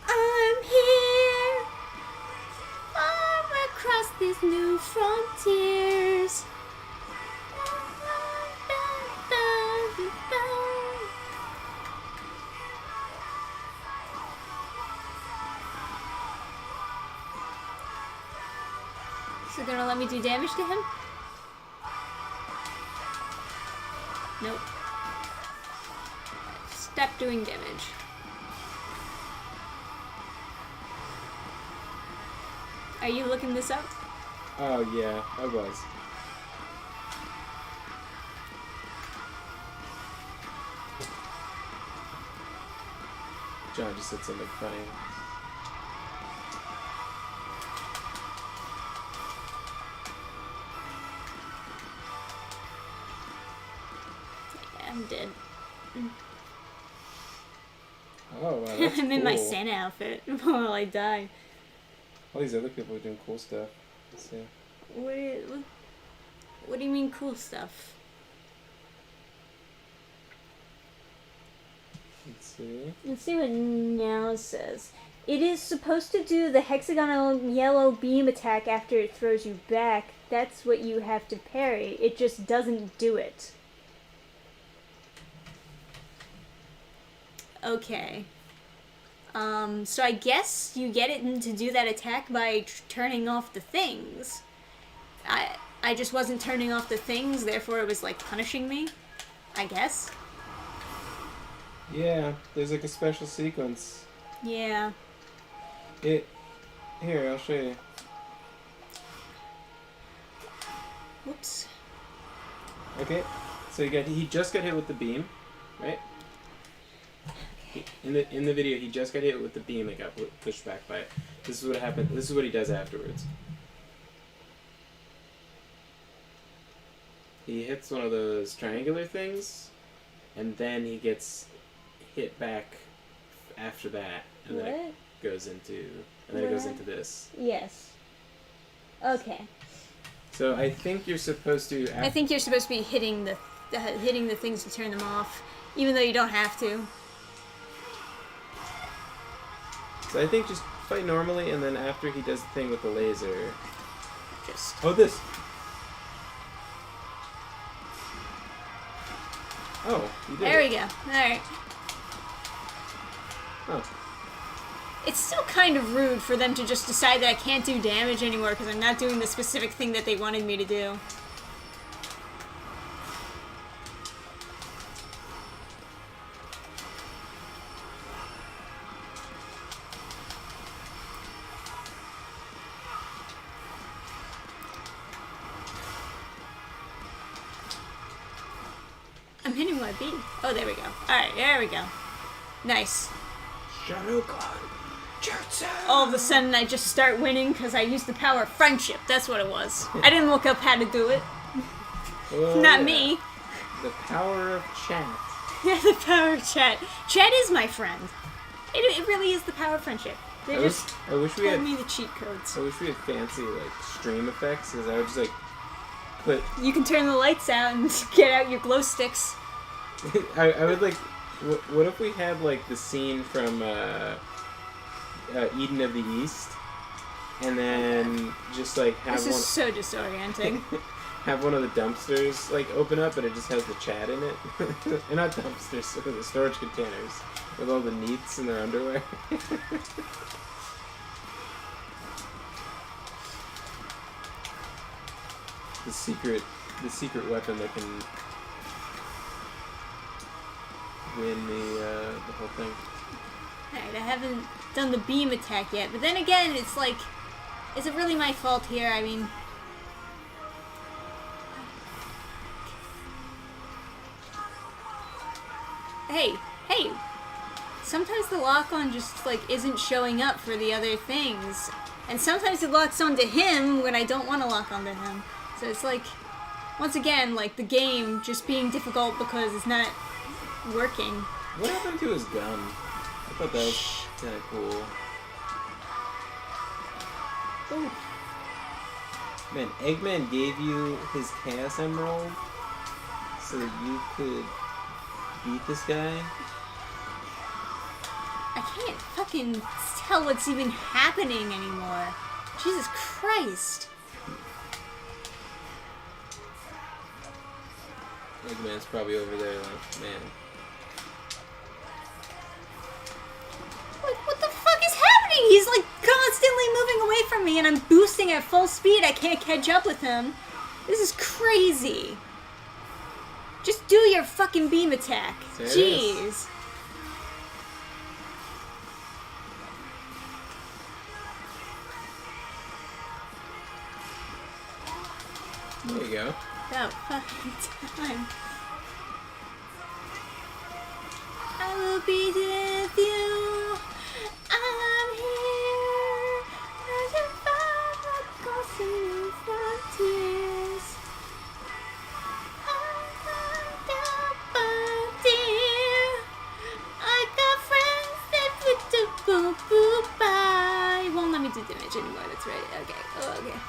I'm here, far across these new frontiers. So gonna let me do damage to him? Nope. Stop doing damage. Are you looking this up? Oh yeah, I was. John just said something funny. Yeah, I'm dead. Oh wow, that's I'm in my cool. Santa outfit while I die. All these other people are doing cool stuff. Let's see. What do you mean cool stuff? Let's see. Let's see what now says. It is supposed to do the hexagonal yellow beam attack after it throws you back. That's what you have to parry. It just doesn't do it. Okay. So I guess you get it to do that attack by turning off the things. I just wasn't turning off the things, therefore it was like punishing me, I guess. Yeah, there's like a special sequence. Yeah. Here, I'll show you. Whoops. Okay, so he just got hit with the beam, right? In the video, he just got hit with the beam and got pushed back by it. This is what happened. This is what he does afterwards. He hits one of those triangular things, and then he gets hit back after that, and then it goes into this. Yes. Okay. So I think you're supposed to. I think you're supposed to be hitting the things to turn them off, even though you don't have to. So I think just fight normally, and then after he does the thing with the laser. Just. Oh, this. Oh, you did. There we go. Alright. Oh. It's still kind of rude for them to just decide that I can't do damage anymore because I'm not doing the specific thing that they wanted me to do. I'm hitting my B. Oh, there we go. Alright, there we go. Nice. Shadow Clone. Jutsu. All of a sudden, I just start winning because I used the power of friendship. That's what it was. I didn't look up how to do it. Well, Not yeah. me. The power of chat. Yeah, the power of chat. Chat is my friend. It really is the power of friendship. They I just wish we told had. me the cheat codes. I wish we had fancy like stream effects, because I would just like put. You can turn the lights out and get out your glow sticks. I would like. What if we had like the scene from Eden of the East, and then just like have This is so disorienting. have one of the dumpsters like open up, and it just has the chat in it. And not dumpsters, the storage containers with all the neats in their underwear. the secret weapon that can win the whole thing. Alright, I haven't done the beam attack yet, but then again, it's like, is it really my fault here? I mean... Hey! Sometimes the lock-on just, like, isn't showing up for the other things. And sometimes it locks onto him when I don't want to lock onto him. So it's like, once again, like, the game just being difficult because it's not working. What happened to his gun? I thought that was kind of cool. Ooh. Man, Eggman gave you his Chaos Emerald so that you could beat this guy? I can't fucking tell what's even happening anymore. Jesus Christ. Eggman's probably over there like, man. Like, what the fuck is happening? He's like constantly moving away from me and I'm boosting at full speed. I can't catch up with him. This is crazy. Just do your fucking beam attack. There it Jeez. is. There you go. About fucking time. I will be with you. I'm here. As you find across the frontiers. I'm down by dear. I got friends that would do boo boo bye. It won't let me do damage anymore. That's right. Okay. Oh, okay.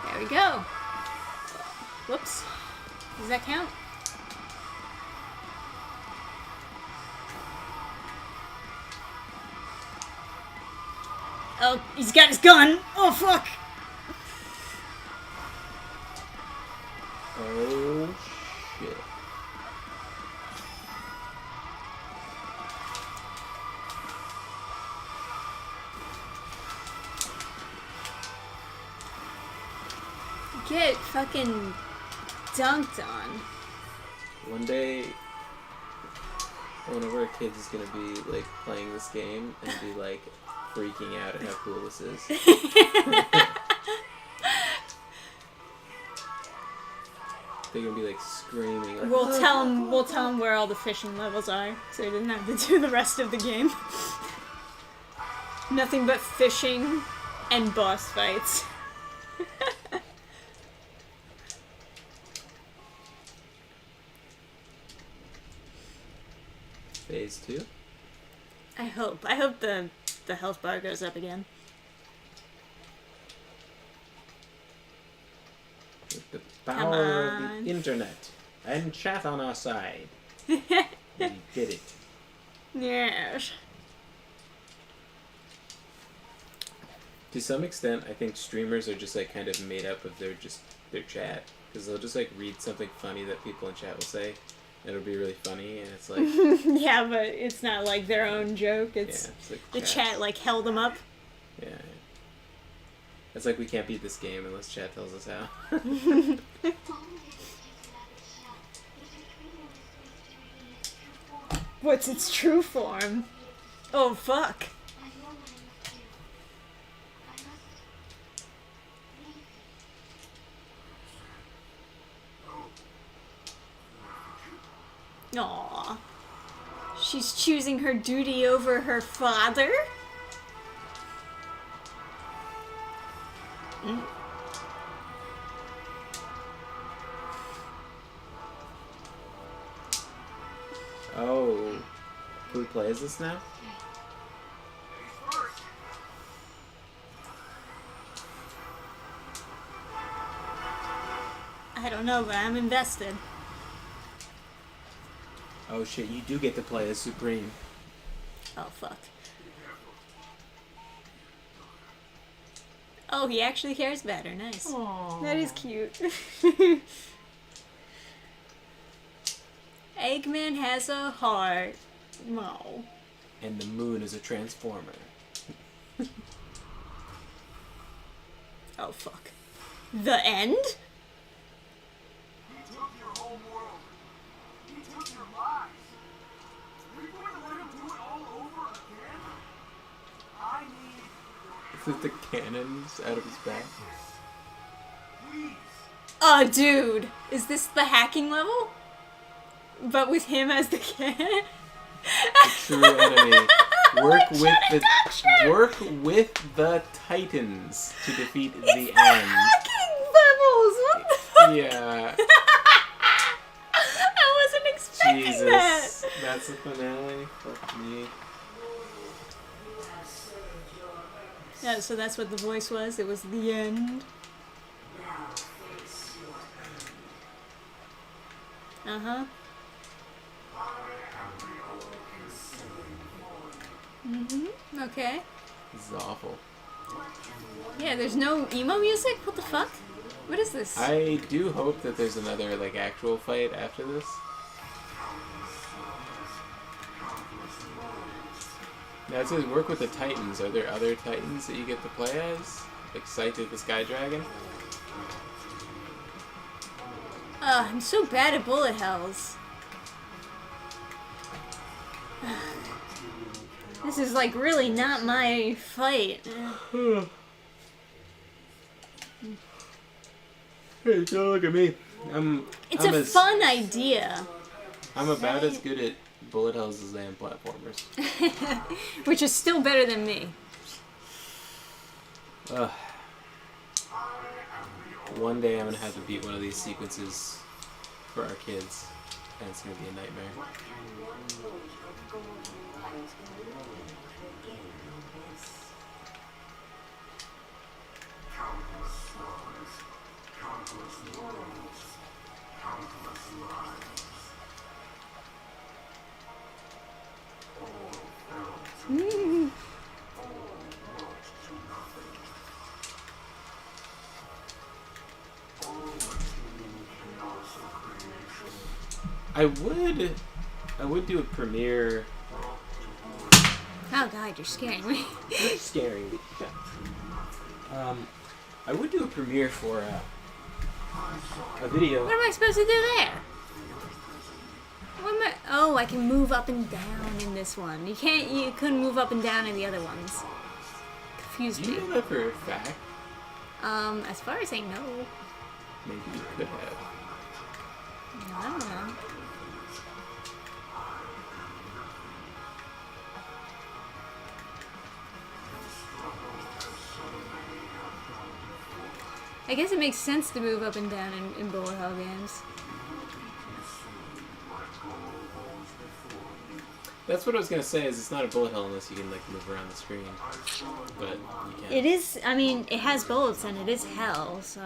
There we go. Whoops. Does that count? Oh, he's got his gun. Oh, fuck. Oh shit. Get fucking dunked on. One day, one of our kids is gonna be like playing this game and be like freaking out at how cool this is. They're gonna be like screaming. Like, We'll tell him where all the fishing levels are, so he doesn't have to do the rest of the game. Nothing but fishing and boss fights. Phase 2? I hope the health bar goes up again. With the Come power of on. the internet and chat on our side. We did it. Yes. To some extent, I think streamers are just like kind of made up of their chat, because they'll just like read something funny that people in chat will say, and it'll be really funny, and it's like Yeah, but it's not like their own joke. It's yeah, it's like the chat like held them up. Yeah. It's like we can't beat this game unless chat tells us how. What's its true form? Oh fuck. Aww. She's choosing her duty over her father? Oh. Can we play as this now? I don't know, but I'm invested. Oh shit, you do get to play as Supreme. Oh fuck. Oh, he actually cares about her. Nice. Aww. That is cute. Eggman has a heart. No. And the moon is a transformer. Oh fuck. The end? He took your whole world. He took your lives. We're going to let him do it all over again? I need With the cannons out of his back. Oh, dude. Is this the hacking level? But with him as the cannon? The true enemy. Work with the Doctor! work with the Titans to defeat the It's the end. hacking levels! What the fuck? Yeah. I wasn't expecting that. Jesus. That's the finale. Fuck me. Yeah, so that's what the voice was. It was the end. Uh-huh. Mm-hmm. Okay. This is awful. Yeah, there's no emo music? What the fuck? What is this? I do hope that there's another like actual fight after this. Now it says work with the Titans. Are there other Titans that you get to play as? Like Scythe the Sky Dragon? I'm so bad at bullet hells. This is like really not my fight. Hey, don't look at me. It's a fun idea, I'm about as good at bullet hells as I am platformers. which is still better than me. Ugh. One day I'm gonna have to beat one of these sequences for our kids, and it's gonna be a nightmare. I would do a premiere. Oh god, you're scaring me. You're scaring me. I would do a premiere for a video. What am I supposed to do there? What am I? Oh, I can move up and down in this one. You couldn't move up and down in the other ones. Confused Do me. you know that for a fact? As far as I know. Maybe you could have. I don't know. I guess it makes sense to move up and down in bullet hell games. That's what I was gonna say. Is it's not a bullet hell unless you can like move around the screen, but you can't. It is. I mean, it has bullets and it is hell. So.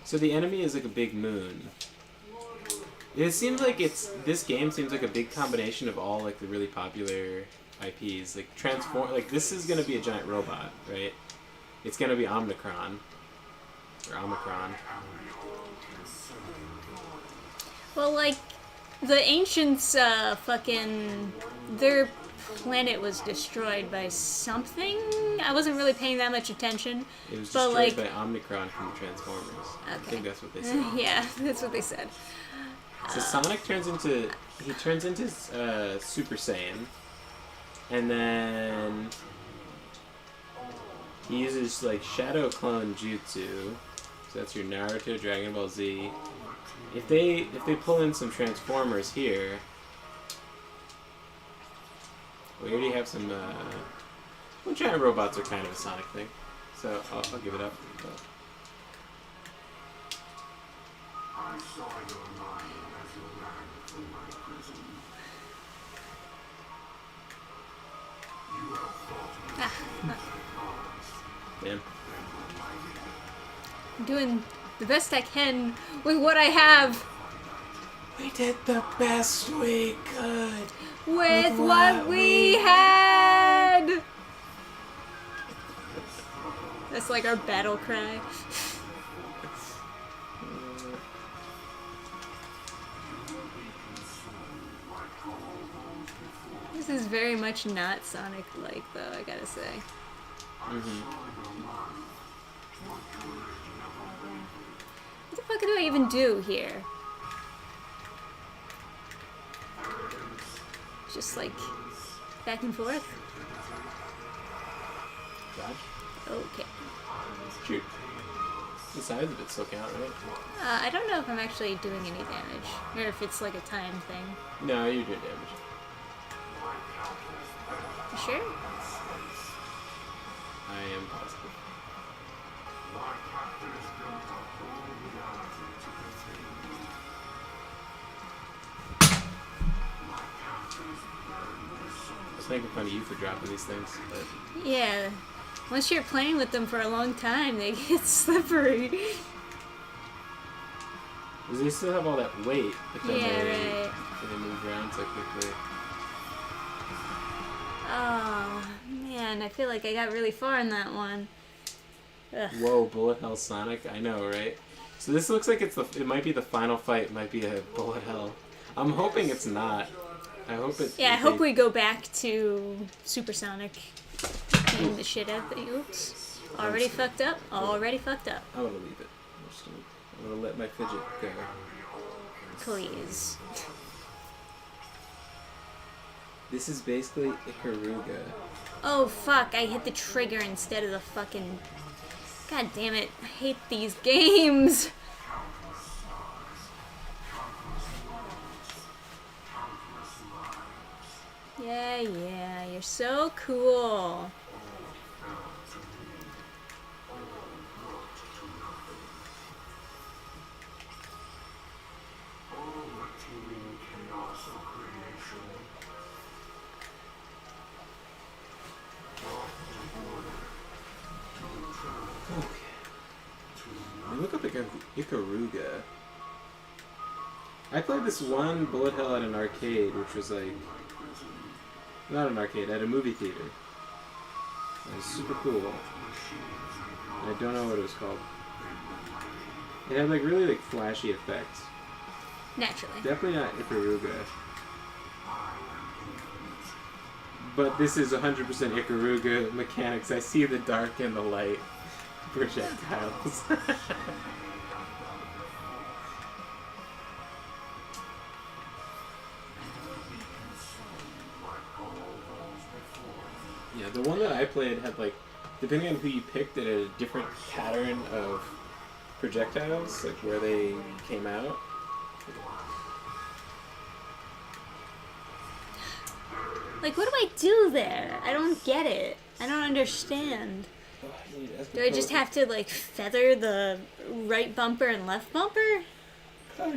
So the enemy is like a big moon. It seems like this game seems like a big combination of all like the really popular IPs. Like like this is gonna be a giant robot, right? It's gonna be Omnicron. Or Omicron. Well, like the ancients, their planet was destroyed by something. I wasn't really paying that much attention. It was but, destroyed like, by Omnicron from the Transformers. I Okay. think that's what they said. Yeah, that's what they said. So Sonic turns into Super Saiyan, and then he uses like Shadow Clone Jutsu. So that's your Naruto, Dragon Ball Z. If they pull in some Transformers here, we already have some. Well, giant robots are kind of a Sonic thing, so I'll give it up. But. Damn. I'm doing the best I can with what I have. We did the best we could. With what we had. That's like our battle cry. This is very much not Sonic-like, though, I gotta say. What the fuck do I even do here? Just like back and forth? Dodge. Okay. Shoot. The sides of it still count, right? I don't know if I'm actually doing any damage, or if it's like a time thing. No, you're doing damage. You sure? I am positive. I was making fun of you for dropping these things, but Yeah. Once you're playing with them for a long time, they get slippery. because they still have all that weight, but then Yeah, they right. move around so quickly. Oh, man, I feel like I got really far in that one. Ugh. Whoa, Bullet Hell Sonic? I know, right? So this looks like it might be the final fight, might be a Bullet Hell. I'm hoping it's not. I hope it. Yeah, I hope we go back to Supersonic beating the shit out of the oops. Already fucked up? Already fucked up. I'm gonna leave it. I'm gonna let my fidget go. Please. This is basically Ikaruga. Oh, fuck, I hit the trigger instead of the fucking... God damn it, I hate these games! Yeah, you're so cool. Look up Ikaruga. I played this one Bullet Hell at an arcade, which was like... Not an arcade, at a movie theater. It was super cool. I don't know what it was called. It had like really like flashy effects. Naturally. Definitely not Ikaruga. But this is 100% Ikaruga mechanics. I see the dark and the light projectiles. Yeah, the one that I played had like, depending on who you picked, it had a different pattern of projectiles, like where they came out. Like, what do I do there? I don't get it. I don't understand. Do I just have to, like, feather the right bumper and left bumper? I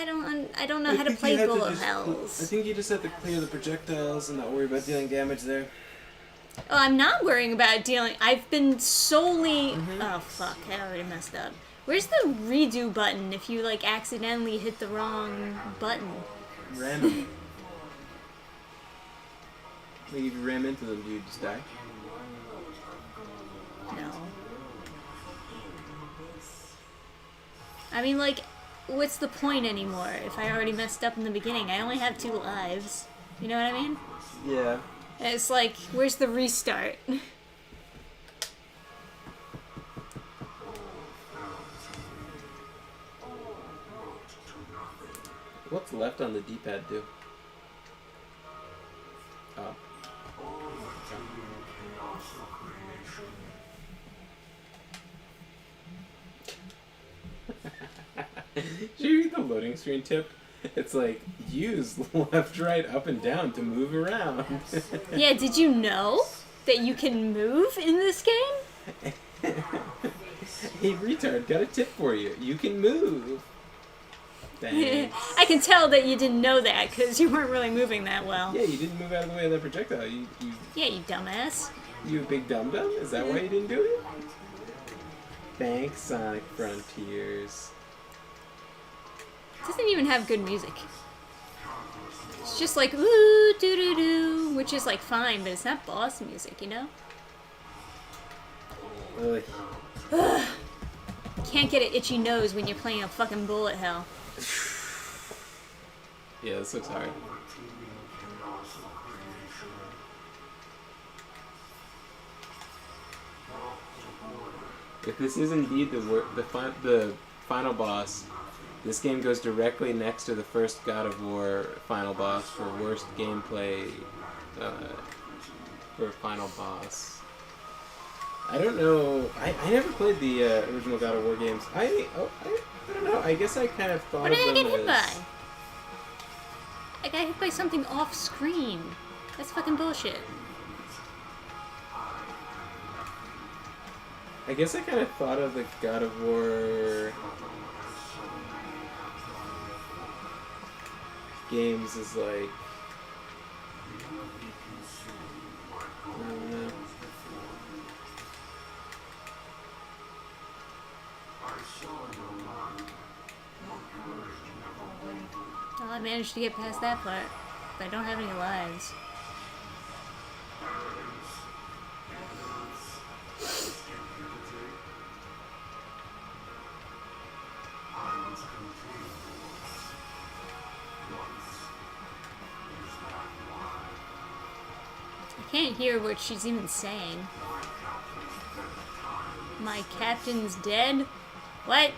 don't know how to play bullet hells. I think you just have to clear the projectiles and not worry about dealing damage there. Oh, I'm not worrying about dealing. I've been solely. Oh fuck! I already messed up. Where's the redo button if you like accidentally hit the wrong button? Random. Like if you ram into them, do you just die? No. I mean, like, what's the point anymore if I already messed up in the beginning? I only have 2 lives. You know what I mean? Yeah. It's like, where's the restart? What's left on the D-pad do? Oh. Did you read the loading screen tip? It's like, use left, right, up, and down to move around. Yeah, did you know that you can move in this game? Hey, retard, got a tip for you. You can move. Thanks. I can tell that you didn't know that because you weren't really moving that well. Yeah, you didn't move out of the way of that projectile. Yeah, you dumbass. You a big dum-dum? Is that why you didn't do it? Thanks, Sonic Frontiers. It doesn't even have good music. It's just like, ooh, doo-doo-doo, which is like fine, but it's not boss music, you know? Ugh. Can't get an itchy nose when you're playing a fucking bullet hell. Yeah, this looks hard. If this is indeed the final boss, this game goes directly next to the first God of War final boss for worst gameplay for final boss. I don't know. I never played the original God of War games. I don't know. I guess I kind of thought What of did I them get hit as... by? I got hit by something off screen. That's fucking bullshit. I guess I kind of thought of the God of War games as like... I don't know. Well, I managed to get past that part, but I don't have any lives. I can't hear what she's even saying. My captain's dead? What?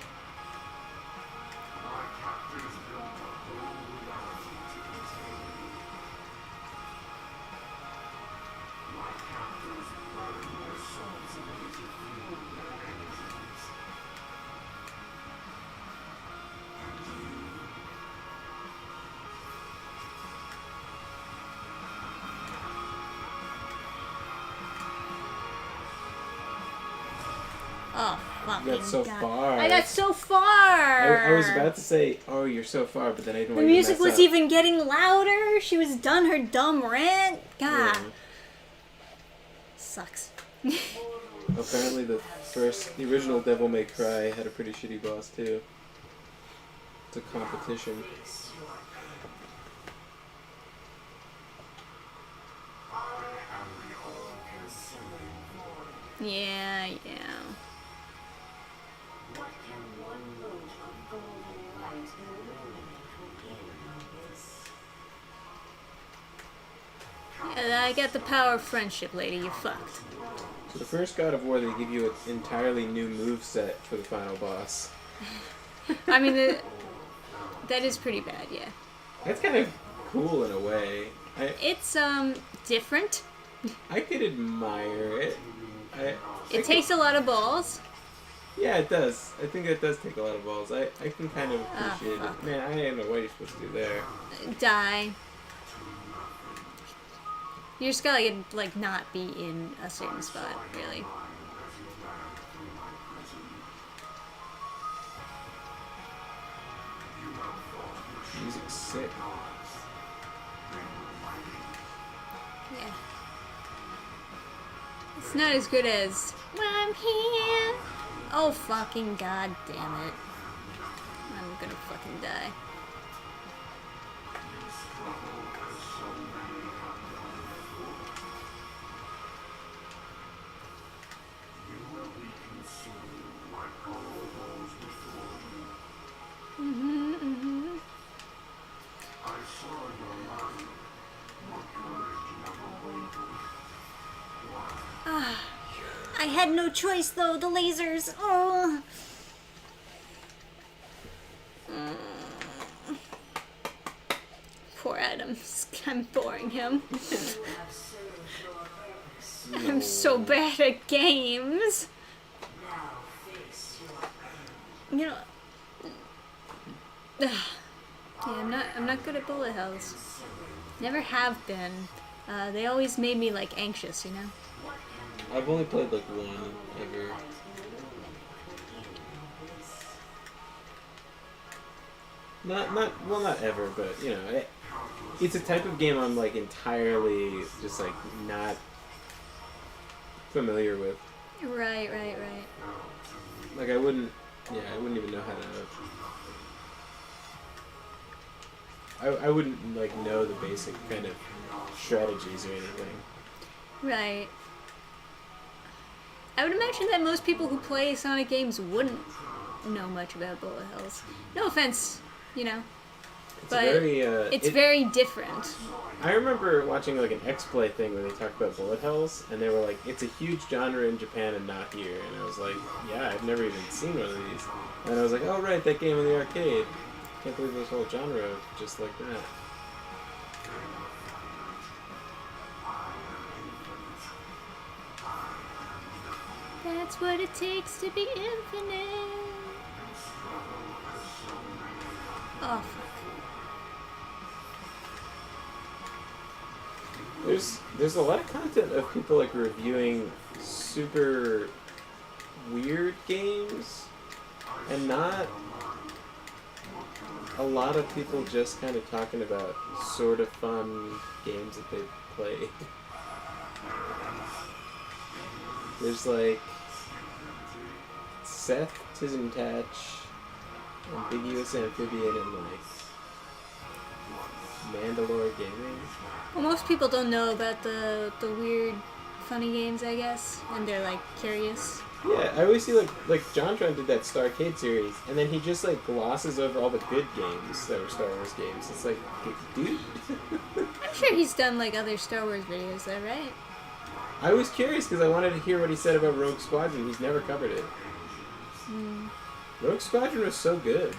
Oh, fucking You got so God. far. I got so far! I was about to say, oh, you're so far, but then I didn't The want you to music mess was up. even getting louder. She was done her dumb rant. God. Yeah. Sucks. Apparently the original Devil May Cry had a pretty shitty boss too. It's a competition. Yeah. What can one I got the power of friendship, lady. You're fucked. So the first God of War, they give you an entirely new move set for the final boss. I mean, that is pretty bad, yeah. That's kind of cool in a way. It's, different. I could admire it. It takes a lot of balls. Yeah, it does. I think it does take a lot of balls. I can kind of Ah, appreciate fuck. it. Man, I don't know what you're supposed to do there. Die. You just gotta, like, not be in a certain spot, really. Music's sick. Yeah. It's not as good as when I'm here. Oh, fucking god damn it. I'm gonna fucking die. I had no choice though, the lasers. Oh. Poor Adams. I'm boring him. I'm so bad at games. You know. Yeah, I'm not good at bullet hells. Never have been. They always made me like anxious, you know? I've only played like one ever. Not ever, but you know, it's a type of game I'm like entirely just like not familiar with. Right. Like I wouldn't even know how to. I wouldn't like know the basic kind of strategies or anything. Right. I would imagine that most people who play Sonic games wouldn't know much about bullet hells. No offense, you know. It's But very. it's very different. I remember watching like an X-Play thing where they talked about bullet hells, and they were like, "It's a huge genre in Japan and not here." And I was like, "Yeah, I've never even seen one of these." And I was like, "Oh right, that game in the arcade. Can't believe this whole genre just like that." That's what it takes to be infinite. Oh, fuck. There's a lot of content of people like reviewing super weird games, and not a lot of people just kind of talking about sort of fun games that they play. There's like Seth Tisentach, Ambiguous Amphibian, and like Mandalore Gaming. Well, most people don't know about the weird, funny games, I guess, and they're like curious. Yeah, I always see like JonTron did that Starcade series, and then he just like glosses over all the good games that were Star Wars games. It's like, dude. I'm sure he's done like other Star Wars videos, though, right? I was curious because I wanted to hear what he said about Rogue Squadron. He's never covered it. Rogue Squadron was so good.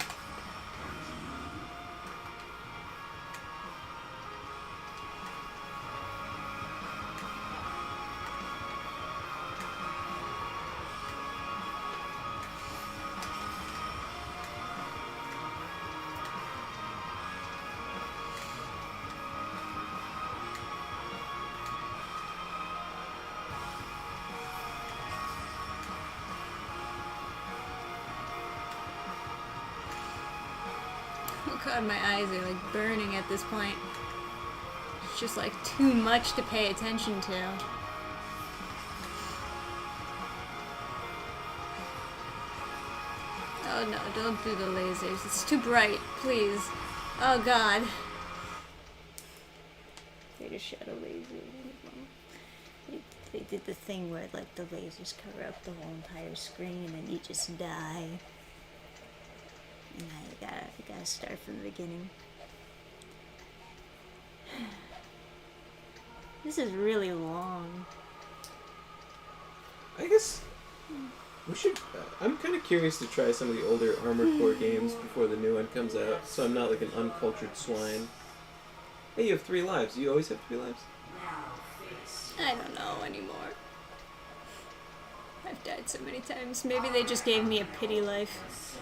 Oh god, my eyes are like burning at this point. It's just like too much to pay attention to. Oh no, don't do the lasers. It's too bright, please. Oh god. They just shot a laser. They did the thing where like the lasers cover up the whole entire screen and you just die. And now you gotta start from the beginning. This is really long. I guess we should. I'm kind of curious to try some of the older Armored Core games before the new one comes out, so I'm not like an uncultured swine. Hey, you have 3 lives. You always have 3 lives? I don't know anymore. I've died so many times. Maybe they just gave me a pity life.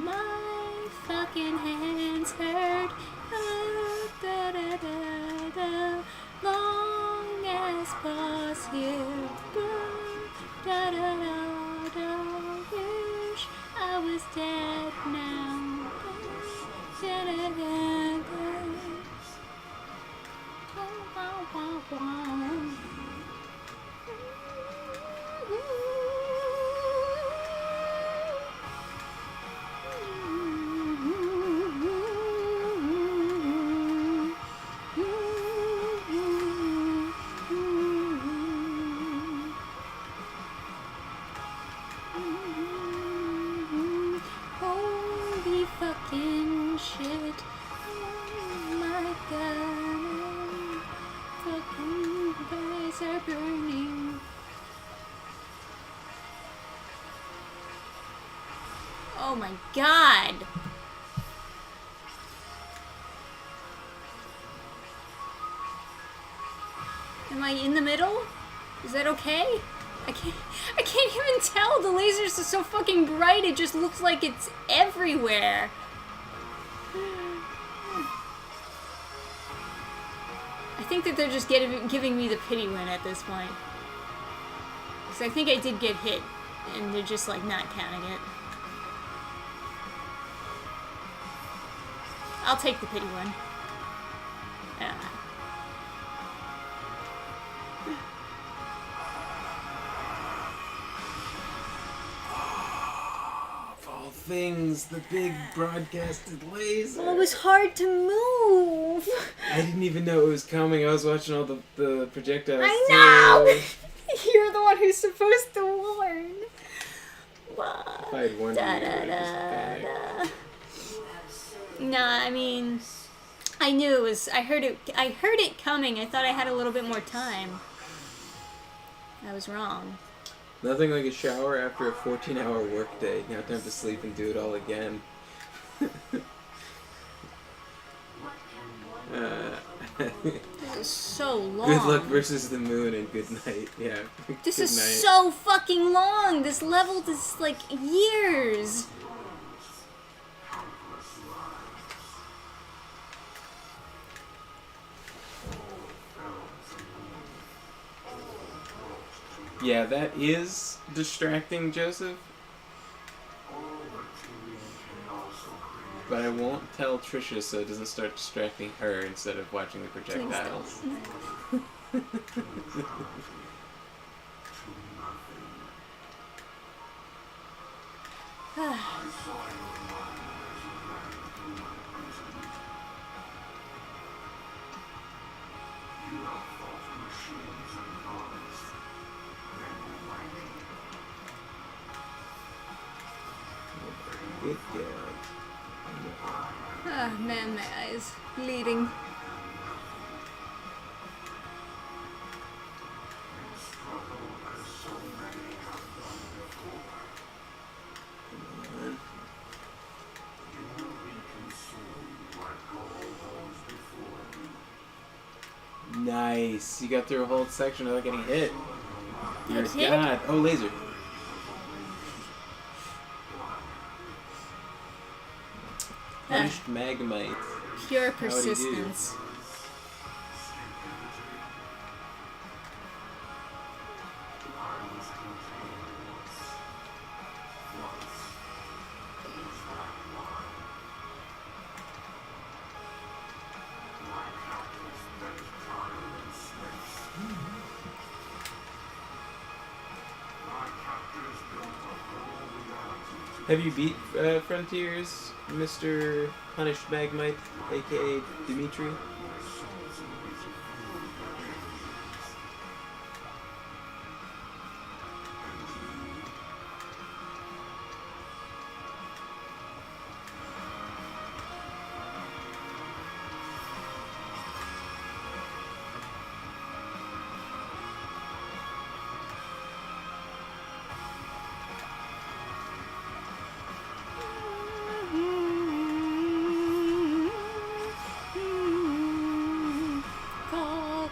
My fucking hands hurt. Long as pause here. Wish I was dead now. Holy fucking shit. Oh my god. Fucking eyes are burning. Oh my god. Am I in the middle? Is that okay? I can't even tell. The lasers are so fucking bright. It just looks like it's everywhere. I think that they're just giving me the pity win at this point. Because I think I did get hit, and they're just like not counting it. I'll take the pity win. Things, the big broadcasted laser. Well, it was hard to move. I didn't even know it was coming. I was watching all the projectiles. I know! You're the one who's supposed to warn. If I had warned you, I would have just panicked. Nah, I mean, I knew it was. I heard it coming. I thought I had a little bit more time. I was wrong. Nothing like a shower after a 14-hour workday. You have time to sleep and do it all again. This is so long. Good luck versus the moon and good night. Yeah. This good is night. so fucking long. This level is like years. Yeah, that is distracting, Joseph. but I won't tell Trisha so it doesn't start distracting her instead of watching the projectiles. Good guy. Ah, man, my eyes bleeding. Nice. You got through a whole section without getting hit. You're a That's it? god. Oh, laser. Punished Magmite. Pure Howdy do. persistence. Have you beat Frontiers, Mr. Punished Magmite, aka Dimitri? Cock.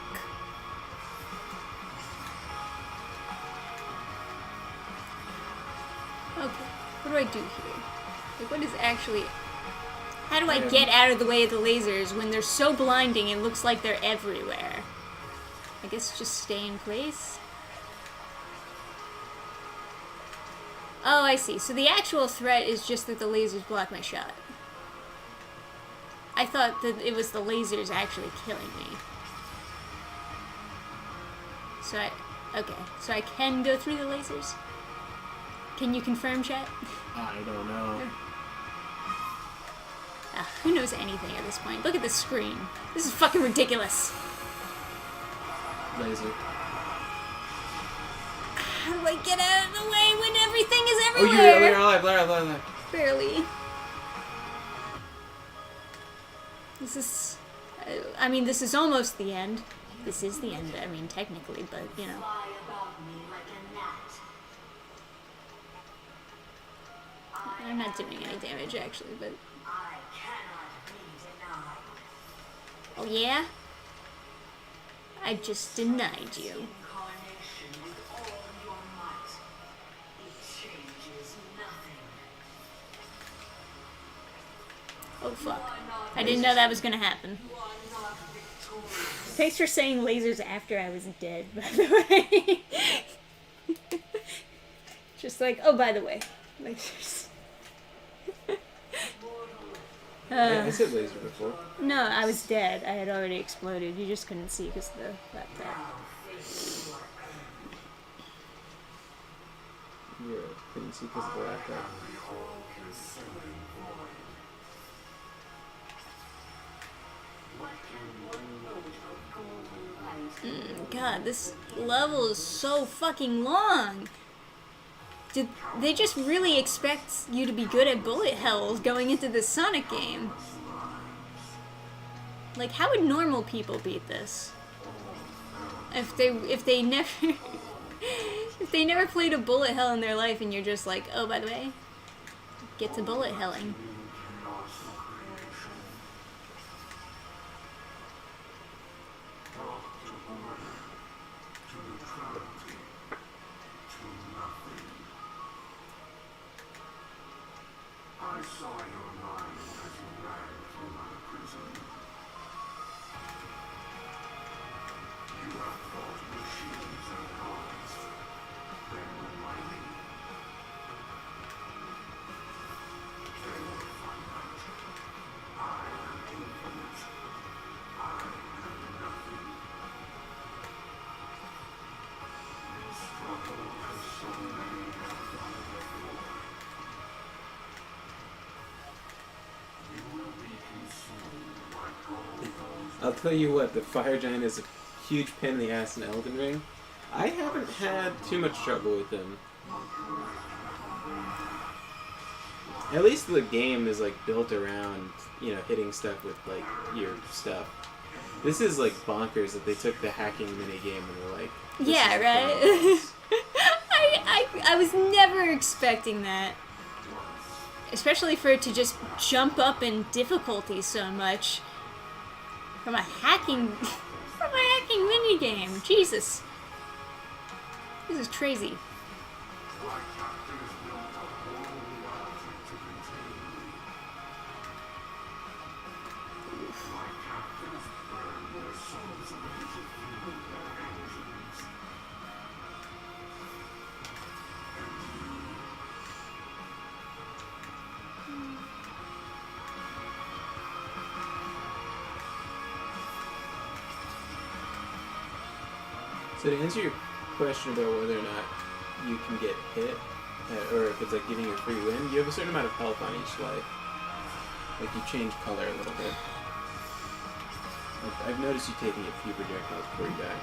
Okay, what do I do here? Like, what is actually... How do I get out of the way of the lasers when they're so blinding it looks like they're everywhere? I guess just stay in place? Oh, I see. So the actual threat is just that the lasers block my shot. I thought that it was the lasers actually killing me. So okay. So I can go through the lasers? Can you confirm, chat? I don't know. Who knows anything at this point? Look at this screen. This is fucking ridiculous. Laser. How do I get out of the way when everything is Oh, everywhere? you're alive, alive. Barely. This is... I mean, this is almost the end. This is the end, I mean, technically, but, you know. Fly above me like a gnat. I'm not doing any damage, actually, but... I cannot be denied. Oh, yeah? I just denied you. Incarnation with all your might. It changes nothing. Oh, fuck. I didn't know that was gonna happen. You are not victorious. Thanks for saying lasers after I was dead, by the way. Just like, oh, by the way, lasers. I said laser before. No, I was dead. I had already exploded. You just couldn't see because of the laptop. Yeah, couldn't see because of the laptop. God, this level is so fucking long. Did they just really expect you to be good at bullet hells going into this Sonic game? Like, how would normal people beat this? If they never if they never played a bullet hell in their life and you're just like, oh, by the way, get to bullet helling. I saw your mind as you ran from my prison. You have fought machines and gods. They were mighty. They were I'll tell you what, the fire giant is a huge pain in the ass in Elden Ring. I haven't had too much trouble with him. At least the game is like built around, you know, hitting stuff with like your stuff. This is like bonkers that they took the hacking minigame and were like, this Yeah, is right? fun. I was never expecting that. Especially for it to just jump up in difficulty so much. From a hacking minigame. Jesus. This is crazy. So to answer your question about whether or not you can get hit, or if it's like giving you a free win, you have a certain amount of health on each life. Like you change color a little bit. Like, I've noticed you taking a few projectiles before you die.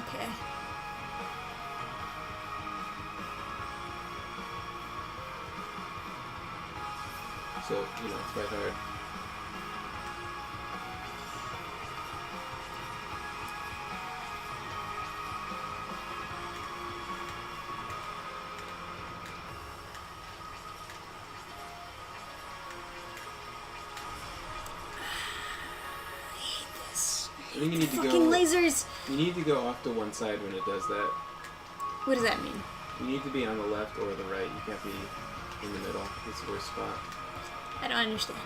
Okay. So, you know, it's quite hard. I think you need to Fucking go. lasers! You need to go off to one side when it does that. What does that mean? You need to be on the left or the right. You can't be in the middle. It's the worst spot. I don't understand.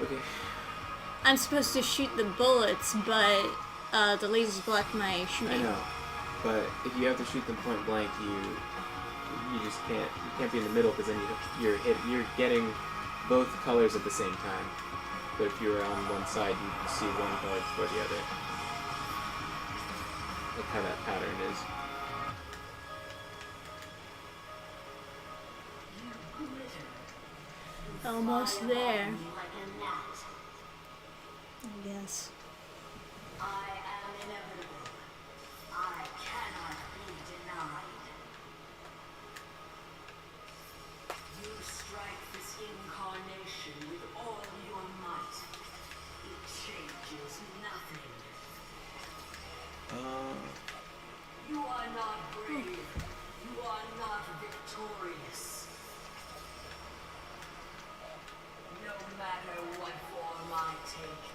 Okay. I'm supposed to shoot the bullets, but the lasers block my I shooting. know, but if you have to shoot them point blank, you just can't. You can't be in the middle because then you're getting both colors at the same time. But if you're on one side, you can see one color before the other. Like how that pattern is. Almost there. I guess. I am inevitable. I cannot be denied. You strike this incarnation with all your might. It changes nothing. You are not brave. You are not victorious. No matter what form I take.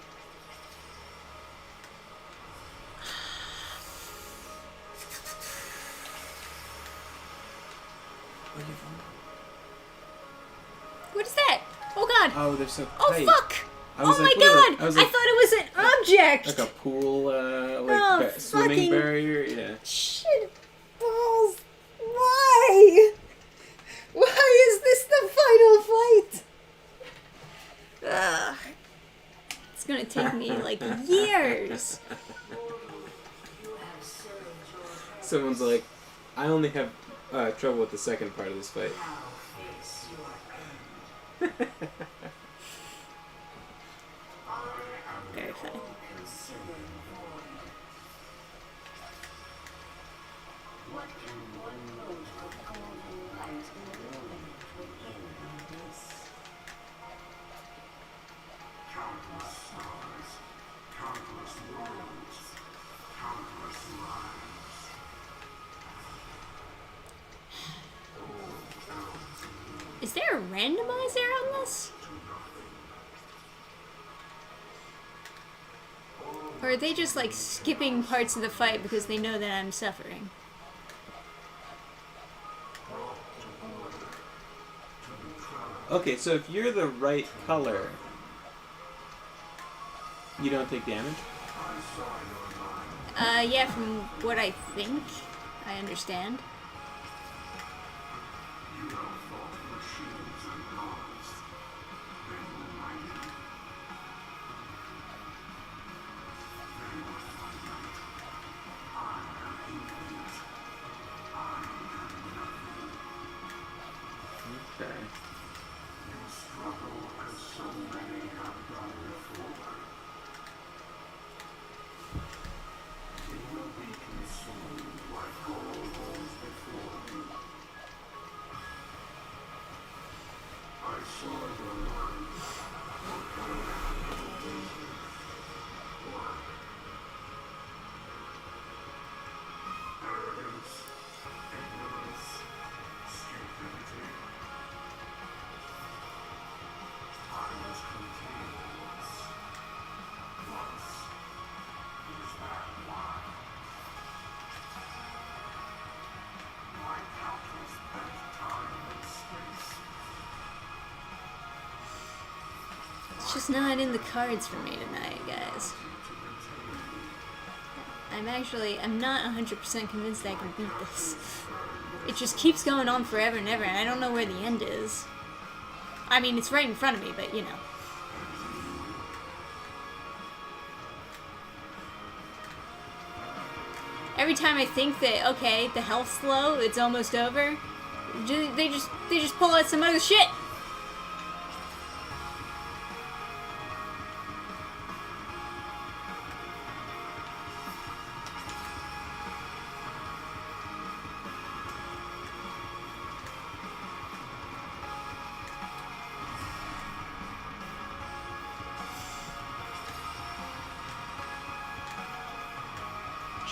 What is that? Oh god! Oh, they're so Oh tight. fuck! I was Oh like, my what are they- god! I was I like- thought it was an object! Like a pool, Oh, swimming fucking- barrier. Yeah. Shit balls! Why? Why is this the final fight? Ugh. It's gonna take me like years. Someone's like, I only have trouble with the second part of this fight. Very funny. What can one note of golden light illuminate within this? Countless stars, countless worlds, countless lives. Is there a randomizer on this? Or are they just like skipping parts of the fight because they know that I'm suffering? Okay, so if you're the right color, you don't take damage? Yeah, from what I think, I understand. Okay. just not in the cards for me tonight, guys. I'm not 100% convinced I can beat this. It just keeps going on forever and ever, and I don't know where the end is. I mean, it's right in front of me, but you know. Every time I think that, okay, the health's low, it's almost over, they just pull out some other shit.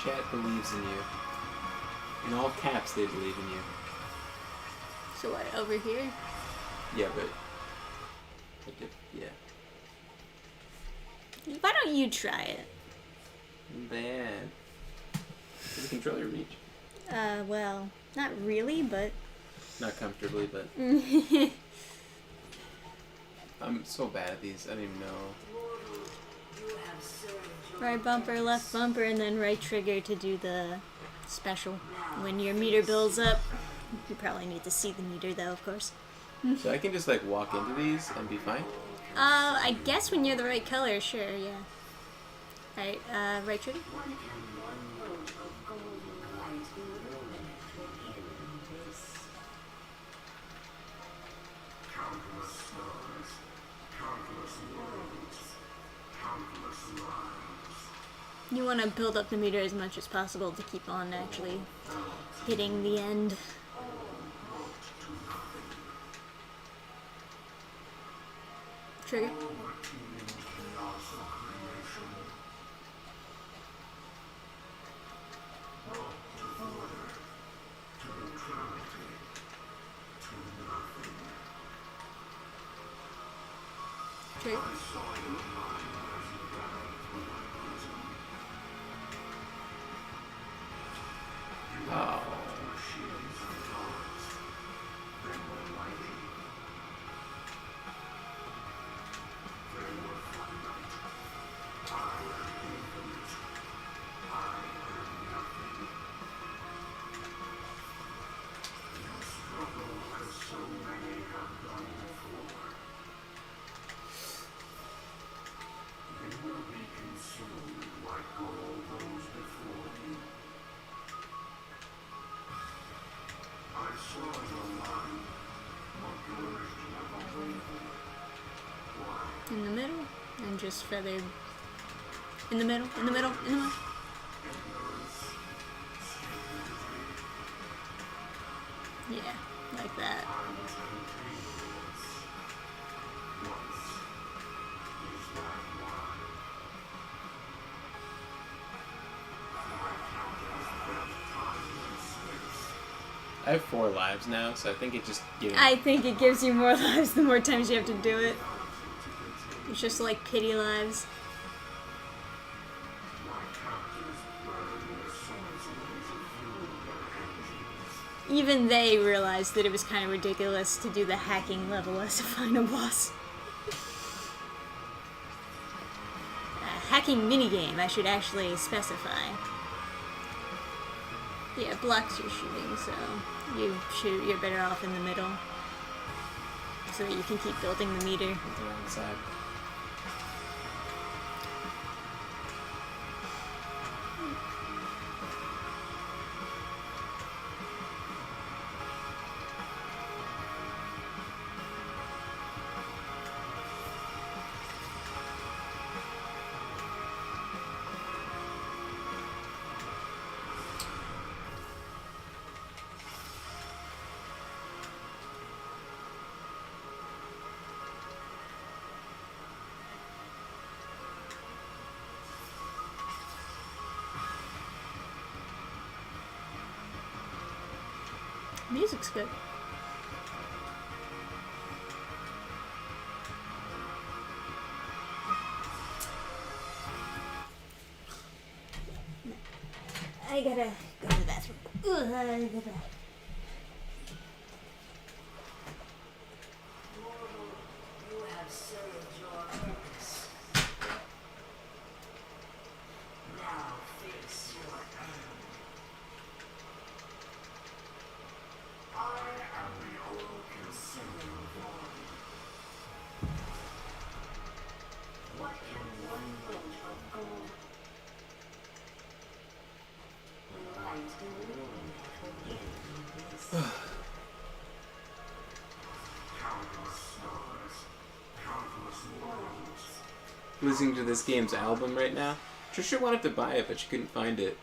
Chat believes in you. In all caps, they believe in you. So what, over here? Yeah, but yeah. Why don't you try it? Man. Does the controller reach? Well, not really, but... Not comfortably, but... I'm so bad at these, I don't even know. Right bumper, left bumper, and then right trigger to do the special. When your meter builds up, you probably need to see the meter though, of course. So I can just like walk into these and be fine? I guess when you're the right color, sure, yeah. Alright, right trigger? Countless stars, countless worlds, countless lives. You want to build up the meter as much as possible to keep on actually hitting the end. Trigger. Trigger. Oh. In the middle, and just feathered in the middle, in the middle, in the middle. Yeah, like that. I have 4 lives now, so I think it just gives... I think it gives you more lives the more times you have to do it. It's just like pity lives. Even they realized that it was kind of ridiculous to do the hacking level as a final boss. A hacking minigame, I should actually specify. Yeah, it blocks your shooting, so you're better off in the middle. So that you can keep building the meter. The wrong side. Music's good. I gotta go to the bathroom. Ugh, I gotta go back. You have served your purpose. What can one bolt of gold? The light in the morning will give you this. Countless stars, countless worlds. Listening to this game's album right now. Trisha wanted to buy it, but she couldn't find it.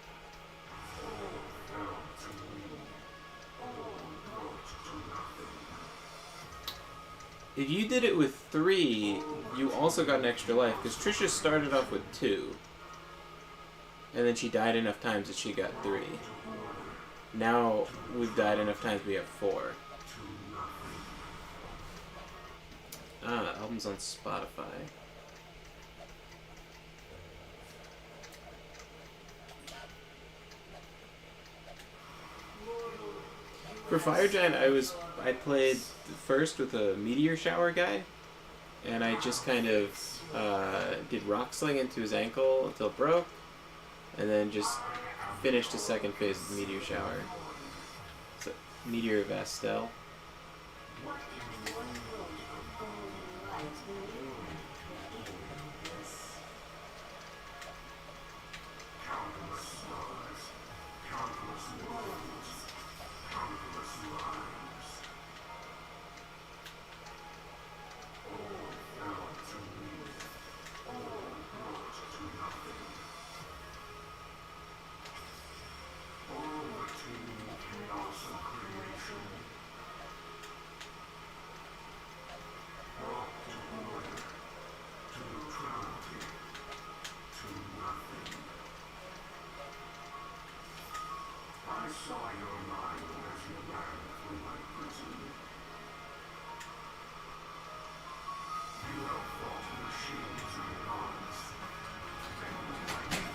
If you did it with 3, you also got an extra life, because Trisha started off with 2. And then she died enough times that she got 3. Now we've died enough times we have 4. Ah, album's on Spotify. For Fire Giant, I played first with a meteor shower guy, and I just kind of did rock sling into his ankle until it broke, and then just finished the second phase of the meteor shower. So, Meteor of Astel. What can one bolt of gold light in the morning will give you this? Countless stars, countless worlds, countless lives. All fell to me, all brought to nothing. All the teeming chaos of creation brought to order, to neutrality, to nothing. I saw your mind as you ran through my prison. You have fought machines and gods. They were mighty.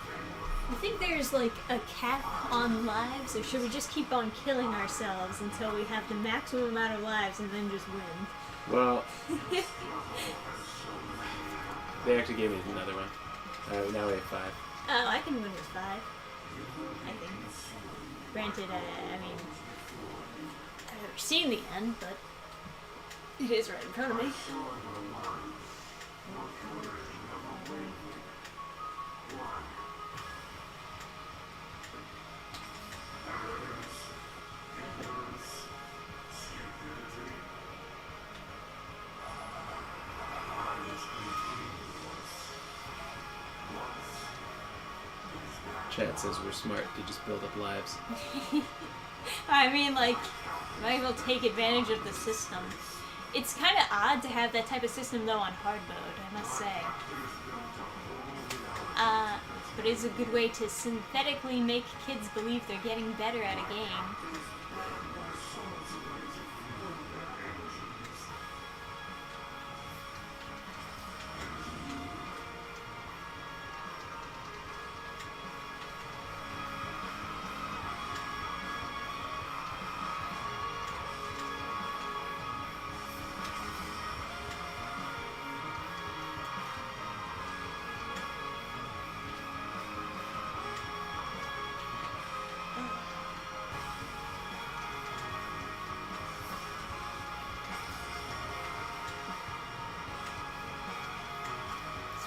They were You think there's like a cap on lives, or should we just keep on killing ourselves until we have the maximum amount of lives and then just win? Well, they actually gave me another one. Now we have 5. Oh, I can win with 5. I think. Granted, I mean, I've never seen the end, but it is right in front of me. Chat says we're smart to just build up lives. I mean, like, might as well take advantage of the system. It's kind of odd to have that type of system, though, on hard mode, I must say. But it's a good way to synthetically make kids believe they're getting better at a game.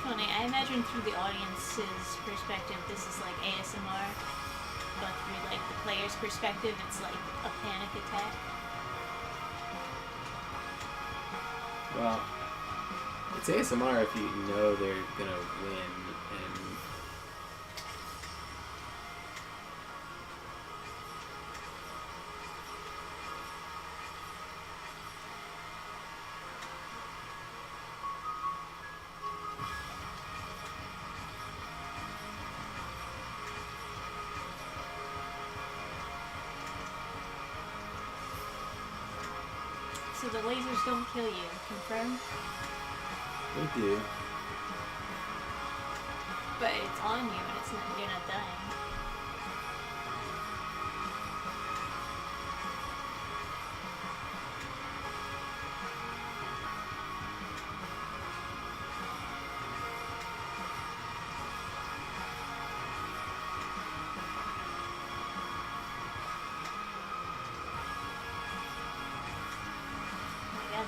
Funny, I imagine through the audience's perspective this is like ASMR, but through like the player's perspective it's like a panic attack. Well, it's ASMR if you know they're gonna win, and So the lasers don't kill you, confirmed? they do. But it's on you and it's not, you're not dying.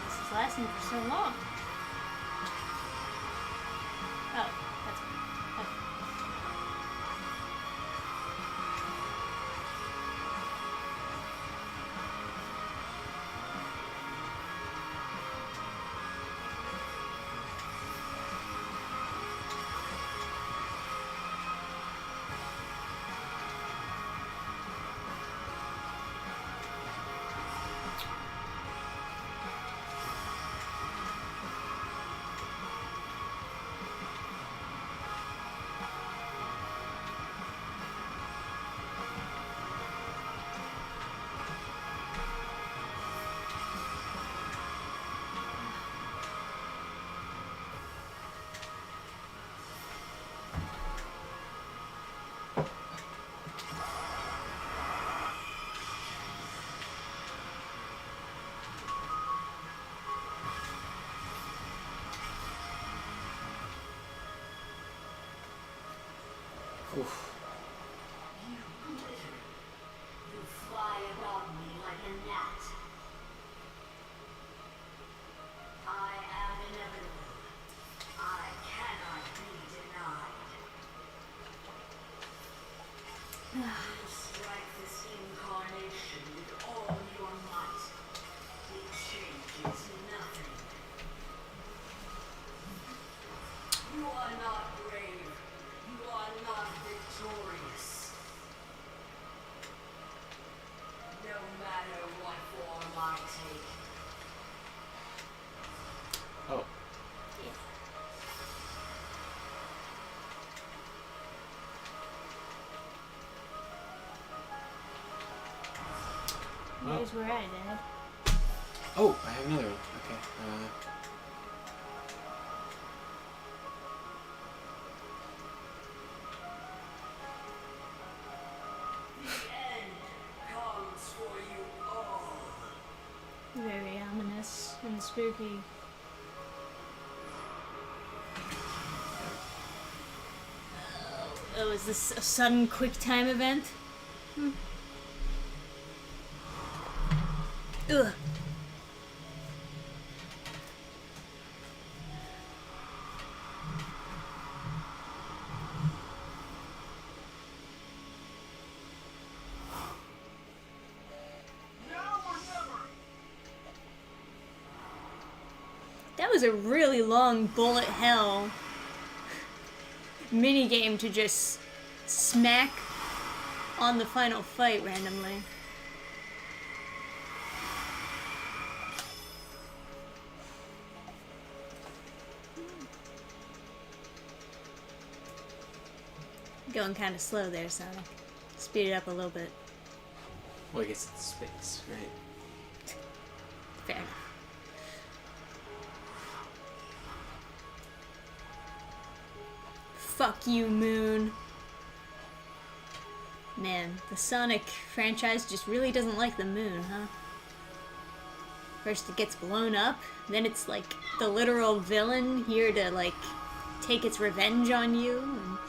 This is lasting taking for so long? Oh, that's okay. Oof. You glitter. You fly above me like a gnat. I am inevitable. I cannot be denied. You strike this incarnation with all your might. It changes nothing. You are not brave. You are not victorious. No matter what form I take. Oh. Here's where I did. Oh, I have another one. Okay. The end comes for you all. Very ominous and spooky. Oh, is this a sudden quick time event? Ugh. Now or never. That was a really long bullet hell minigame to just smack on the final fight randomly. Going kind of slow there, Sonic. Speed it up a little bit. Well, I guess it's space, right? Fair enough. Fuck you, Moon. Man, the Sonic franchise just really doesn't like the moon, huh? First it gets blown up, then it's like the literal villain here to like take its revenge on you, and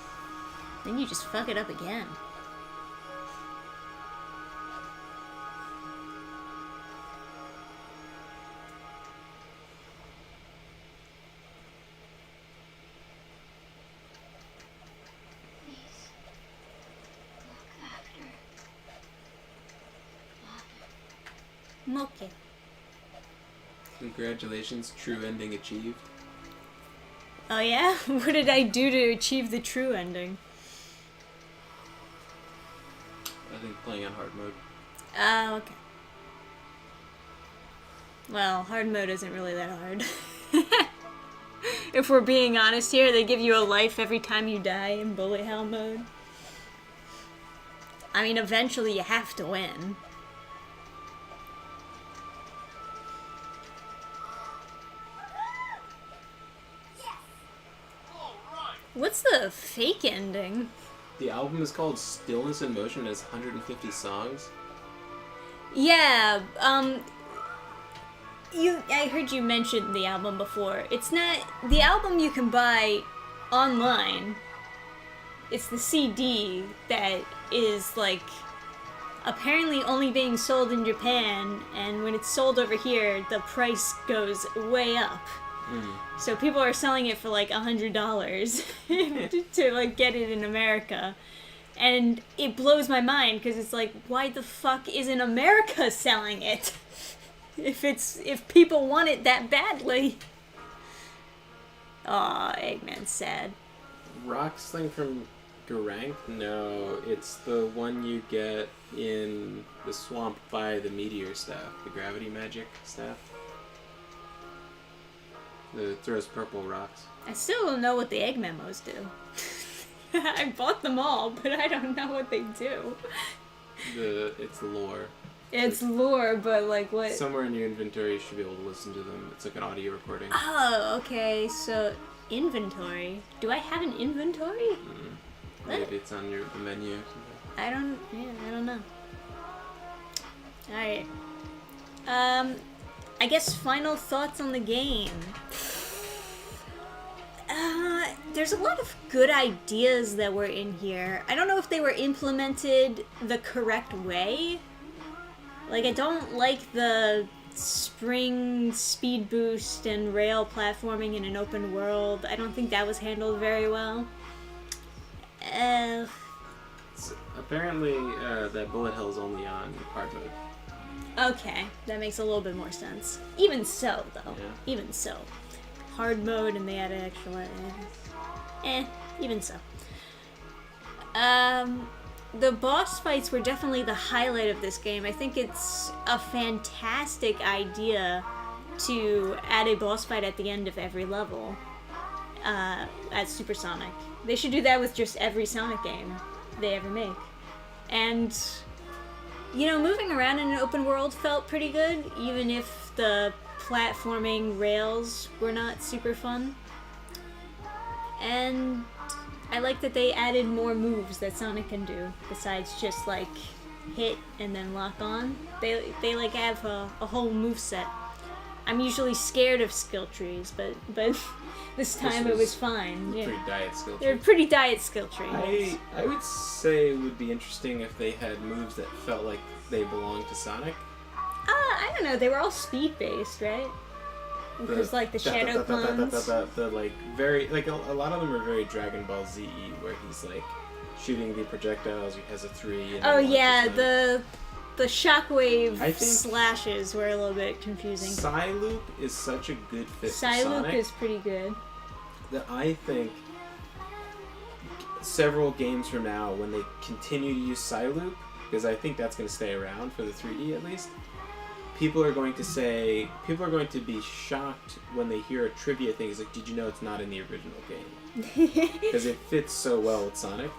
then you just fuck it up again. Please, look after Mother. Okay. Congratulations, true ending achieved. Oh yeah? What did I do to achieve the true ending? I think playing on hard mode. Oh, okay. Well, hard mode isn't really that hard. If we're being honest here, they give you a life every time you die in bullet hell mode. I mean, eventually you have to win. What's the fake ending? The album is called Stillness in Motion. It has 150 songs. Yeah, I heard you mention the album before. It's not the album you can buy online. It's the CD that is like apparently only being sold in Japan, and when it's sold over here, the price goes way up. So people are selling it for like $100 to like get it in America. And it blows my mind because it's like, why the fuck isn't America selling it? If people want it that badly. Aw, Eggman's sad. Rock's thing from Garank? No, it's the one you get in the swamp by the meteor staff, the gravity magic staff. It throws purple rocks. I still don't know what the egg memos do. I bought them all, but I don't know what they do. It's lore. It's lore, but like what? Somewhere in your inventory you should be able to listen to them. It's like an audio recording. Oh, okay. So inventory. Do I have an inventory? Maybe it's on the menu. I don't know. Alright. I guess final thoughts on the game. There's a lot of good ideas that were in here. I don't know if they were implemented the correct way. Like, I don't like the spring speed boost and rail platforming in an open world. I don't think that was handled very well. Apparently, that bullet hell is only on hard mode. Okay, that makes a little bit more sense. Even so, though. Yeah. Even so. Hard mode and they added extra... even so. The boss fights were definitely the highlight of this game. I think it's a fantastic idea to add a boss fight at the end of every level as Super Sonic. They should do that with just every Sonic game they ever make. And, you know, moving around in an open world felt pretty good, even if the platforming rails were not super fun. And I like that they added more moves that Sonic can do, besides just, like, hit and then lock on. They like, have a whole move set. I'm usually scared of skill trees, but this time it was fine. Yeah. Pretty diet skill They're tree. pretty diet skill trees. I would say it would be interesting if they had moves that felt like they belonged to Sonic. I don't know, they were all speed-based, right? Because, like, the shadow clones. The like, very, like, a lot of them are very Dragon Ball Z, where he's, like, shooting the projectiles, he has a 3. And Oh, then yeah, launches them. the shockwave I think slashes were a little bit confusing. Psyloop is such a good fit for Psyloop Sonic is pretty good. that I think several games from now, when they continue to use Psyloop, because I think that's going to stay around for the 3D at least, people are going to be shocked when they hear a trivia thing. It's like, did you know it's not in the original game? Because it fits so well with Sonic.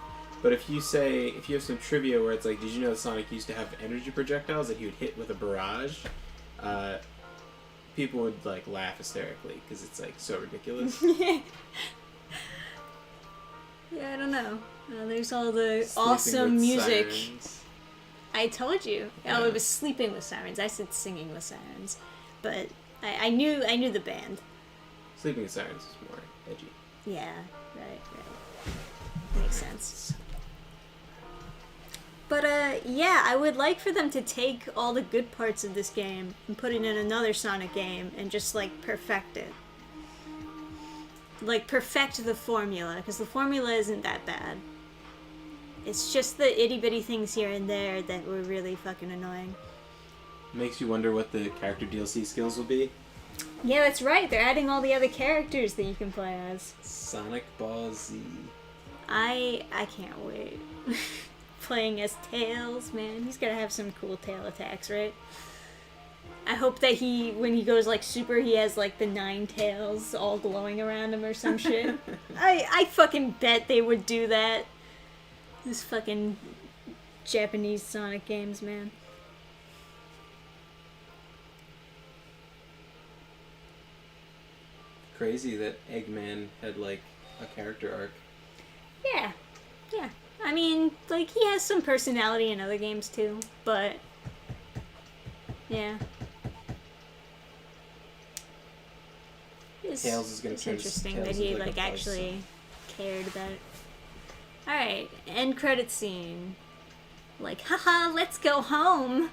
But if you have some trivia where it's like, did you know Sonic used to have energy projectiles that he would hit with a barrage? People would, like, laugh hysterically because it's, like, so ridiculous. Yeah, I don't know. There's all the Sleeping awesome with music. Sirens. I told you. Yeah. Oh, it was Sleeping with Sirens. I said Singing with Sirens. But I knew the band. Sleeping with Sirens is more edgy. Yeah, right. Makes sense. But, yeah, I would like for them to take all the good parts of this game and put it in another Sonic game and just, like, perfect it. Like, perfect the formula, because the formula isn't that bad. It's just the itty-bitty things here and there that were really fucking annoying. Makes you wonder what the character DLC skills will be. Yeah, that's right. They're adding all the other characters that you can play as. Sonic Ball Z. I can't wait. Playing as Tails, man. He's gotta have some cool tail attacks, right? I hope that when he goes, like, super, he has, like, the 9 tails all glowing around him or some shit. I fucking bet they would do that. These fucking Japanese Sonic games, man. Crazy that Eggman had, like, a character arc. Yeah. I mean, like, he has some personality in other games, too, but... yeah. Tails is gonna It's turn interesting Tails that he, into, like, like, a buzz. actually cared about it. Alright, end credit scene. Like, haha, let's go home.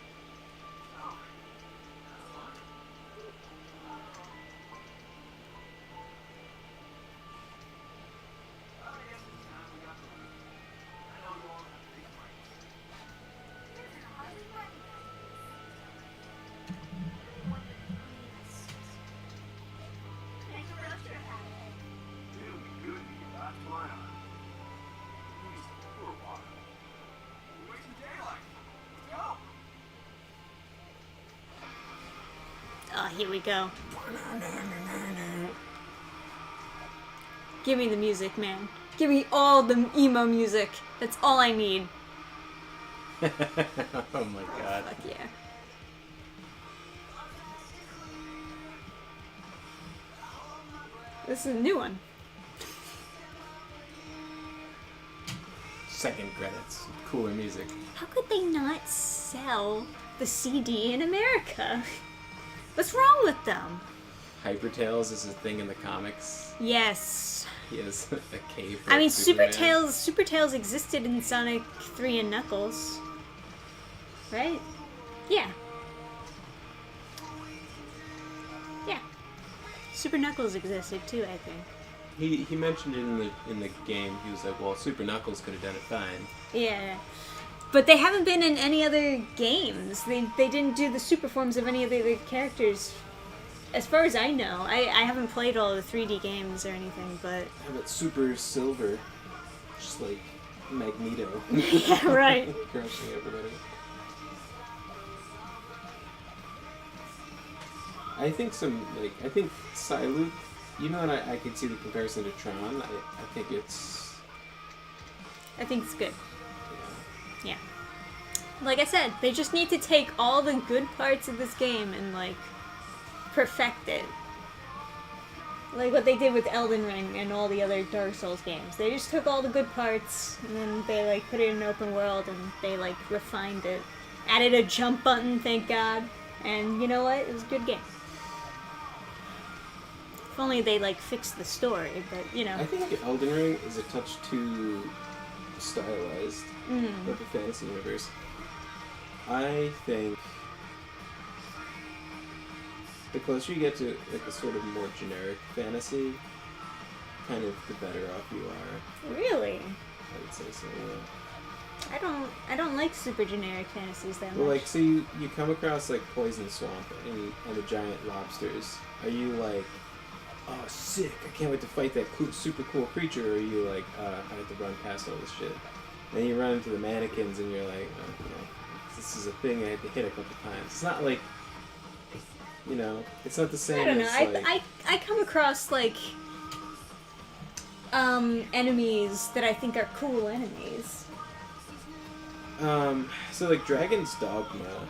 Oh, here we go. Give me the music, man. Give me all the emo music. That's all I need. Oh my god. Fuck yeah. This is a new one. Second credits. Cooler music. How could they not sell the CD in America? What's wrong with them? Hypertails is a thing in the comics. Yes. He has a cave. I mean, Superman. Super Tails existed in Sonic 3 and Knuckles. Right? Yeah. Yeah. Super Knuckles existed too, I think. He mentioned it in the game. He was like, well, Super Knuckles could have done it fine. Yeah. But they haven't been in any other games. They didn't do the super forms of any of the other characters. As far as I know. I haven't played all the 3D games or anything, but... How about Super Silver? Just like Magneto. Yeah, right. Crushing everybody. I think Psylocke, even though I could see the comparison to Tron, I think it's... I think it's good. Yeah. Yeah. Like I said, they just need to take all the good parts of this game and, like, perfect it. Like what they did with Elden Ring and all the other Dark Souls games. They just took all the good parts and then they, like, put it in an open world and they, like, refined it. Added a jump button, thank God. And you know what? It was a good game. If only they, like, fixed the story, but, you know. I think Elden Ring is a touch too stylized of the fantasy universe. I think the closer you get to like a sort of more generic fantasy, kind of the better off you are. Really? I would say so. Yeah. I don't like super generic fantasies that much. Well, like, so you come across like Poison Swamp and the giant lobsters. Are you like, oh sick! I can't wait to fight that super cool creature? Or are you like, I have to run past all this shit? Then you run into the mannequins and you're like, oh, you know, this is a thing I had to hit a couple times. It's not like, you know, it's not the same. I don't know. As, I come across like enemies that I think are cool enemies. So like Dragon's Dogma,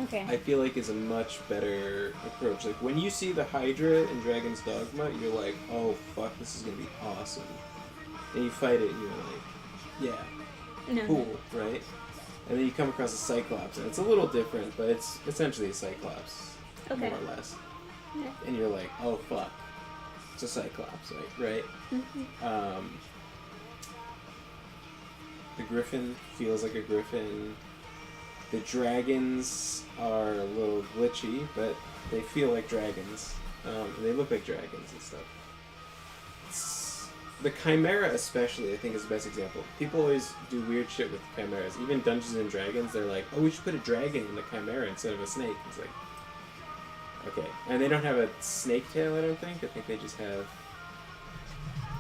Okay. I feel like is a much better approach. Like when you see the Hydra in Dragon's Dogma, you're like, oh fuck, this is gonna be awesome. And you fight it and you're like, yeah, No. cool, right? And then you come across a Cyclops, and it's a little different, but it's essentially a Cyclops, Okay. more or less. Yeah. And you're like, oh fuck, it's a Cyclops, right? Mm-hmm. The Griffin feels like a Griffin. The dragons are a little glitchy, but they feel like dragons. They look like dragons and stuff. The Chimera especially, I think, is the best example. People always do weird shit with chimeras. Even Dungeons and Dragons, they're like, oh, we should put a dragon in the chimera instead of a snake. It's like, okay. And they don't have a snake tail, I don't think. I think they just have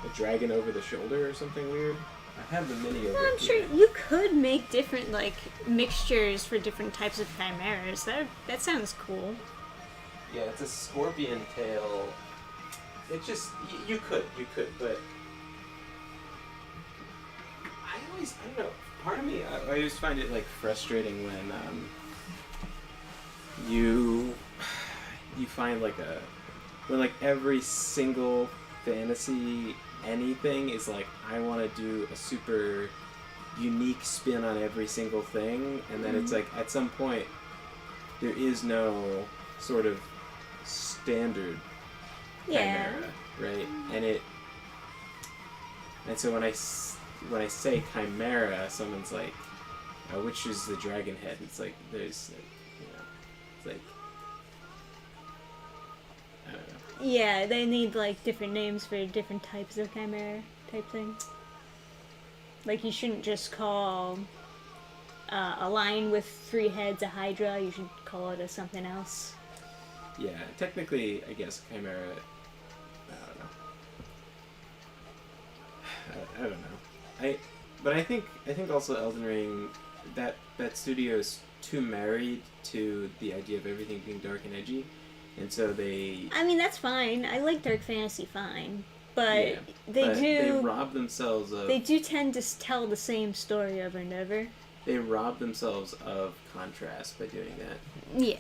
a dragon over the shoulder or something weird. I have the mini over I'm sure here. you could make different like mixtures for different types of chimeras. That sounds cool. Yeah, it's a scorpion tail. It just, you could, but I don't know, part of me, I always find it like frustrating when you find like when like every single fantasy anything is like, I want to do a super unique spin on every single thing, and then it's like at some point there is no sort of standard Yeah. chimera, right? And so when I say chimera, someone's like, which is the dragon head. It's like there's, it's like I don't know. Yeah, they need like different names for different types of chimera type thing. Like you shouldn't just call a lion with 3 heads a hydra. You should call it a something else. Yeah, technically, I guess chimera. I don't know. But I think also Elden Ring, that studio's too married to the idea of everything being dark and edgy, and so they. I mean, that's fine. I like dark fantasy fine, but Yeah, they but do. They rob themselves of. They do tend to tell the same story over and over. They rob themselves of contrast by doing that. Yeah.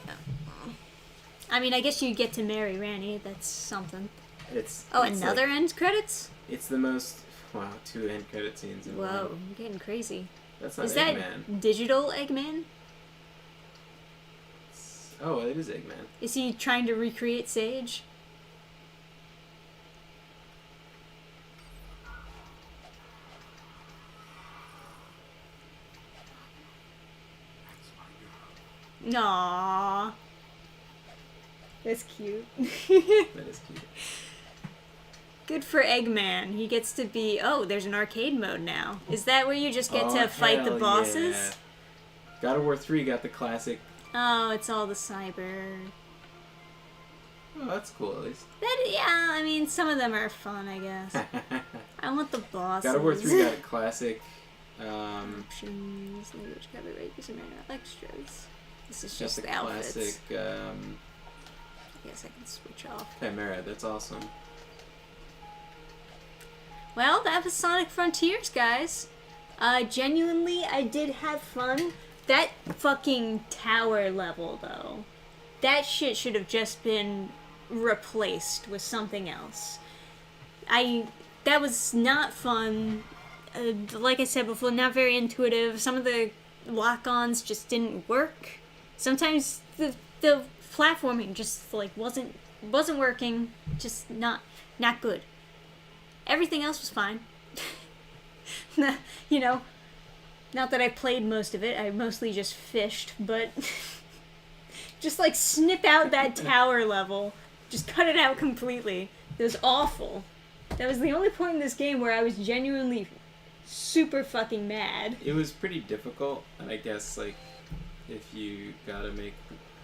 I mean, I guess you get to marry Ranny. That's something. It's Another like, end credits? It's the most. Wow, 2 end credit scenes in Whoa, one. I'm getting crazy. That's not Is that Eggman. digital Eggman? Oh, it is Eggman. Is he trying to recreate Sage? Aww. That's cute. That is cute. Good for Eggman. He gets to be... Oh, there's an arcade mode now. Is that where you just get to fight the hell bosses? Yeah. God of War 3 got the classic. Oh, it's all the cyber. Oh, that's cool at least. Yeah, I mean, some of them are fun, I guess. I want the bosses. God of War 3 got a classic. Options, language, copyright, user manual, extras. This is Got just the the outfits. classic I guess I can switch off. Chimera. That's awesome. Well, that was Sonic Frontiers, guys. Genuinely, I did have fun. That fucking tower level, though. That shit should have just been replaced with something else. That was not fun. Like I said before, not very intuitive. Some of the lock-ons just didn't work. Sometimes the platforming just like wasn't working. Just not good. Everything else was fine. You know, not that I played most of it. I mostly just fished, but just like snip out that tower level. Just cut it out completely. It was awful. That was the only point in this game where I was genuinely super fucking mad. It was pretty difficult, and I guess like if you gotta make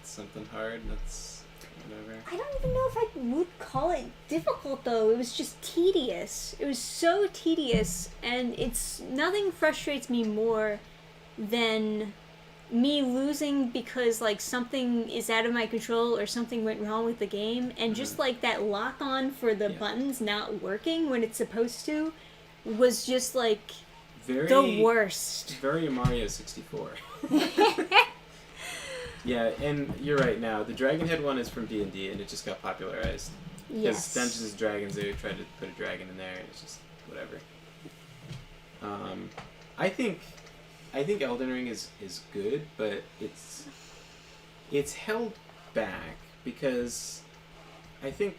something hard, that's whatever. I don't even know if I would call it difficult though. It was just tedious. It was so tedious, and it's nothing frustrates me more than me losing because like something is out of my control or something went wrong with the game, and just like that lock on for the buttons not working when it's supposed to was just like the worst. Very Mario 64. Yeah, and you're right now. The Dragon Head one is from D&D, and it just got popularized. Because Yes. Dungeons and Dragons, they tried to put a dragon in there, and it's just whatever. I think Elden Ring is good, but it's held back because I think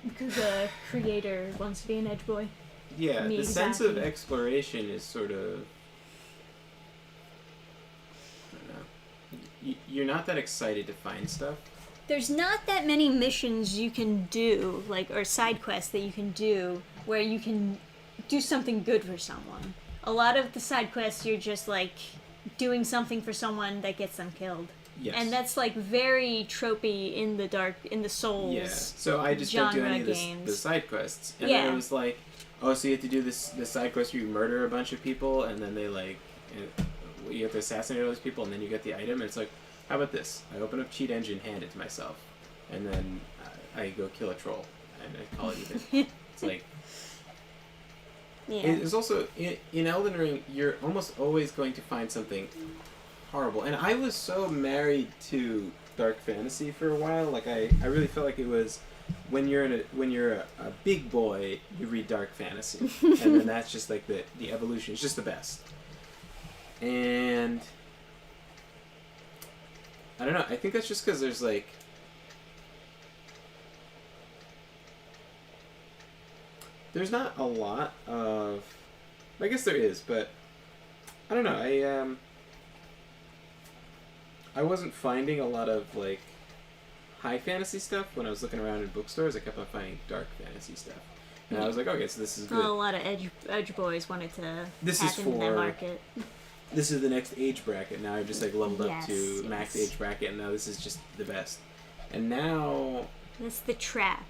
Because the creator wants to be an edge boy. yeah, Me, the sense of exactly. exploration is sort of I don't know. You're not that excited to find stuff. There's not that many missions you can do, like, or side quests that you can do where you can do something good for someone. A lot of the side quests, you're just like doing something for someone that gets them killed. Yes. And that's like very tropey in the Souls. Yeah. So I just don't do genre any of games. the side quests. And Yeah. then it was like, oh, so you have to do this side quest where you murder a bunch of people, and then they like, you have to assassinate all those people, and then you get the item. And it's like, how about this? I open up Cheat Engine, hand it to myself, and then I go kill a troll, and I call it even. It's like. Yeah. It's also in Elden Ring, you're almost always going to find something horrible. And I was so married to dark fantasy for a while. Like I really felt like it was when you're a big boy, you read dark fantasy, and then that's just like the evolution. It's just the best. And I don't know. I think that's just because there's like. There's not a lot of... I guess there is, but I don't know. I wasn't finding a lot of like high fantasy stuff when I was looking around in bookstores. I kept on finding dark fantasy stuff, and I was like, okay, so this is good. Well, a lot of edge boys wanted to This tap is into that for- market. This is the next age bracket. Now I've just like leveled up Yes, to max yes. age bracket, and now this is just the best. And now, That's the trap.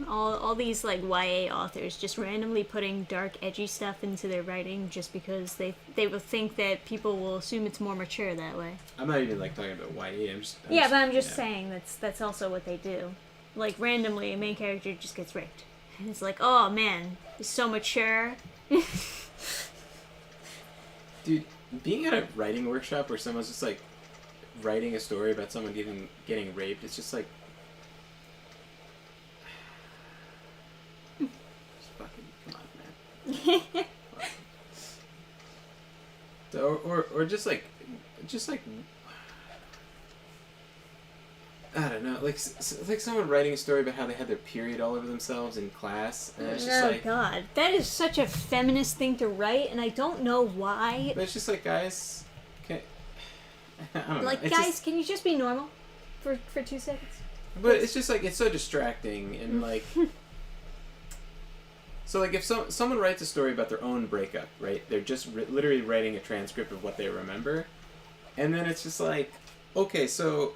All these like YA authors just randomly putting dark, edgy stuff into their writing just because they will think that people will assume it's more mature that way. I'm not even like talking about YA. I'm just Saying that's also what they do. Like randomly, a main character just gets raped, and it's like, oh man, it's so mature. Dude, being at a writing workshop where someone's just like writing a story about someone getting raped, it's just like just fucking come on, man. So, or just like I don't know, like like someone writing a story about how they had their period all over themselves in class, and it's just Oh like, god, that is such a feminist thing to write, and I don't know why. but it's just like, guys, okay, I don't know. Like, It's guys, just- can you just be normal for 2 seconds? but it's just like, it's so distracting and like. So like if someone writes a story about their own breakup, right? They're just literally writing a transcript of what they remember, and then it's just like, okay, so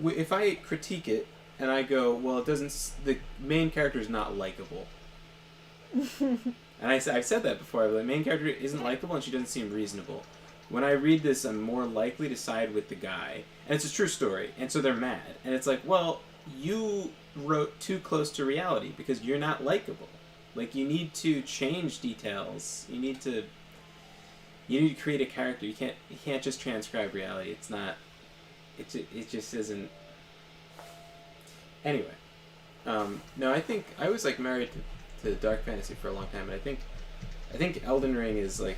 if I critique it and I go, well, the main character is not likable, and I've said that before. The main character isn't likable and she doesn't seem reasonable. When I read this, I'm more likely to side with the guy, and it's a true story, and so they're mad, and it's like, well, you wrote too close to reality because you're not likable. Like, you need to change details. You need to create a character. You can't just transcribe reality. It's not. It just isn't. Anyway, no, I think I was like married to dark fantasy for a long time, and I think Elden Ring is like.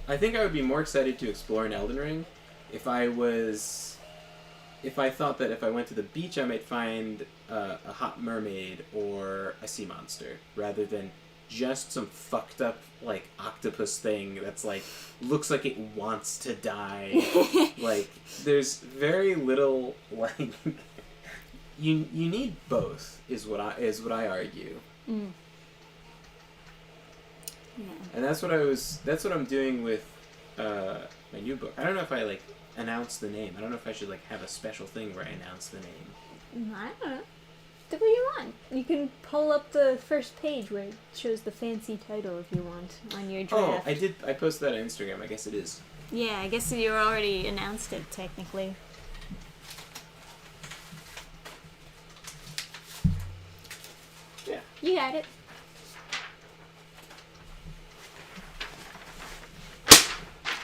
I think I would be more excited to explore an Elden Ring if I thought that if I went to the beach I might find a hot mermaid or a sea monster, rather than just some fucked up like octopus thing that's like looks like it wants to die. Like, there's very little like you need both is what I argue. Mm. Yeah. And that's what I'm doing with my new book. I don't know if I like announce the name. I don't know if I should like have a special thing where I announce the name. I don't know. Do what you want. You can pull up the first page where it shows the fancy title if you want on your draft. Oh, I posted that on Instagram. I guess it is. Yeah, I guess you already announced it technically. Yeah. You got it.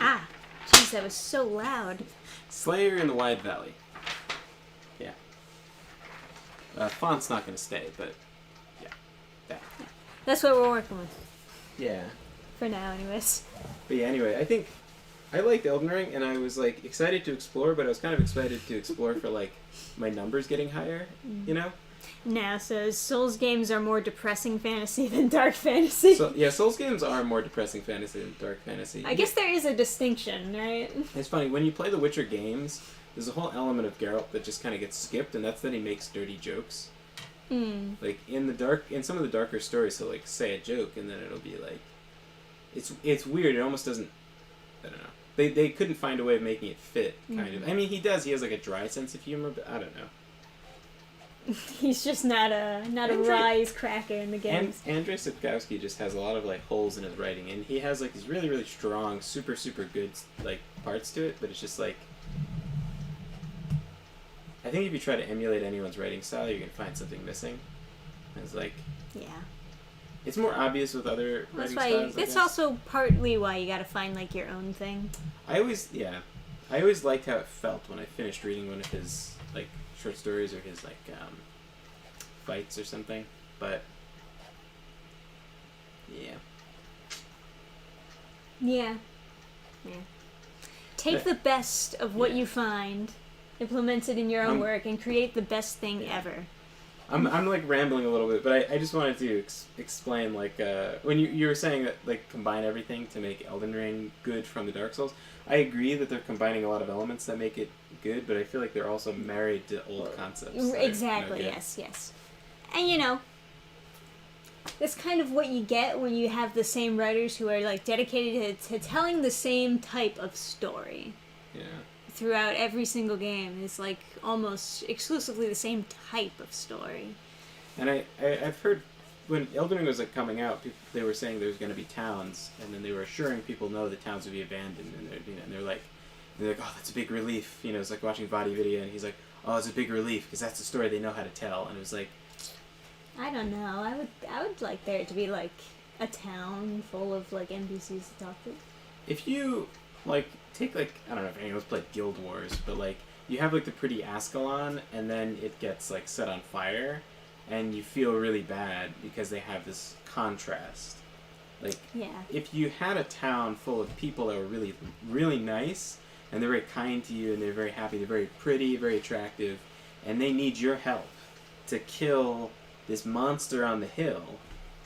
Ah, jeez, that was so loud. Slayer in the Wide Valley. Yeah. Font's not gonna stay, but yeah, that. That's what we're working with Yeah. for now, anyways. But yeah, anyway, I think I liked Elden Ring, and I was like excited to explore, but I was kind of excited to explore for like my numbers getting higher, you know? Now, so Souls games are more depressing fantasy than dark fantasy. So yeah, Souls games are more depressing fantasy than dark fantasy. I guess there is a distinction, right? It's funny, when you play the Witcher games, there's a whole element of Geralt that just kind of gets skipped, and that's that he makes dirty jokes. Hmm. Like in some of the darker stories, he'll like say a joke, and then it'll be like, it's weird. It almost doesn't. I don't know. They couldn't find a way of making it fit. Kind of. I mean, he does. He has like a dry sense of humor, but I don't know. He's just not a rise cracker in the And games. Andrzej Sapkowski just has a lot of like holes in his writing, and he has like these really really strong, super good like parts to it, but it's just like. I think if you try to emulate anyone's writing style, you're gonna find something missing. It's like Yeah. it's more obvious with other That's writing why. styles. I It's guess. also partly why you gotta find like your own thing. I always liked how it felt when I finished reading one of his like short stories or his like fights or something. But yeah. Yeah. Take But- the best of what Yeah. you find, implement it in your own Um, work, and create the best thing yeah. ever. I'm like rambling a little bit, but I just wanted to explain like when you were saying that like combine everything to make Elden Ring good from the Dark Souls. I agree that they're combining a lot of elements that make it good, but I feel like they're also married to old concepts. that are Exactly. no good. Yes. And you know, that's kind of what you get when you have the same writers who are like dedicated to telling the same type of story Yeah. throughout every single game. It's like almost exclusively the same type of story. And I've heard when Elden Ring was like coming out, they were saying there was going to be towns, and then they were assuring people no, the towns would be abandoned, and they're like, oh, that's a big relief. You know, it's like watching Body Video, and he's like, oh, it's a big relief because that's the story they know how to tell, and it was like, I don't know. I would like there to be like a town full of like NPCs to talk to. if you like take like I don't know if anyone's played Guild Wars, but like you have like the pretty Ascalon, and then it gets like set on fire, and you feel really bad because they have this contrast. Like Yeah. if you had a town full of people that were really really nice and they're very kind to you and they're very happy, they're very pretty, very attractive, and they need your help to kill this monster on the hill,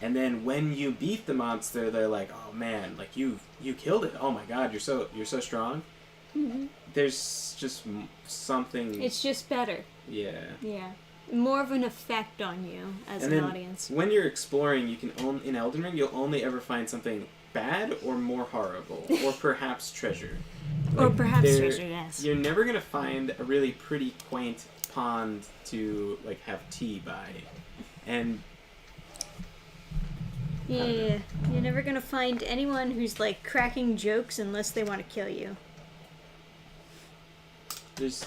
and then when you beat the monster, they're like, "Oh man, like you killed it! Oh my God, you're so strong." Mhm. There's just something. It's just better. Yeah. Yeah. More of an effect on you as And an then audience. when you're exploring, you can in Elden Ring, you'll only ever find something bad or more horrible, or perhaps treasure. Or Like, perhaps there- treasure, yes. You're never gonna find a really pretty, quaint pond to like have tea by, and Yeah. You're never gonna find anyone who's like cracking jokes unless they want to kill you. there's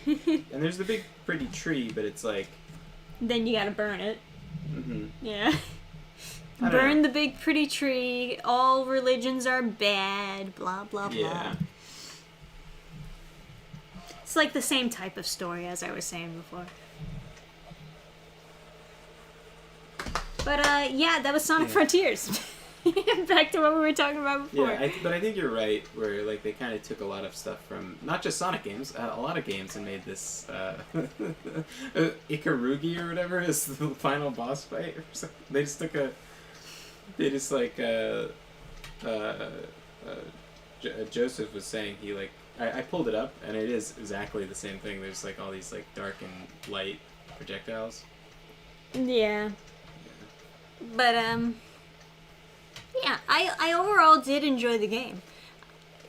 and there's the big pretty tree, but it's like, Then you gotta burn it. Yeah. I don't Burn know. the big pretty tree. All religions are bad. Blah blah blah. Yeah. It's like the same type of story as I was saying before. But yeah, that was Sonic Yeah. Frontiers. Back to what we were talking about before. Yeah, but I think you're right. Where like they kind of took a lot of stuff from not just Sonic games, a lot of games, and made this Ikarugi or whatever is the final boss fight. Or something. They just took Joseph was saying he like I pulled it up and it is exactly the same thing. There's like all these like dark and light projectiles. Yeah. But yeah, I overall did enjoy the game.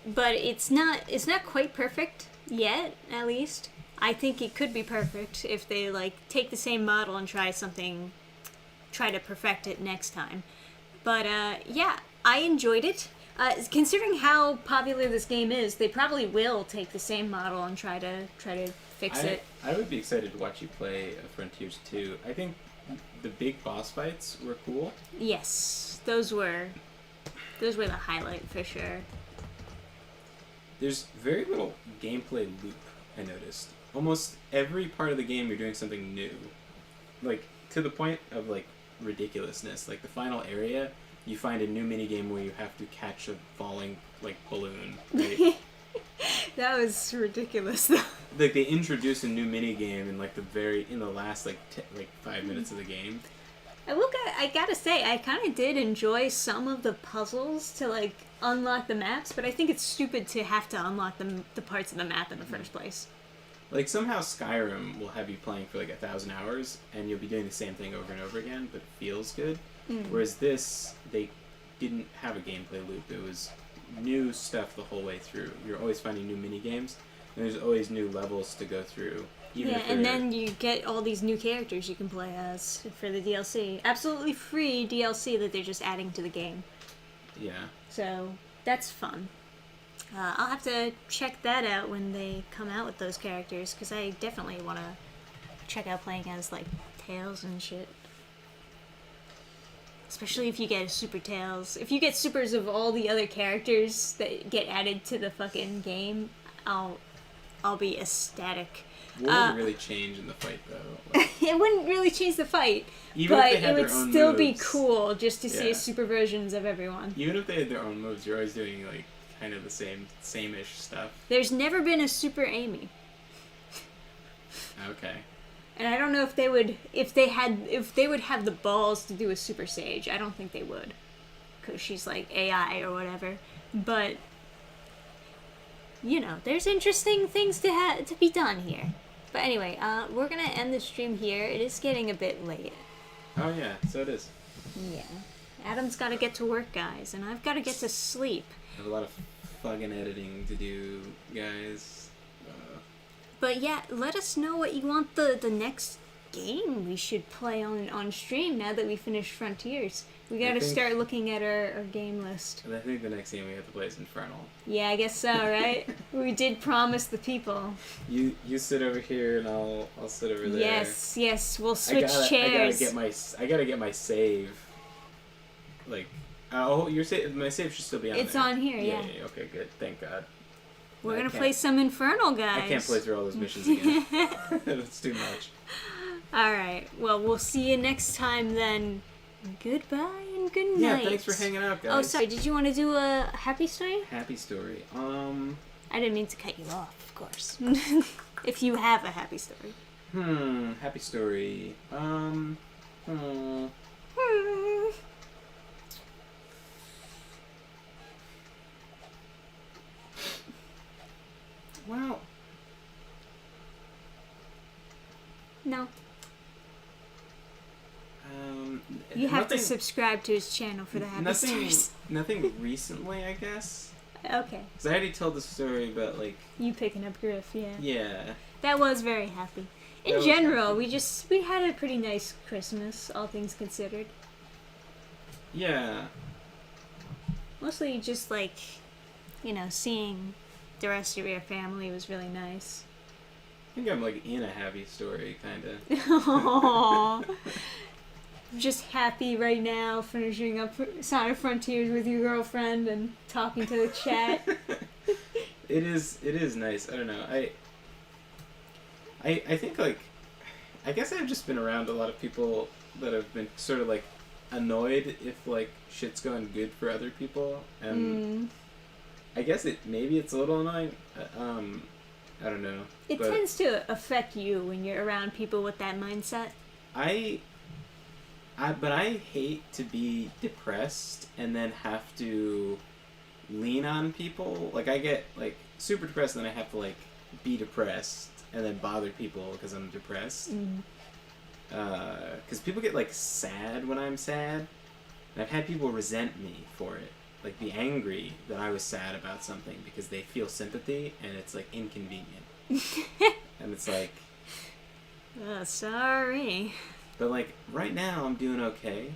But it's not quite perfect yet, at least. I think it could be perfect if they like take the same model and try to perfect it next time. But yeah, I enjoyed it. Considering how popular this game is, they probably will take the same model and try to fix it. I would be excited to watch you play Frontiers 2. I think the big boss fights were cool. Yes, those were the highlight for sure. There's very little gameplay loop, I noticed. Almost every part of the game you're doing something new. Like, to the point of, like, ridiculousness. Like, the final area, you find a new minigame where you have to catch a falling, like, balloon, right? That was ridiculous, though. Like, they introduce a new minigame in, like, in the last, like, 5 minutes of the game. I gotta say, I kind of did enjoy some of the puzzles to, like, unlock the maps, but I think it's stupid to have to unlock the parts of the map in the first place. Like, somehow Skyrim will have you playing for, like, 1,000 hours, and you'll be doing the same thing over and over again, but it feels good. Whereas this, they didn't have a gameplay loop. It was new stuff the whole way through. You're always finding new mini-games, and there's always new levels to go through. Even Yeah, if and they're- then you get all these new characters you can play as for the DLC. Absolutely free DLC that they're just adding to the game. Yeah. So, that's fun. I'll have to check that out when they come out with those characters, because I definitely want to check out playing as, like, Tails and shit. Especially if you get a Super Tails. If you get supers of all the other characters that get added to the fucking game, I'll be ecstatic. What would really change in the fight, though? Like, It wouldn't really change the fight, even but if they had it would their own still be moves, cool just to see Yeah. super versions of everyone. Even if they had their own moves, you're always doing, like, kind of the same-ish stuff. There's never been a Super Amy. Okay. And I don't know if they would have the balls to do a Super Sage. I don't think they would, because she's like AI or whatever. But you know, there's interesting things to be done here. But anyway, we're gonna end the stream here. It is getting a bit late. Oh yeah, so it is. Yeah, Adam's got to get to work, guys, and I've got to get to sleep. I have a lot of fucking editing to do, guys. But yeah, let us know what you want the next game we should play on stream now that we finished Frontiers. We gotta start looking at our game list. I think the next game we have to play is Infernal. Yeah, I guess so, right? We did promise the people. You sit over here and I'll sit over there. Yes, we'll switch chairs. I gotta get my save. Like, my save should still be on. It's there. on here, yeah. Okay, good. Thank God. We're gonna play some Infernal, guys. I can't play through all those missions again. That's too much. Alright, well, we'll see you next time then. Goodbye and good Yeah, night. thanks for hanging out, guys. Oh, sorry, did you want to do a happy story? Happy story. I didn't mean to cut you off, of course. If you have a happy story. Happy story. Well, no. You have to nothing- subscribe to his channel for the happy Nothing, stories. nothing recently, I guess. Okay. Because I already told the story about, like, You picking up Griff, yeah. yeah. That was very happy. In That was general, we had a pretty nice Christmas, all things considered. Yeah. Mostly just like, you know, seeing the rest of your family was really nice. I think I'm, like, in a happy story, kind of. Aww. Just happy right now, finishing up Sonic Frontiers with your girlfriend and talking to the chat. It is nice. I don't know. I think, like, I guess I've just been around a lot of people that have been sort of, like, annoyed if, like, shit's going good for other people, and I guess maybe it's a little annoying. I don't know. It tends to affect you when you're around people with that mindset. But I hate to be depressed and then have to lean on people. Like, I get, like, super depressed and then I have to, like, be depressed and then bother people because I'm depressed. Because people get, like, sad when I'm sad. And I've had people resent me for it. Like, be angry that I was sad about something because they feel sympathy and it's, like, inconvenient. And it's like... Sorry. But, like, right now I'm doing okay.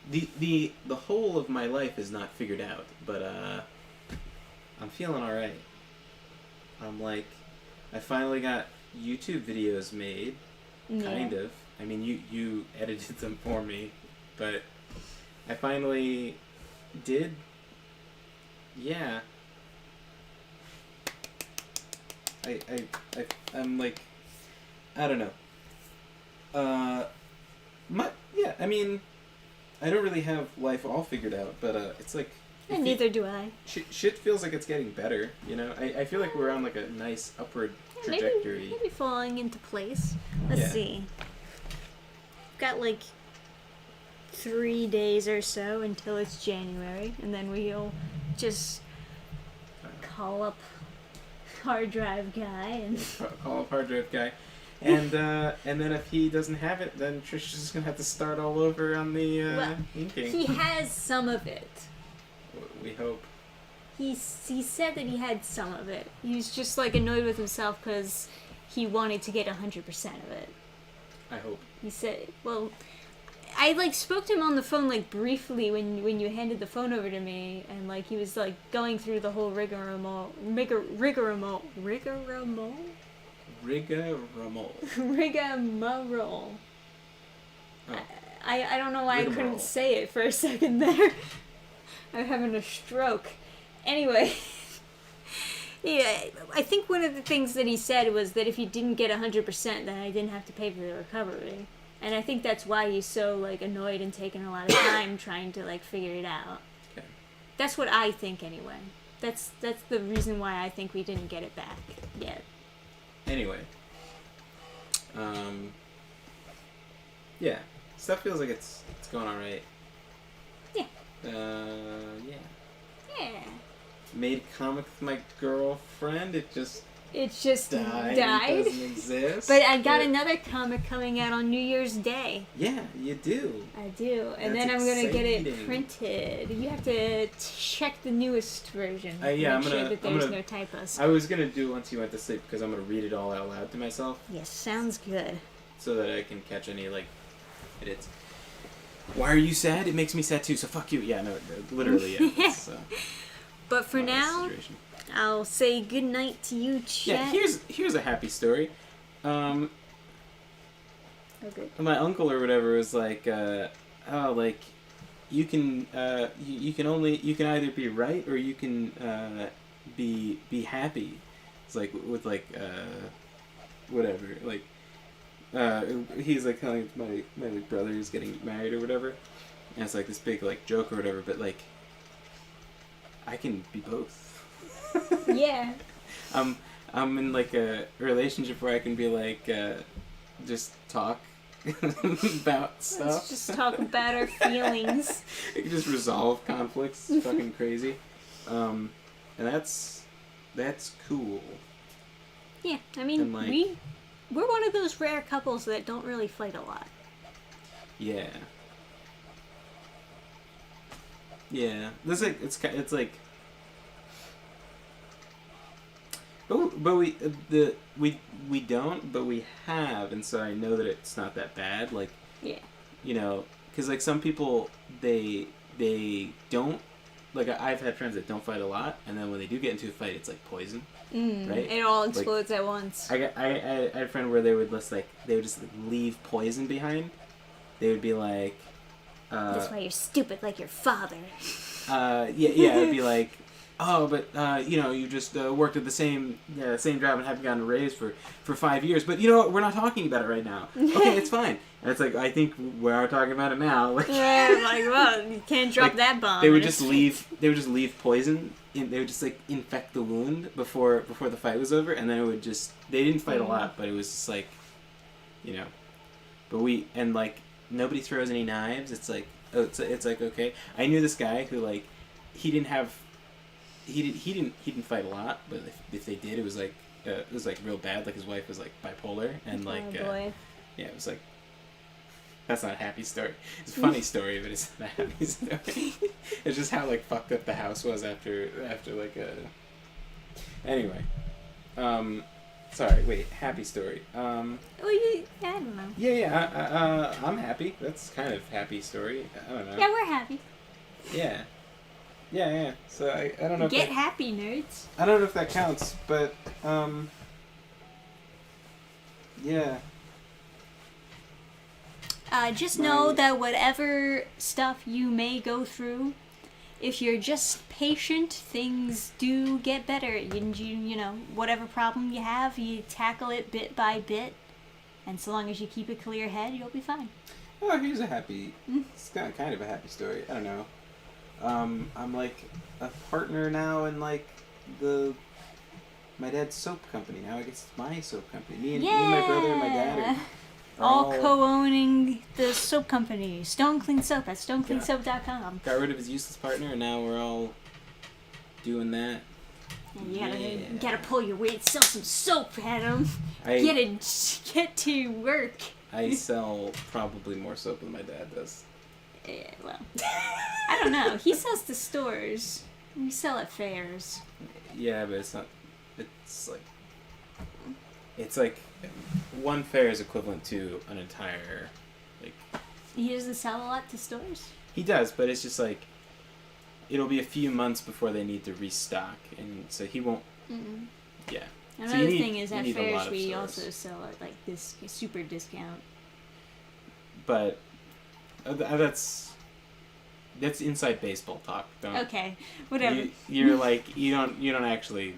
The whole of my life is not figured out, but I'm feeling alright. I'm like, I finally got YouTube videos made, kind of. I mean, you edited them for me, but I finally did. Yeah. I'm like, I don't know. Yeah, I mean, I don't really have life all figured out, but it's like... And neither do I. Shit feels like it's getting better, you know? I feel like we're on, like, a nice upward trajectory. Maybe falling into place. Let's see. Got, like, 3 days or so until it's January, and then we'll just call up hard drive guy and... Call up hard drive guy. And then if he doesn't have it, then Trish is gonna have to start all over on the inking. He has some of it. We hope. He said that he had some of it. He was just like annoyed with himself because he wanted to get 100% of it. I hope. He said, well, I like spoke to him on the phone like briefly when you handed the phone over to me, and like he was like going through the whole rigmarole. Oh. I don't know why I Rigmarole. couldn't say it for a second there. I'm having a stroke. Anyway, yeah, I think one of the things that he said was that if he didn't get 100%, then I didn't have to pay for the recovery. And I think that's why he's so like annoyed and taking a lot of time trying to like figure it out. Okay. That's what I think anyway. That's the reason why I think we didn't get it back yet. Anyway. Yeah, stuff feels like it's going all right. Yeah. Yeah. Yeah. Made a comic with my girlfriend. It just It's just died. died. It doesn't exist. But I got another comic coming out on New Year's Day. Yeah, you do. I do. And That's then I'm going to get it exciting. printed. You have to check the newest version. Yeah, Make sure that I'm there's gonna- no typos. I was gonna do it once you went to sleep because I'm gonna read it all out loud to myself Yes, sounds good. so that I can catch any like edits. Why are you sad? It makes me sad too. So fuck you. Yeah, no, literally. Yeah. It's, But for one of those now, situations. I'll say good night to you, Yeah. Chet. Here's a happy story. Oh, good. My uncle or whatever was like, oh, like, you can you can either be right or you can be happy. It's like with like whatever, like he's like telling my like brother is getting married or whatever, and it's like this big like joke or whatever, but like I can be both. Yeah. I'm in like a relationship where I can be like just talk about stuff. Let's just talk about our feelings. It can just resolve conflicts. It's fucking crazy. And that's cool. Yeah, I mean, And, like- we're one of those rare couples that don't really fight a lot. Yeah. Yeah. There's like it's like. But we don't, but we have, and so I know that it's not that bad. Like, Yeah. you know, because like some people they don't, like I've had friends that don't fight a lot, and then when they do get into a fight, it's like poison. Right? It all explodes at once. I had a friend where they would just like leave poison behind. They would be like, That's why you're stupid like your father. yeah, it'd be like, oh, but you know, you just worked at the same job and haven't gotten a raise for 5 years. But you know what? We're not talking about it right now. Okay, it's fine. And it's like, I think we are talking about it now. Like, Yeah, like, well, you can't drop Like, that bomb. they would in just his leave. face. They would just leave poison. They would just like infect the wound before the fight was over, and then it would just. They didn't fight a lot, but it was just like, you know. But like nobody throws any knives. It's like, oh, it's like, okay. I knew this guy who like he didn't fight a lot, but if they did, it was like real bad. Like his wife was like bipolar, and like Oh boy. yeah, it was like. That's not a happy story. It's a funny story, but it's not a happy story. It's just how like fucked up the house was after like a. Anyway, sorry. Wait, happy story. Well, I don't know. Yeah. I'm happy. That's kind of happy story. I don't know. Yeah, we're happy. Yeah. So I don't know. If Get that, happy, nerds. I don't know if that counts, but yeah. Just know that whatever stuff you may go through, if you're just patient, things do get better. You know, whatever problem you have, you tackle it bit by bit, and so long as you keep a clear head, you'll be fine. Oh, here's a happy. It's kind of a happy story. I don't know. I'm like a partner now in like my dad's soap company. Now I guess it's my soap company. Me and my brother and my dad are all co-owning the soap company, Stone Clean Soap at stonecleansoap.com. got rid of his useless partner, and now we're all doing that. And you Yeah. gotta pull your weight, sell some soap, Adam. I Get to work. I sell probably more soap than my dad does. Yeah, well, I don't know. He sells to stores. We sell at fairs. Yeah, but it's not. It's like one fair is equivalent to an entire like. He doesn't sell a lot to stores. He does, but it's just like it'll be a few months before they need to restock, and so he won't. Mm-mm. Yeah. Another you need- thing is you at need a fairs lot of we stores. also sell at like this super discount. But that's inside baseball talk. Don't. Okay, whatever. You're like you don't actually.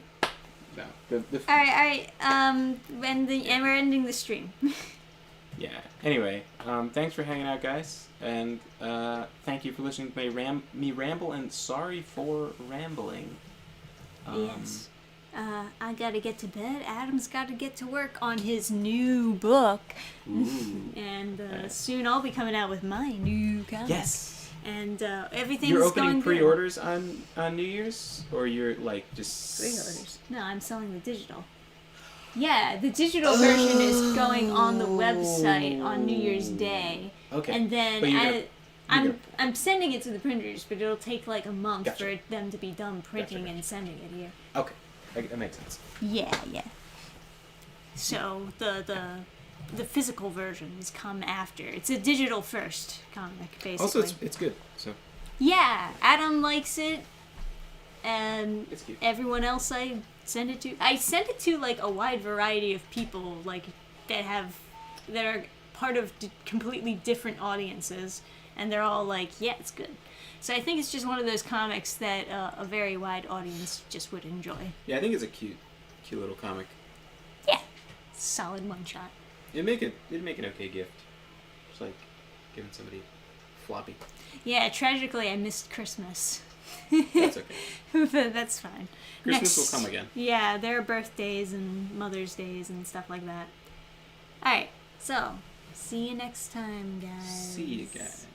No. All right. And we're ending the stream. Yeah. Anyway, thanks for hanging out, guys, and thank you for listening to me ramble. And sorry for rambling. Yes. I gotta get to bed. Adam's gotta get to work on his new book. Ooh. And Nice. soon I'll be coming out with my new comic. Yes. And everything's You're going opening good. pre-orders on New Year's, or you're like just Pre-orders. No, I'm selling the digital. Yeah, the digital version is going on the website on New Year's Day. Okay. And then But you're gonna- I'm sending it to the printers, but it'll take like a month Gotcha. for them to be done printing Gotcha. and sending it here. Okay, that makes sense. Yeah. So the physical versions come after. It's a digital first comic, basically. Also, it's good. So Yeah, Adam likes it, and it's cute. everyone else I send it to like a wide variety of people, like that are part of completely different audiences, and they're all like, yeah, it's good. So I think it's just one of those comics that a very wide audience just would enjoy. Yeah, I think it's a cute little comic. Yeah, solid one shot. It'd make an okay gift. Just like giving somebody floppy. Yeah, tragically I missed Christmas. That's okay. But that's fine. Christmas will come again. Yeah, there are birthdays and Mother's Days and stuff like that. Alright, so see you next time, guys. See you guys.